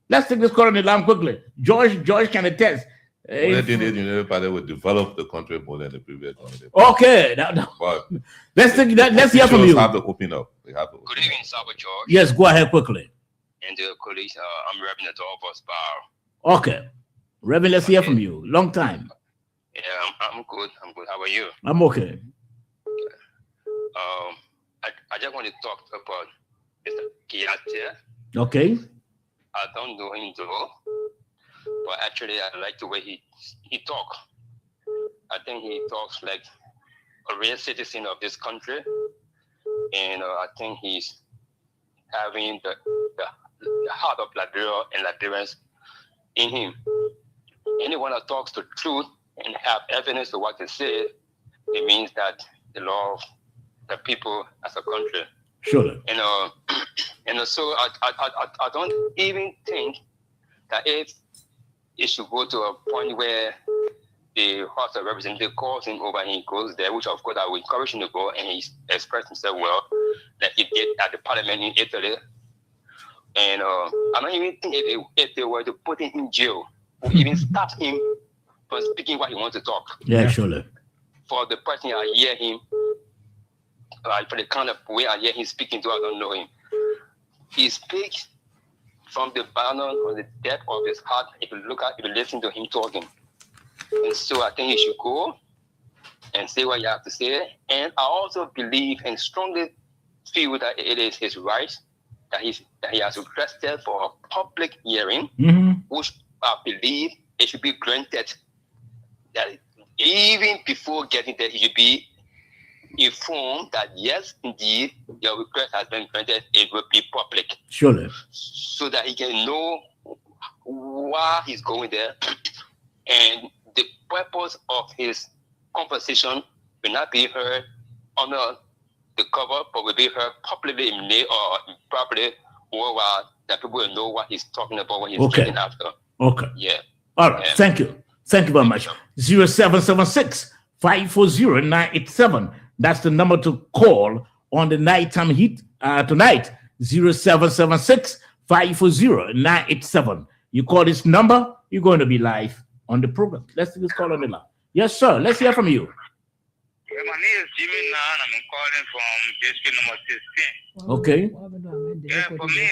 Let's take this call on the line quickly. George can attest. I think the United Party would develop the country more than the previous Unity Party. Okay. But let's hear from you. Have to open up. Good evening, Saba George. Yes, go ahead quickly. And the colleagues, I'm Reverend Adolfo Sparrow. Okay. Reverend, let's hear from you. Long time. Yeah, I'm good. How are you? I'm okay. I just want to talk about Mr. Kiatia. Okay. I don't know him though, but actually I like the way he talks. I think he talks like a real citizen of this country, and I think he's having the heart of Liberia and Liberians in him. Anyone that talks the truth and have evidence of what they say, it means that they love the people as a country. Sure. And so I don't even think that if it should go to a point where the House of Representatives calls him over and he goes there, which of course I would encourage him to go, and he expressed himself well, that he did at the parliament in Italy. And I don't even think if they were to put him in jail, or even stop him from speaking what he wants to talk. Yeah, surely. For the person I hear him, like for the kind of way I hear him speaking to, I don't know him. He speaks from the bottom of the depth of his heart. If you listen to him talking, and so I think he should go and say what you have to say. And I also believe and strongly feel that it is his right that he has requested for a public hearing, which I believe it should be granted. That even before getting there, he should be informed that yes, indeed, your request has been granted. It will be public, surely, so that he can know why he's going there, and the purpose of his conversation will not be heard under the cover, but will be heard publicly or probably worldwide, that people will know what he's talking about when he's getting after. Okay. Yeah. All right. Yeah. Thank you. Thank you very much. 0776-540-987. That's the number to call on the nighttime heat tonight. 0776-540-987. You call this number, you're going to be live on the program. Let's just call on the line. Yes, sir. Let's hear from you. My name is Jimmy Nan. I'm calling from district number 16. Okay. Yeah, for me,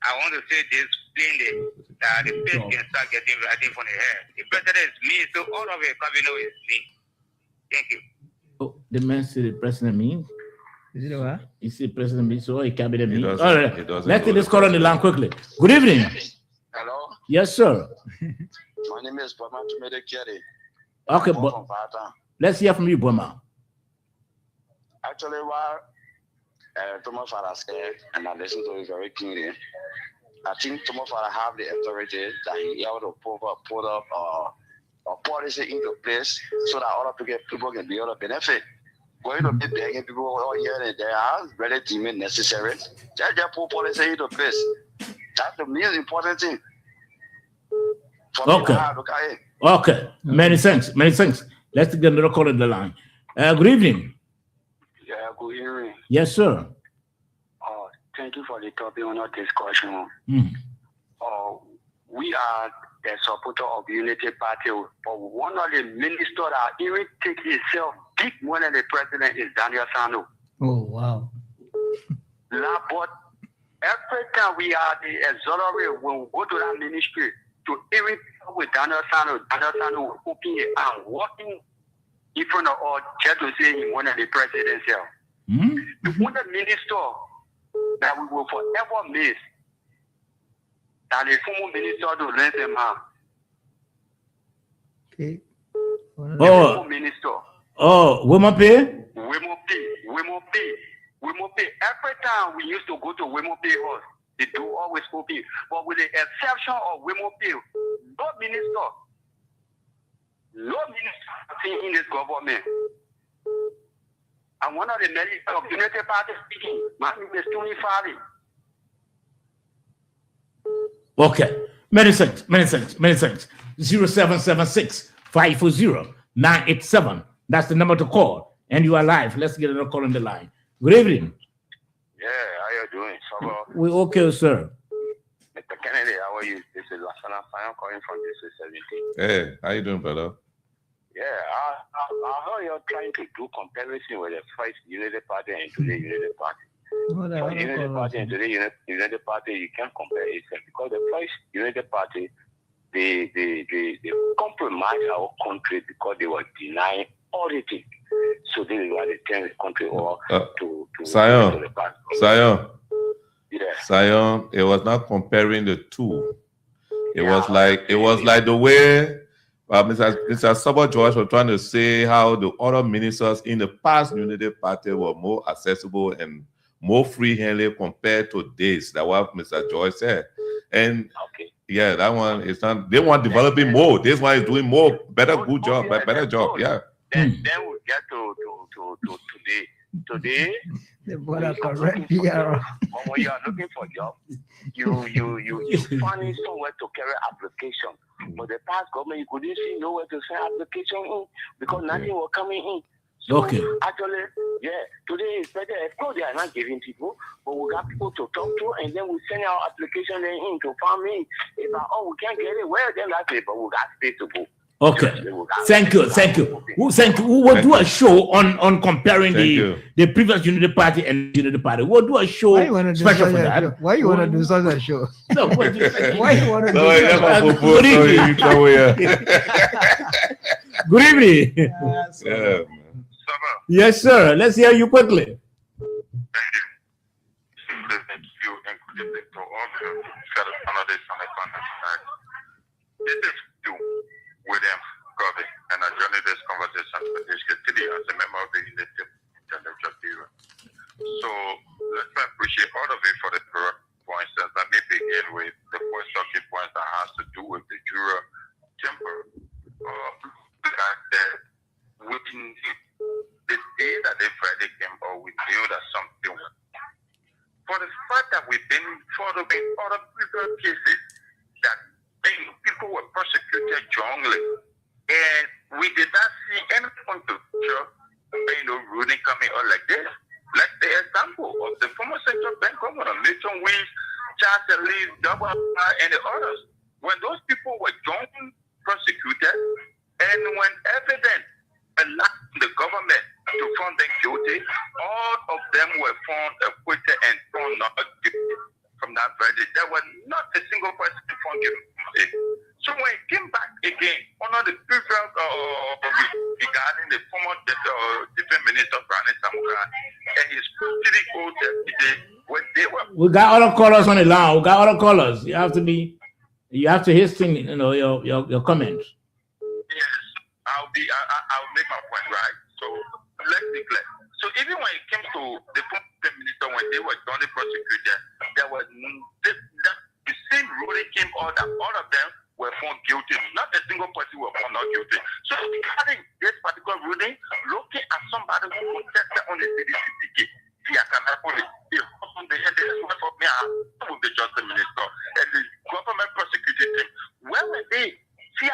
I want to say this plainly, that the face can start getting ready from the hair. The president is me, so all of the cabinet is me. Thank you. Oh, the man said the president me. Is it what? He said president me, so he cabinet me. All right. Let's take this call on the line quickly. Good evening. Hello. Yes, sir. My name is Bama Tumede Kerry. Okay, but let's hear from you, Bama. Actually, while Thomas Farah said, and I listened to it very keenly, I think Thomas Farah have the authority that he ought to put up a policy into place so that other people can be able to benefit. Going to be begging people all here and there are really deemed necessary. Just put policy into place. That's the most important thing. Okay. Okay. Many thanks. Many thanks. Let's get another call on the line. Good evening. Yeah, good evening. Yes, sir. Thank you for the topic on our discussion. We are the supporter of Unity Party, but one of the ministers that even take himself big more than the president is Daniel Sano. Oh, wow. But every time we are the exonerate when we go to that ministry to even with Daniel Sano will open it and walking in front of all just to say he wanted the presidential. The only minister that we will forever miss that the former minister to lend them out. Okay. Minister. Oh, Wemope? Wemope. Every time we used to go to Wemope house, they do always open. But with the exception of Wemope, no minister in this government. And one of the members of the United Party speaking, my name is Tony Farley. Okay. Many thanks. 0776-540-987. That's the number to call. And you are live. Let's get another call on the line. Good evening. Yeah, how you doing? We're okay, sir. Mr. Kennedy, how are you? This is Lasana Fayon calling from District 17. Hey, how you doing, brother? Yeah, I heard you're trying to do comparison with the first United Party and today's United Party. For United Party and today's United Party, you can't compare it because the first United Party, they compromised our country because they were denying auditing. So they were to turn the country over to Sion. the party. Yeah. Sion, it was not comparing the two. It was like the way Mr. Sabo George was trying to say how the other ministers in the past Unity Party were more accessible and more free-handed compared to this. That's what Mr. George said. And yeah, that one is not. They want developing more. This one is doing more, better job. Yeah. Then we get to today. Today, when you are looking for job, you finding somewhere to carry application. But the past government, you couldn't see nowhere to send application in because nothing was coming in. So actually, today is better. Of course, they are not giving people, but we got people to talk to, and then we send our application in to farm in. If we can't get it, well, then that's it, but we got space to go. Okay. Thank you. We'll do a show on comparing the previous Unity Party and Unity Party. We'll do a show special for that. Why you want to do such a show? No, why you want to do Good evening. Yes, sir. Let's hear you quickly. William Covey, and I joined this conversation with HKTD as a member of the United Intellectual Bureau. So let's appreciate all of it for the points. And let me begin with the first talking point that has to do with the juror temper. Within the day that the Friday came out, we knew that something was. For the fact that we've been following other previous cases that people were persecuted wrongly, and we did not see any point of ruling coming out like this. Like the example of the former central bank governor, Milton Williams, Charles Lee, and the others. When those people were wrongly persecuted, and when evidence allowed the government to find them guilty, all of them were found acquitted and found not guilty. From that verdict, there was not a single person found guilty. So when it came back again, one of the previous regarding the former defense minister Brandon Samuka and his city court when they were. We got other callers on the line. You have to hasten, your comments. Yes, I'll make my point right. So let's be clear. So even when it came to the former minister, when they were jointly prosecuted, there was the same ruling came out that all of them were found guilty. Not a single person was found not guilty. So regarding this particular ruling, looking at somebody who protested on the CDC, with the justice minister and the government prosecuted him. Where were they? The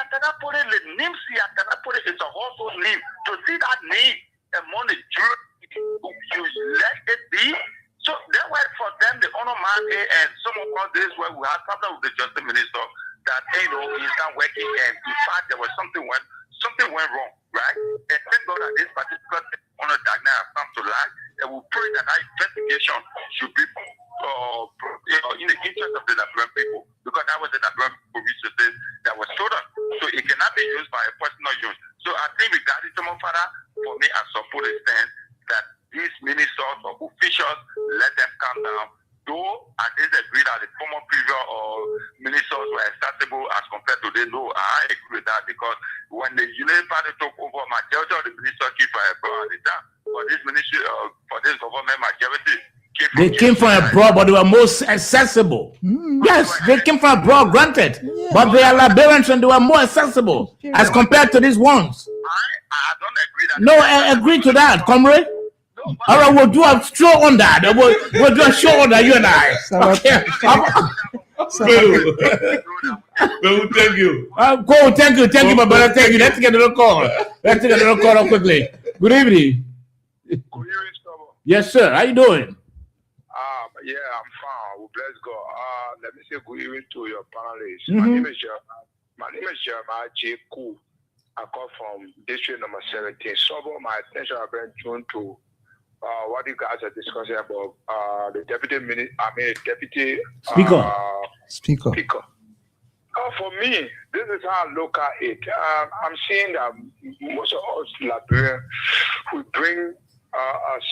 name Siatanapore is a household name. To see that name among the Jews, you let it be. So that was for them the honor man and some of us days where we had problem with the justice minister that he's not working, and in fact there was something went wrong, right? And thank God that this particular honor diagnosis has come to light, and we pray that our investigation should be in the interest of the Nigerian people, because that was the Nigerian people resources that was told us. Father, for me, I support the stand that these ministers or officials, let them calm down. Though I disagree that the former previous or ministers were accessible as compared to they know, I agree with that because when the United Party took over, majority of the ministers came from abroad. For this ministry, for this government, majority came from abroad, but they were most accessible. Yes, they came from abroad, granted, but they are Liberians and they were more accessible as compared to these ones. I don't agree that. No, I agree to that, comrade. All right, we'll do a show on that. We'll do a show on that, you and I. Okay. Thank you. Go, thank you, my brother. Thank you. Let's get another call. Let's get another call quickly. Good evening. Yes, sir. How you doing? Yeah, I'm fine. Well, bless God. Let me say good evening to your panelists. My name is Jeremiah J. Koo. I come from district number 17. So my attention has been drawn to what you guys are discussing about the deputy speaker. For me, this is how I look at it. I'm seeing that most of us Liberians, we bring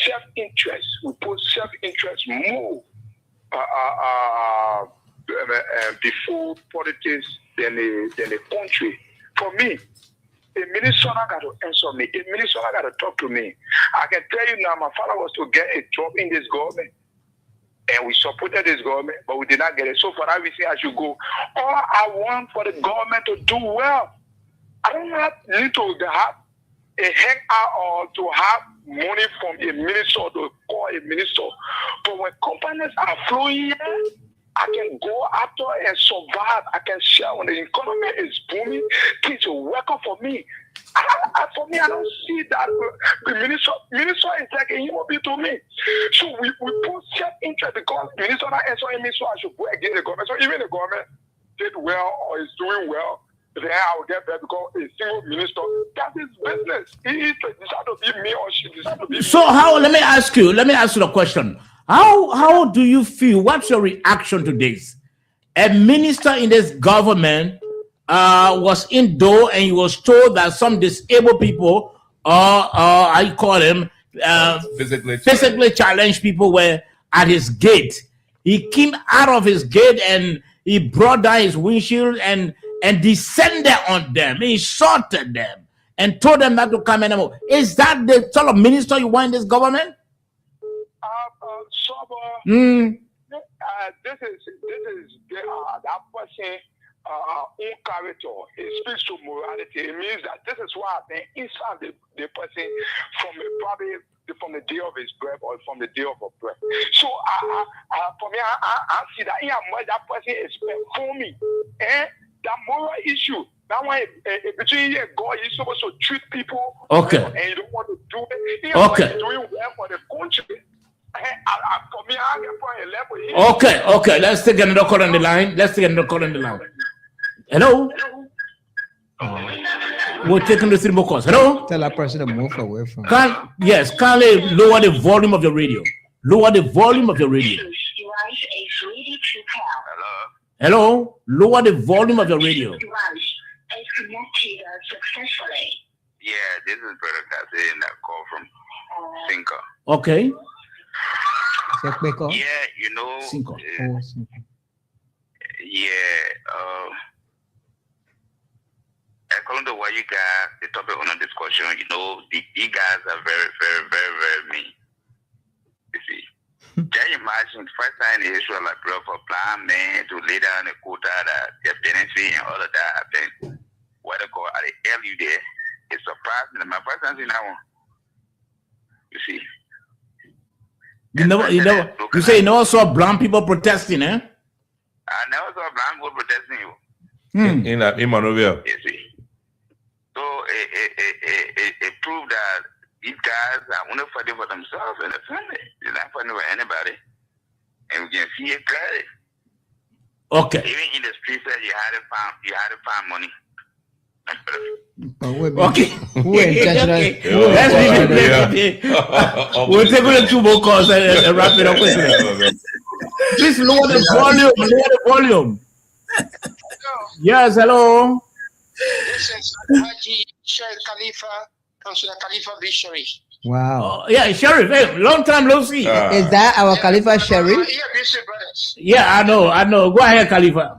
self-interest. We put self-interest more before politics than the country. For me, a minister got to answer me. A minister got to talk to me. I can tell you now, my father was to get a job in this government. And we supported this government, but we did not get it. So for that reason, I should go. All I want for the government to do well. I don't need to have a hangout or to have money from a minister to call a minister. But when companies are flowing, I can go after and survive. I can share when the economy is booming. Things will work out for me. For me, I don't see that the minister is like a human being to me. So we put self-interest because the minister not answering me, so I should go against the government. So even the government did well or is doing well, then I will get there because a single minister, that's his business. He decided to be me or she decided to be me. So how, let me ask you the question. How do you feel? What's your reaction to this? A minister in this government was indoor and he was told that some disabled people, I call them physically challenged people, were at his gate. He came out of his gate and he brought down his windshield and descended on them. He insulted them and told them not to come anymore. Is that the sort of minister you want in this government? This is that person own character. It speaks to morality. It means that this is why I think inside the person from the day of his birth or from the day of her birth. So for me, I see that that person is performing and that moral issue. That one between you and God, you're supposed to treat people okay, well, and you don't want to do it. Okay. Doing well for the country. For me, I get for a Okay. level. Let's take another call on the line. Hello. We're taking the 3 more calls. Hello. Tell that person to move away from. Kindly lower the volume of your radio. Lower the volume of your radio. Hello. Lower the volume of your radio. Yeah, this is Brother Kase and I call from Sinker. Okay. Yeah, you know. According to what you guys, the topic on the discussion, you know, you guys are very, very, very, very mean. You see. Can you imagine the first time in Israel, like, for plan man to lay down a quota that their benefit and all of that happened? What they call at the LU there, it surprised me. My first time in that one. You see. You say you never saw brown people protesting, eh? I never saw brown people protesting you. In Monrovia. You see. So it proved that these guys are only fighting for themselves and their family. They're not fighting for anybody. And we can see it clearly. Okay. Even in the streets, you had to find money. Okay. We'll take on 2 more calls and wrap it up quickly. Please lower the volume. Yes, hello. This is Haji Sheikh Khalifa Councillor Khalifa V. Sharif. Wow. Oh, yeah, Sheriff. Hey, long time no see. Is that our Khalifa Sharif? EFBC brothers. Yeah, I know. Go ahead, Khalifa.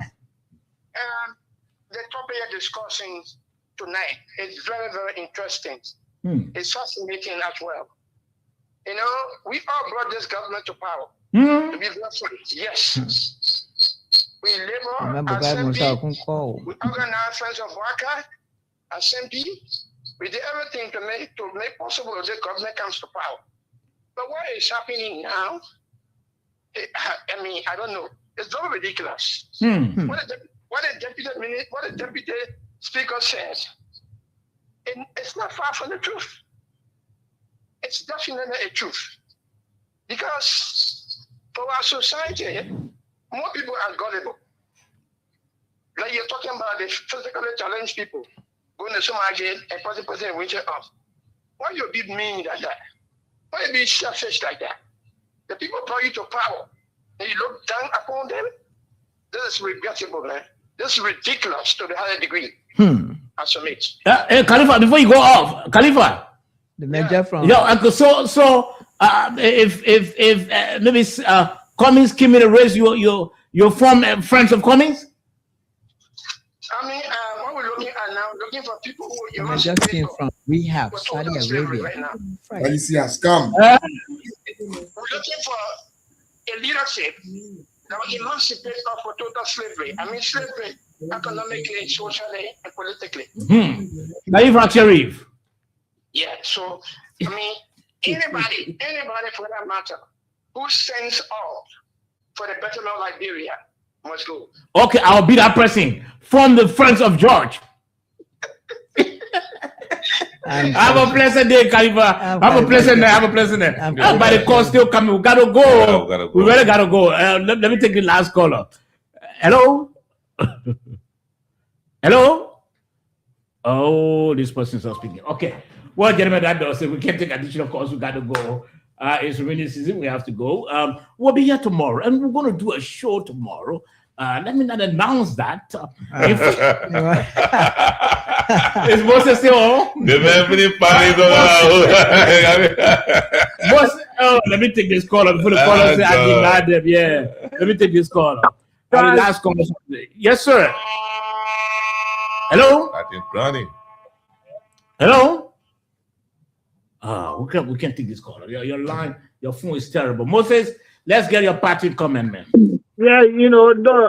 The topic you're discussing tonight is very, very interesting. It's fascinating as well. You know, we all brought this government to power. To be very frank. Yes. We labor, assembly, we organize Friends of Waka, assembly. We did everything to make possible that the government comes to power. But what is happening now, I don't know. It's very ridiculous. What the deputy speaker says, it's not far from the truth. It's definitely a truth. Because for our society, more people are gullible. Like you're talking about the physically challenged people going to some again and person winter off. Why you be mean like that? Why you be selfish like that? The people brought you to power and you look down upon them? This is regrettable, man. This is ridiculous to the higher degree. I submit. Hey, Khalifa, before you go off, Khalifa. The major from. If maybe Cummings came in to raise your from Friends of Cummings? What we're looking at now, looking for people who I just came from rehab, Saudi Arabia. Right now. Well, you see, has come. We're looking for a leadership that will emancipate us for total slavery. Slavery economically, socially, and politically. Khalifa Sharif. Yeah, so, anybody for that matter, who sends off for the betterment of Liberia must go. Okay, I'll be that person from the Friends of George. Have a pleasant day, Khalifa. Have a pleasant day. But the call still coming. We gotta go. We really gotta go. Let me take the last caller. Hello? Hello? Oh, this person's not speaking. Okay. Well, gentlemen, that does it. We can't take additional calls. We gotta go. It's rainy season. We have to go. We'll be here tomorrow, and we're going to do a show tomorrow. Let me not announce that. Is Moses still on? Let me take this caller before the caller say I denied them. Yeah, let me take this caller. The last caller. Yes, sir. Hello. I think Ronnie. Hello. We can't take this caller. Your line, your phone is terrible. Moses, let's get your party comment, man. Yeah,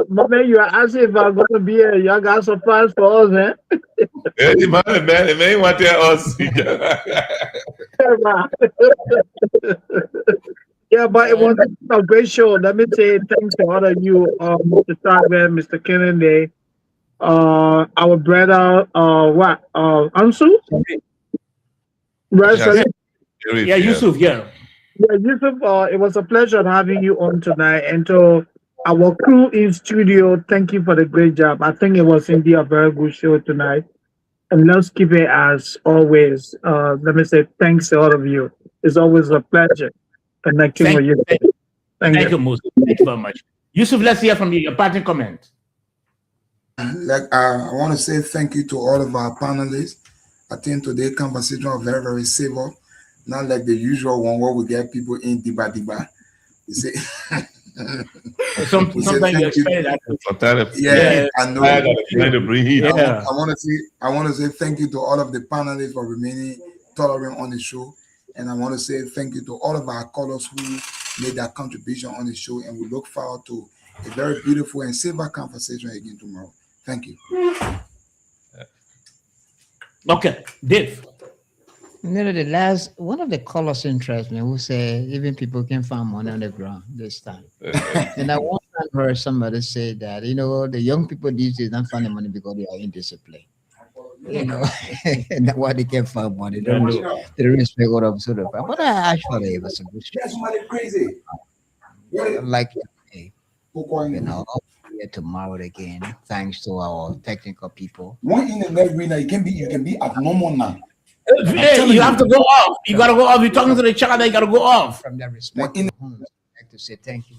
but man, you are asking if I'm going to be a young ass surprise for us, eh? Hey, man, want to tell us. Yeah, but it was a great show. Let me say thanks to all of you, Mr. Tarver, Mr. Kennedy, our brother, Ansu? Right, yeah, Yusuf, yeah. Yeah, Yusuf, it was a pleasure having you on tonight. And to our crew in studio, thank you for the great job. I think it was indeed a very good show tonight. And let's keep it as always. Let me say thanks to all of you. It's always a pleasure connecting with you. Thank you, Moses. Thank you very much. Yusuf, let's hear from you. Your parting comment. I want to say thank you to all of our panelists. I think today's conversation was very, very civil. Not like the usual one where we get people in diba. You see, sometimes you expect that. Yeah, I know. Yeah. I want to say thank you to all of the panelists for remaining tolerant on the show, and I want to say thank you to all of our callers who made that contribution on the show, and we look forward to a very beautiful and civil conversation again tomorrow. Thank you. Okay, Dave. One of the callers interests me who say even people can find money on the ground this time. And I one time heard somebody say that, the young people these days don't find the money because they are indisciplined. And that's why they can't find money. They don't know the respect what I'm sort of. But actually, it was a good show. That's money crazy. Like, here tomorrow again, thanks to our technical people. One in the next winner, you can be abnormal now. Hey, you have to go off. You gotta go off. You're talking to the child, you gotta go off. From that respect, I'd like to say thank you.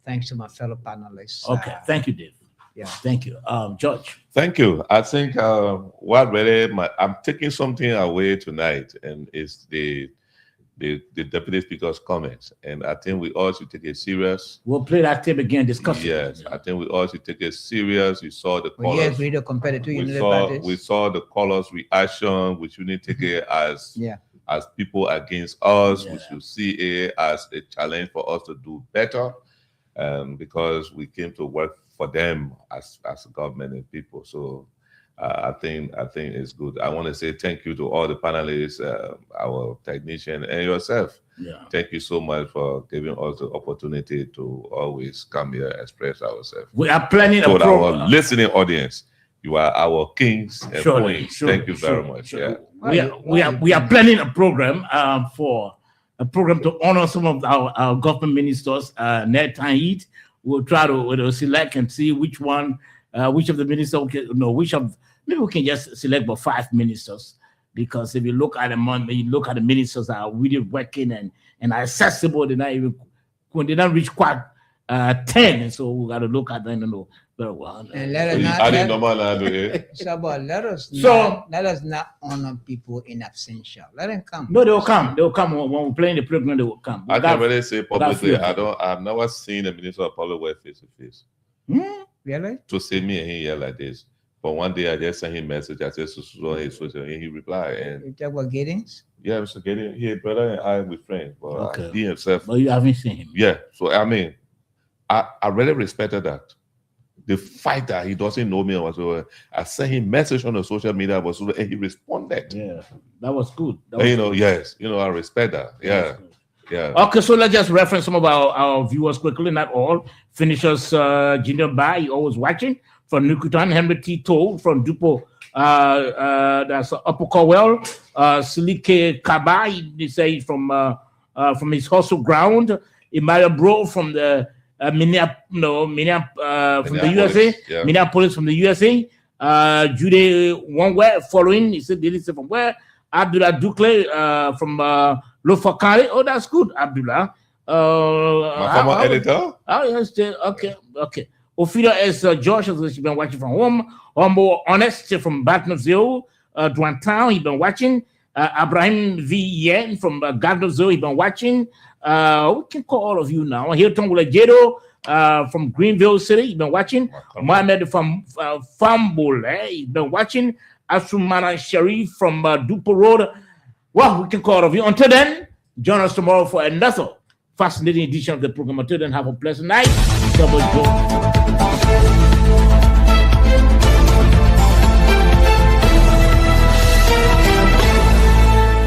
Thanks to my fellow panelists. Okay, thank you, Dave. Yeah. Thank you. George. Thank you. I think I'm taking something away tonight, and it's the Deputy Speaker's comments. And I think we all should take it serious. We'll play that tape again, discuss it. Yes, I think we all should take it serious. You saw the colors. Yes, we competitive we saw the colors reaction. We shouldn't take it as people against us. We should see it as a challenge for us to do better, because we came to work for them as government and people. So I think it's good. I want to say thank you to all the panelists, our technician, and yourself. Yeah. Thank you so much for giving us the opportunity to always come here and express ourselves. We are planning a for program. our listening audience. You are our kings and queens. Thank you very much. Sure. Yeah. We are planning a program to honor some of our government ministers. Net and Heat. We'll try to select and see which one, which of the ministers, maybe we can just select about 5 ministers, because if you look at them, you look at the ministers that are really working and accessible, they're not reach quite 10, and so we got to look at them very well. And let us not honor people in absentia. Let them come. No, they'll come. They'll come when we're playing the program. They will come. I can really say publicly, I've never seen a minister of public works face to face. Really? To see me and he like this. But one day I just sent him a message. I said, and he replied. And you talk about Giddings? Yeah, Mr. Giddings, he brother and I were friends. But he himself. But you haven't seen him. Yeah. So I mean, I really respected that. The fact that he doesn't know me whatsoever. I sent him message on the social media, and he responded. Yeah, that was good. Yes, I respect that. Yeah. Yeah. Okay, so let's just reference some of our viewers quickly, not all. Finishers, Junior Bai, he always watching. From Nukutan, Henry T. Toll from Dupo, that's Upper Cowell, Silike Kaba, they say from his hustle ground. Emmanuel Bro from the Minneapolis from the USA. Yeah. Minneapolis from the USA. Jude Wongwe following, he said, they say from where? Abdullah Dukle from Lofa County. Oh, that's good, Abdullah. My former editor? Oh, yes, okay. Ophelia S. Josh has been watching from home. Humble Honest from Batnozio, Duantown, he's been watching. Abraham V. Yen from Gardozio, he's been watching. We can call all of you now. Hilton Wulajedo from Greenville City, he's been watching. Mohamed from Fambul, he's been watching. Asumana Sharif from Dupo Road. Well, we can call all of you. Until then, join us tomorrow for another fascinating edition of the program. Until then, have a pleasant night. Double Joe.